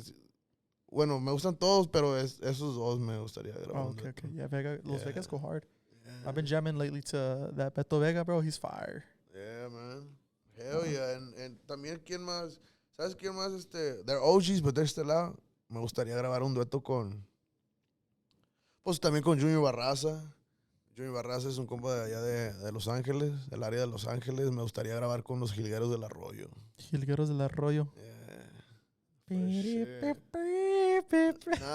Bueno, me gustan todos, pero esos dos me gustaría grabar.
Okay. Yeah, Vega, Los Vegas go hard. Yeah. I've been jamming lately to that Beto Vega, bro. He's fire.
Yeah, man. Hell yeah. And también, ¿quién más? ¿Sabes quién más? They're OGs, but they're still out. me gustaría grabar un dueto con, pues también con Junior Barraza. Junior Barraza es un compa de allá de Los Ángeles, del área de Los Ángeles. Me gustaría grabar con los Jilgueros del Arroyo.
Jilgueros del Arroyo.
Nada,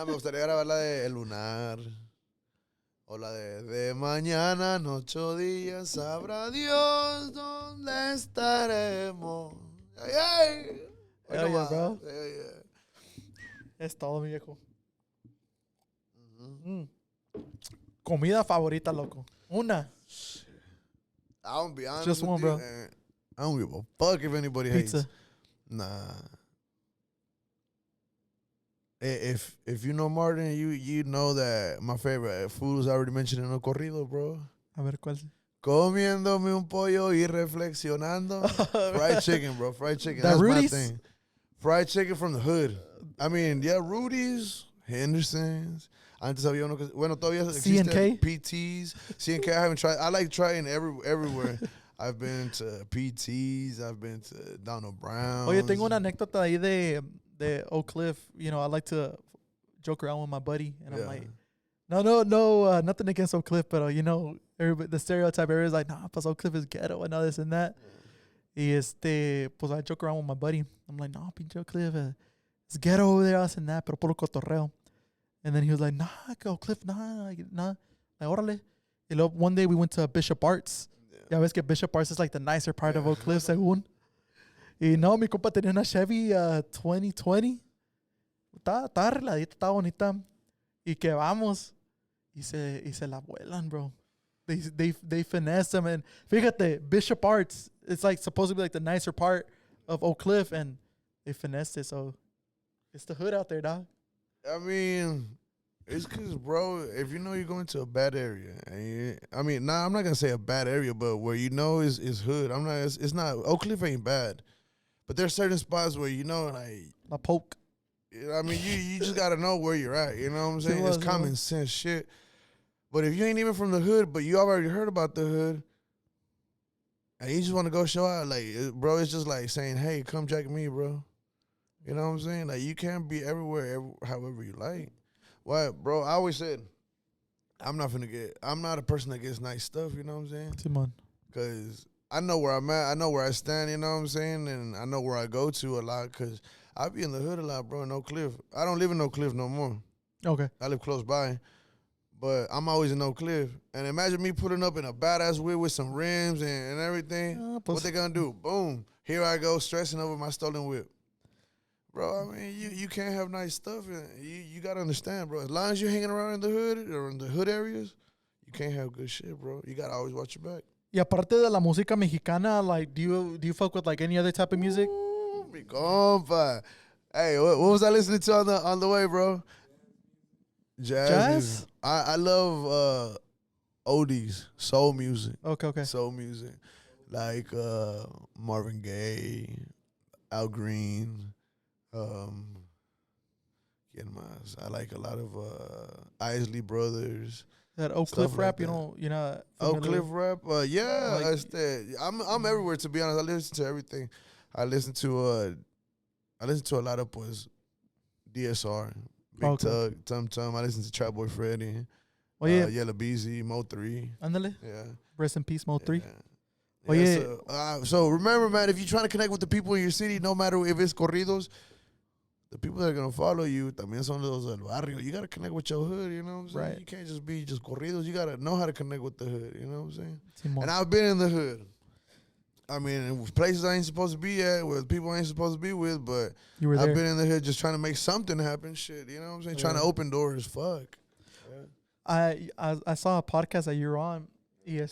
me gustaría grabar la de El Lunar. O la de mañana en 8 días sabrá Dios dónde estaremos. ¡Ay, ay!
Hell yeah, bro.
Yeah.
Es todo, mi viejo. Comida favorita, loco. Una.
I don't be honest
Just
with
one,
you,
bro.
man. I don't give a fuck if anybody
Pizza.
hates. Nah. If you know Martin, you know that my favorite food was already mentioned in El Corrido, bro.
A ver, ¿cuál?
Comiéndome un pollo y reflexionando. Fried chicken, bro. Fried chicken.
That
That's
Rudy's?
my thing. Fried chicken from the hood. I mean, yeah, Rudy's, Henderson's. Antes había uno que, bueno, todavía existe
C&K?
PTs. C&K, I haven't tried. I like trying everywhere. I've been to PTs. I've been to Donald Brown's.
Oye, tengo una anécdota ahí de Oak Cliff. You know, I like to joke around with my buddy. And I'm like, no, nothing against Oak Cliff, but, you know, the stereotype area is like, nah, pues Oak Cliff is ghetto and all this and that. Y pues I joke around with my buddy. I'm like, no, pinche Oak Cliff, it's ghetto over there, this and that, pero puro cotorreo. And then he was like, nah, Oak Cliff, nah. Like, órale. Y luego, one day we went to Bishop Arts. Ya ves que Bishop Arts is like the nicer part of Oak Cliff, según. Y no, mi compa tenía una Chevy 2020. Estaba arregladita, estaba bonita. Y que vamos. Y se la vuelan, bro. They finesse them. And fíjate, Bishop Arts, it's like supposed to be like the nicer part of Oak Cliff. And they finessed it. So it's the hood out there, dog.
I mean, it's because, bro, if you know you're going to a bad area, and I'm not going to say a bad area, but where you know is hood. It's not, Oak Cliff ain't bad. But there's certain spots where, you know, like,
La poke.
I mean, you just got to know where you're at. You know what I'm saying? It's common sense shit. But if you ain't even from the hood, but you already heard about the hood, and you just want to go show out, like, bro, it's just like saying, hey, come check me, bro. You know what I'm saying? Like, you can't be everywhere, however you like. Why, bro? I always said, I'm not a person that gets nice stuff, you know what I'm saying?
Simon.
Because I know where I'm at. I know where I stand, you know what I'm saying? And I know where I go to a lot because I be in the hood a lot, bro, in Oak Cliff. I don't live in Oak Cliff no more.
Okay.
I live close by. But I'm always in Oak Cliff. And imagine me putting up in a badass whip with some rims and everything. What they gonna do? Boom. Here I go stressing over my stolen whip. Bro, I mean, you can't have nice stuff. And you got to understand, bro. As long as you're hanging around in the hood or in the hood areas, you can't have good shit, bro. You got to always watch your back.
Y aparte de la música mexicana, like, do you fuck with, like, any other type of music?
Ooh, mi compa. Hey, what was I listening to on the way, bro? Jazz? I love oldies, soul music.
Okay.
Soul music. Like Marvin Gaye, Al Green. I like a lot of Isley Brothers.
That Oak Cliff
like
rap,
that.
you know.
Oak Cliff rap, yeah.
Like,
I'm everywhere, to be honest. I listen to everything. I listen to a lot of pues DSR, Big Tug, Tum Tum. I listen to Trap Boy Freddy, Yellow Beezy, Mo 3.
Ándale.
Yeah.
Rest in peace, Mo 3.
Yeah. So remember, man, if you're trying to connect with the people in your city, no matter if it's corridos, the people that are going to follow you también son los del barrio. You got to connect with your hood, you know what I'm saying?
Right.
You can't just be just corridos. You got to know how to connect with the hood, you know what I'm saying?
Simón.
And I've been in the hood. I mean, in places I ain't supposed to be at, with people I ain't supposed to be with, but
You were there.
I've been in the hood just trying to make something happen, shit, you know what I'm saying? Trying to open doors, fuck.
Yeah. I saw a podcast that you're on. Y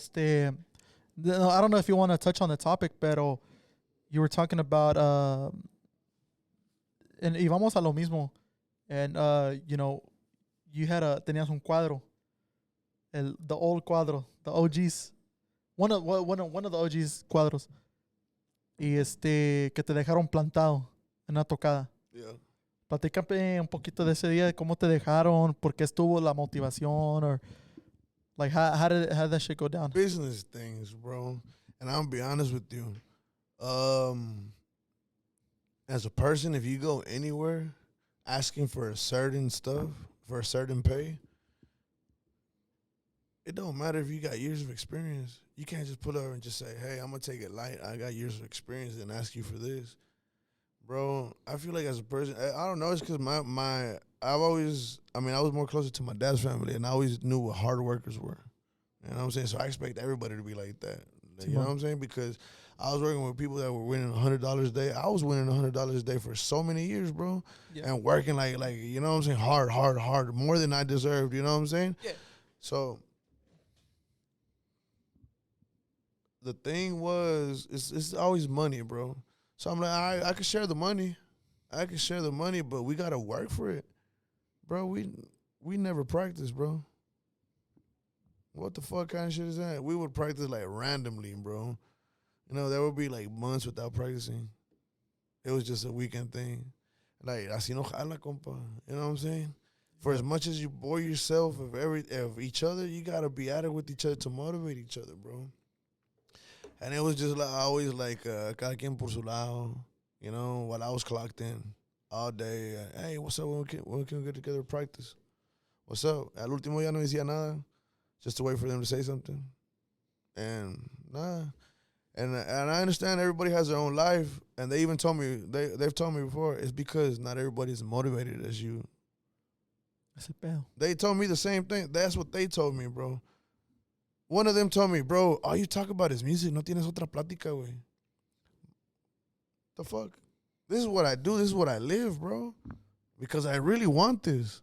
no, I don't know if you want to touch on the topic, pero you were talking about and y vamos a lo mismo. And you know, tenías un cuadro, the old cuadro, the OGs, one of the OGs cuadros, y que te dejaron plantado en una tocada.
Yeah.
Platícame un poquito de ese día, de cómo te dejaron, por qué estuvo la motivación, or like how did that shit go down?
Business things, bro. And I'm gonna be honest with you. As a person, if you go anywhere, asking for a certain stuff, for a certain pay, it don't matter if you got years of experience. You can't just put up and just say, hey, I'm going to take it light. I got years of experience and ask you for this. Bro, I feel like as a person, I don't know, it's because I was more closer to my dad's family, and I always knew what hard workers were. You know what I'm saying? So I expect everybody to be like that. You know what I'm saying? Because I was working with people that were winning $100 a day. I was winning $100 a day for so many years, bro. Yeah. And working like you know what I'm saying? Hard, more than I deserved. You know what I'm saying? Yeah. So the thing was, it's always money, bro. So I'm like, I could share the money. But we gotta work for it. Bro, we never practice, bro. What the fuck kind of shit is that? We would practice like randomly, bro. You know, there would be like months without practicing. It was just a weekend thing. Like, así no jala, compa. You know what I'm saying? For as much as you bore yourself of each other, you gotta be at it with each other to motivate each other, bro. And it was just like always like cada quien por su lado. You know, while I was clocked in all day. Hey, what's up? When can we get together to practice? What's up? Al último ya no decía nada, just to wait for them to say something. And nah. And I understand everybody has their own life, and they even told me they've told me before it's because not everybody's motivated as you.
That's a bell.
They told me the same thing. That's what they told me, bro. One of them told me, bro, all you talk about is music. No tienes otra plática, güey. The fuck? This is what I do. This is what I live, bro. Because I really want this.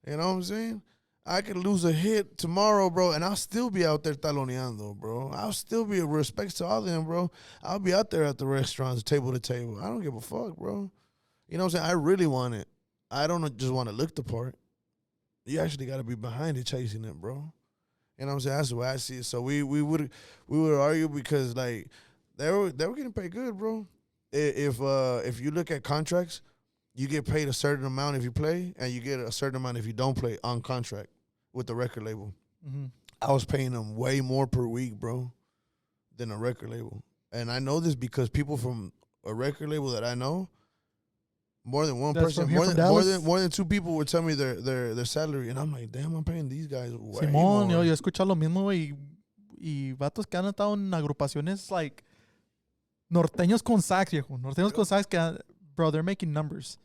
You know what I'm saying? I could lose a hit tomorrow, bro, and I'll still be out there taloneando, bro. I'll still be respects to all of them, bro. I'll be out there at the restaurants, table to table. I don't give a fuck, bro. You know what I'm saying? I really want it. I don't just want to look the part. You actually got to be behind it, chasing it, bro. You know what I'm saying? That's the way I see it. So we would argue because like they were getting paid good, bro. If you look at contracts, you get paid a certain amount if you play, and you get a certain amount if you don't play on contract with the record label. Mm-hmm. I was paying them way more per week, bro, than a record label. And I know this because people from a record label that I know, more than one person, more than two people would tell me their salary, and I'm like, damn, I'm paying these guys way more.
Simón, yo he escuchado lo mismo, güey, y vatos que han estado en agrupaciones like norteños con sax, viejo. Norteños con sax que, bro, they're making numbers.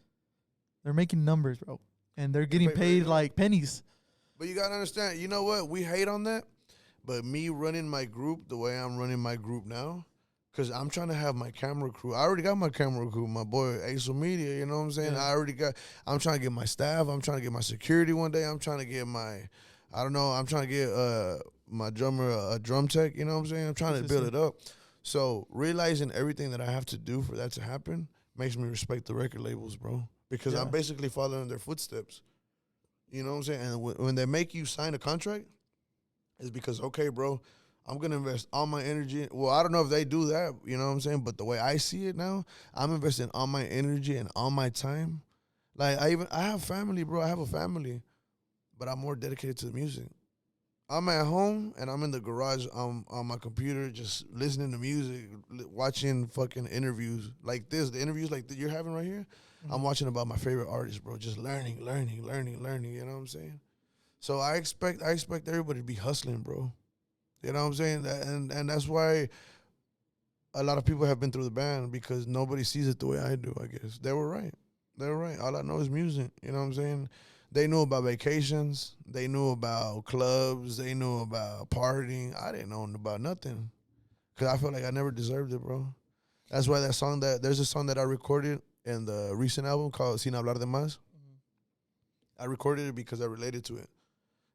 They're making numbers, bro. And they're getting paid like pennies.
But you got to understand, you know what? We hate on that. But me running my group the way I'm running my group now, because I'm trying to have my camera crew. I already got my camera crew, my boy Aso Media, you know what I'm saying? Yeah. I'm trying to get my staff. I'm trying to get my security one day. I'm trying to get I'm trying to get my drummer a drum tech, you know what I'm saying? I'm trying to build it up. So realizing everything that I have to do for that to happen makes me respect the record labels, bro. Because I'm basically following their footsteps. You know what I'm saying? And when they make you sign a contract, it's because, okay, bro, I'm going to invest all my energy. Well, I don't know if they do that, you know what I'm saying? But the way I see it now, I'm investing all my energy and all my time. Like, I have family, bro. I have a family. But I'm more dedicated to the music. I'm at home, and I'm in the garage on my computer just listening to music, watching fucking interviews like this. The interviews like that you're having right here, I'm watching about my favorite artists, bro. Just learning. You know what I'm saying? So I expect everybody to be hustling, bro. You know what I'm saying? And that's why a lot of people have been through the band, because nobody sees it the way I do, I guess. They were right. All I know is music. You know what I'm saying? They knew about vacations. They knew about clubs. They knew about partying. I didn't know about nothing, because I felt like I never deserved it, bro. That's why there's a song that I recorded in the recent album called Sin Hablar de Más. I recorded it because I related to it.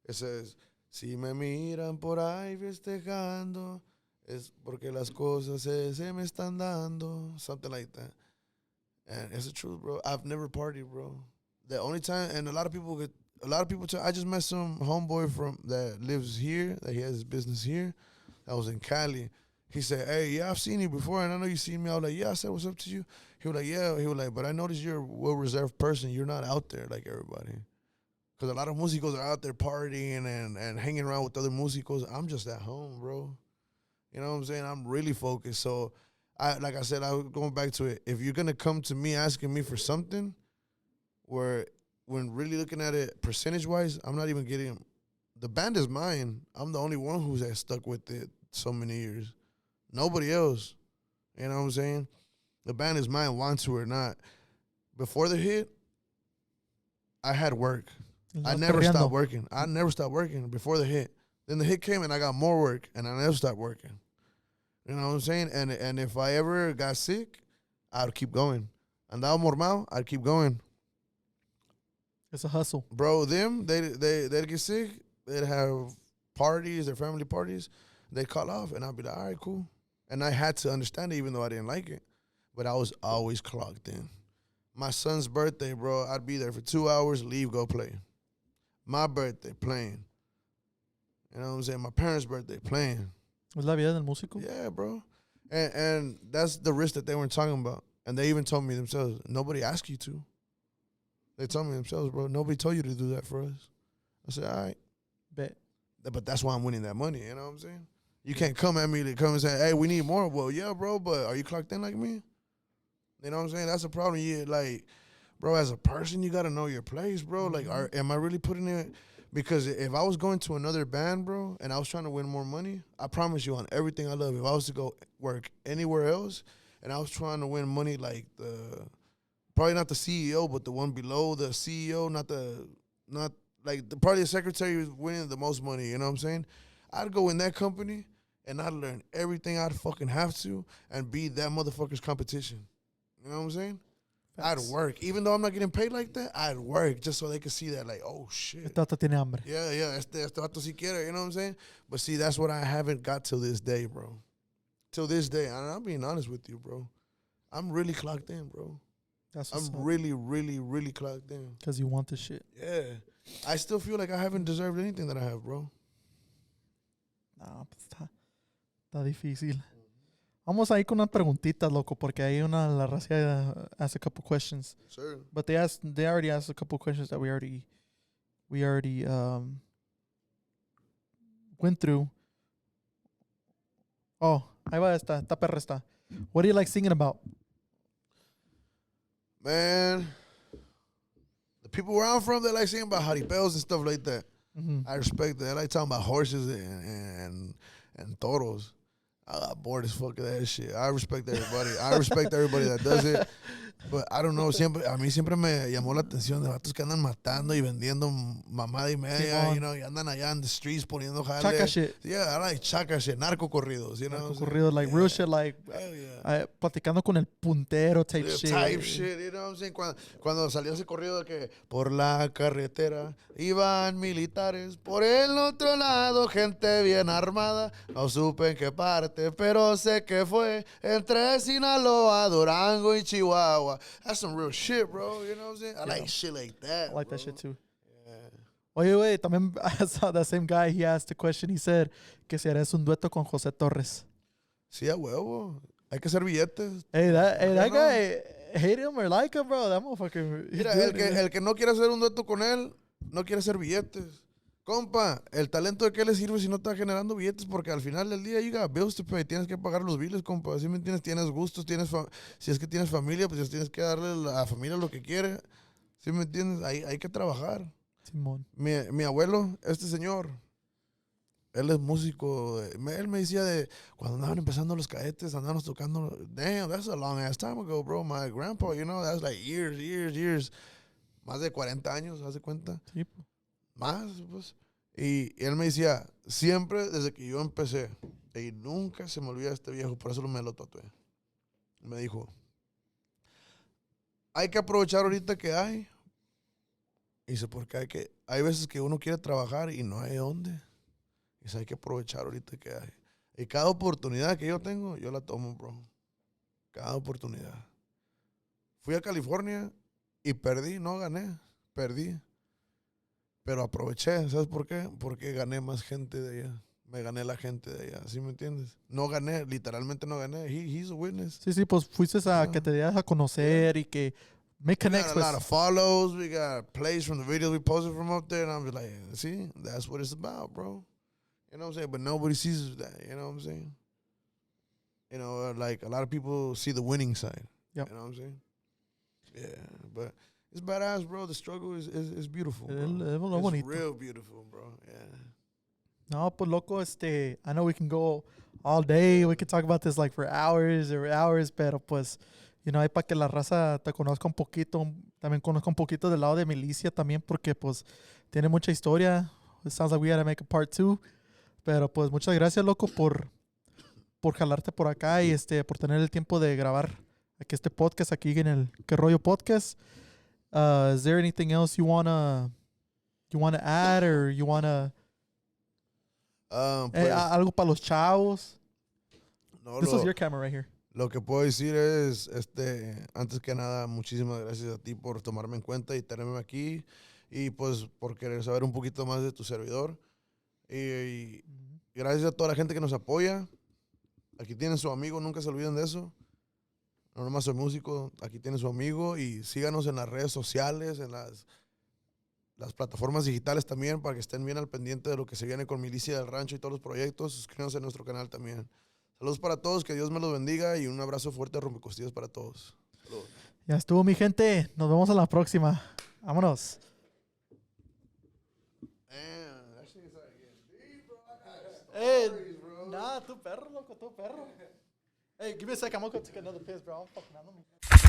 It says, Si me miran por ahí festejando, es porque las cosas se me están dando. Something like that. And it's the truth, bro. I've never partied, bro. The only time, and a lot of people tell, I just met some homeboy that lives here, that he has his business here, that was in Cali. He said, hey, yeah, I've seen you before, and I know you seen me. I was like, yeah. I said, what's up to you? He was like, yeah. He was like, but I noticed you're a well-reserved person. You're not out there like everybody. Because a lot of músicos are out there partying and hanging around with other músicos. I'm just at home, bro. You know what I'm saying? I'm really focused. So, like I said, I was going back to it. If you're going to come to me asking me for something, where when really looking at it percentage-wise, I'm not even getting... The band is mine. I'm the only one who's stuck with it so many years. Nobody else. You know what I'm saying? The band is mine, want to or not. Before the hit, I had work. I never stopped working. I never stopped working before the hit. Then the hit came and I got more work and I never stopped working. You know what I'm saying? And if I ever got sick, I'd keep going. Andaba mormado, I'd keep going.
It's a hustle.
Bro, they'd get sick. They'd have parties, their family parties. They'd call off and I'd be like, all right, cool. And I had to understand it even though I didn't like it. But I was always clocked in. My son's birthday, bro, I'd be there for 2 hours, leave, go play. My birthday, playing. You know what I'm saying? My parents' birthday, playing.
¿Es la vida del músico?
Yeah, bro. And that's the risk that they weren't talking about. And they even told me themselves, nobody asked you to. They told me themselves, bro, nobody told you to do that for us. I said, all right.
Bet.
But that's why I'm winning that money, you know what I'm saying? You can't come at me to come and say, hey, we need more. Well, yeah, bro, but are you clocked in like me? You know what I'm saying? That's a problem. You like, bro, as a person, you got to know your place, bro. Like, am I really putting it? Because if I was going to another band, bro, and I was trying to win more money, I promise you on everything I love, if I was to go work anywhere else and I was trying to win money like probably not the CEO, but the one below the CEO, probably the secretary was winning the most money, you know what I'm saying? I'd go in that company and I'd learn everything I'd fucking have to and be that motherfucker's competition. You know what I'm saying? Facts. I'd work. Even though I'm not getting paid like that, I'd work just so they could see that, like, oh, shit.
Este vato tiene hambre.
Yeah, este vato sí quiere, you know what I'm saying? But see, that's what I haven't got till this day, bro. Till this day. And I'm being honest with you, bro. I'm really clocked in, bro. I'm really, really, really clocked in.
Because you want this shit.
Yeah. I still feel like I haven't deserved anything that I have, bro.
No, pues está difícil. Vamos ahí con unas preguntitas, loco, porque hay la raza asked a couple questions.
Sure.
But they already asked a couple questions that we already went through. Oh, ahí va esta perra está. What do you like singing about?
Man, the people where I'm from, they like singing about jaripeos and stuff like that.
Mm-hmm.
I respect that. They like talking about horses and toros. I got bored as fuck of that shit. I respect everybody. I respect everybody that does it. But I don't know, a mí siempre me llamó la atención de vatos que andan matando y vendiendo mamada y media, you know, y andan allá in the streets poniendo jale.
Chaca shit.
Yeah, I like chaca shit, narco corridos, you know.
Narco corridos, like real shit, like platicando con el puntero type shit.
Type shit, you know what I'm saying? Cuando salió ese corrido de que por la carretera iban militares, por el otro lado gente bien armada, no supe en qué parte, pero sé que fue entre Sinaloa, Durango y Chihuahua. That's some real shit, bro. You know what I'm saying? I like shit like that.
I like
bro.
that shit too.
Yeah.
Oye, también I saw that same guy. He asked a question. He said que si harías un dueto con José Torres.
Sí, a huevo. Hay que hacer billetes.
Hey, that guy, hate him or like him, bro. That motherfucker.
Mira, el que no quiere hacer un dueto con él, no quiere hacer billetes. Compa, el talento de qué le sirve si no está generando billetes, porque al final del día you got bills to pay, tienes que pagar los billes, compa. ¿Sí me entiendes? Tienes gustos, si es que tienes familia, pues tienes que darle a la familia lo que quiere. ¿Sí me entiendes? Hay que trabajar.
Simón.
Mi abuelo, este señor, él es músico. Él me decía de cuando andaban empezando los cadetes, andábamos tocando. Damn, that's a long ass time ago, bro. My grandpa, you know, that's like years. Más de 40 años, ¿hace cuenta?
Sí.
Más, pues. Y él me decía, siempre desde que yo empecé, y nunca se me olvida este viejo, por eso me lo tatué. Me dijo, hay que aprovechar ahorita que hay. Y dice, porque hay veces que uno quiere trabajar y no hay dónde. Dice, hay que aprovechar ahorita que hay. Y cada oportunidad que yo tengo, yo la tomo, bro. Cada oportunidad. Fui a California y perdí, no gané, perdí. Pero aproveché, ¿sabes por qué? Porque gané más gente de allá. Me gané la gente de allá, ¿sí me entiendes? No gané, literalmente no gané. He's a witness.
Sí, pues fuiste a que te dieras a conocer y que make connects.
We got a lot of follows. We got plays from the videos we posted from up there. And I'm just like, see, that's what it's about, bro. You know what I'm saying? But nobody sees that, you know what I'm saying? You know, like a lot of people see the winning side.
Yep.
You know what I'm saying? Yeah, but it's badass, bro. The struggle is beautiful, bro.
Es lo
It's
bonito.
real beautiful, bro. Yeah.
No, pues loco, I know we can go all day. We could talk about this like for hours or hours, pero pues, hay para que la raza te conozca un poquito. También conozca un poquito del lado de Milicia también, porque pues tiene mucha historia. It sounds like we gotta make a part 2. Pero pues muchas gracias, loco, por jalarte por acá y por tener el tiempo de grabar aquí este podcast aquí en el ¿Qué rollo podcast? Is there anything else you wanna add or you wanna
Pues,
algo para los chavos?
no,
This was your camera right here.
lo que puedo decir es, antes que nada, muchísimas gracias a ti por tomarme en cuenta y tenerme aquí y pues por querer saber un poquito más de tu servidor. Y gracias a toda la gente que nos apoya. Aquí tienen su amigo, nunca se olviden de eso. No nomás soy músico, aquí tienen su amigo y síganos en las redes sociales, en las plataformas digitales también para que estén bien al pendiente de lo que se viene con Milicia del Rancho y todos los proyectos. Suscríbanse a nuestro canal también. Saludos para todos, que Dios me los bendiga y un abrazo fuerte a rompecostillas para todos. Saludos.
Ya estuvo, mi gente. Nos vemos a la próxima. Vámonos.
Damn, that shit is like getting deep, bro.
Nah, tu perro, loco, tu perro. Hey, give me a sec. I'm gonna go take another piss, bro. I'm fucking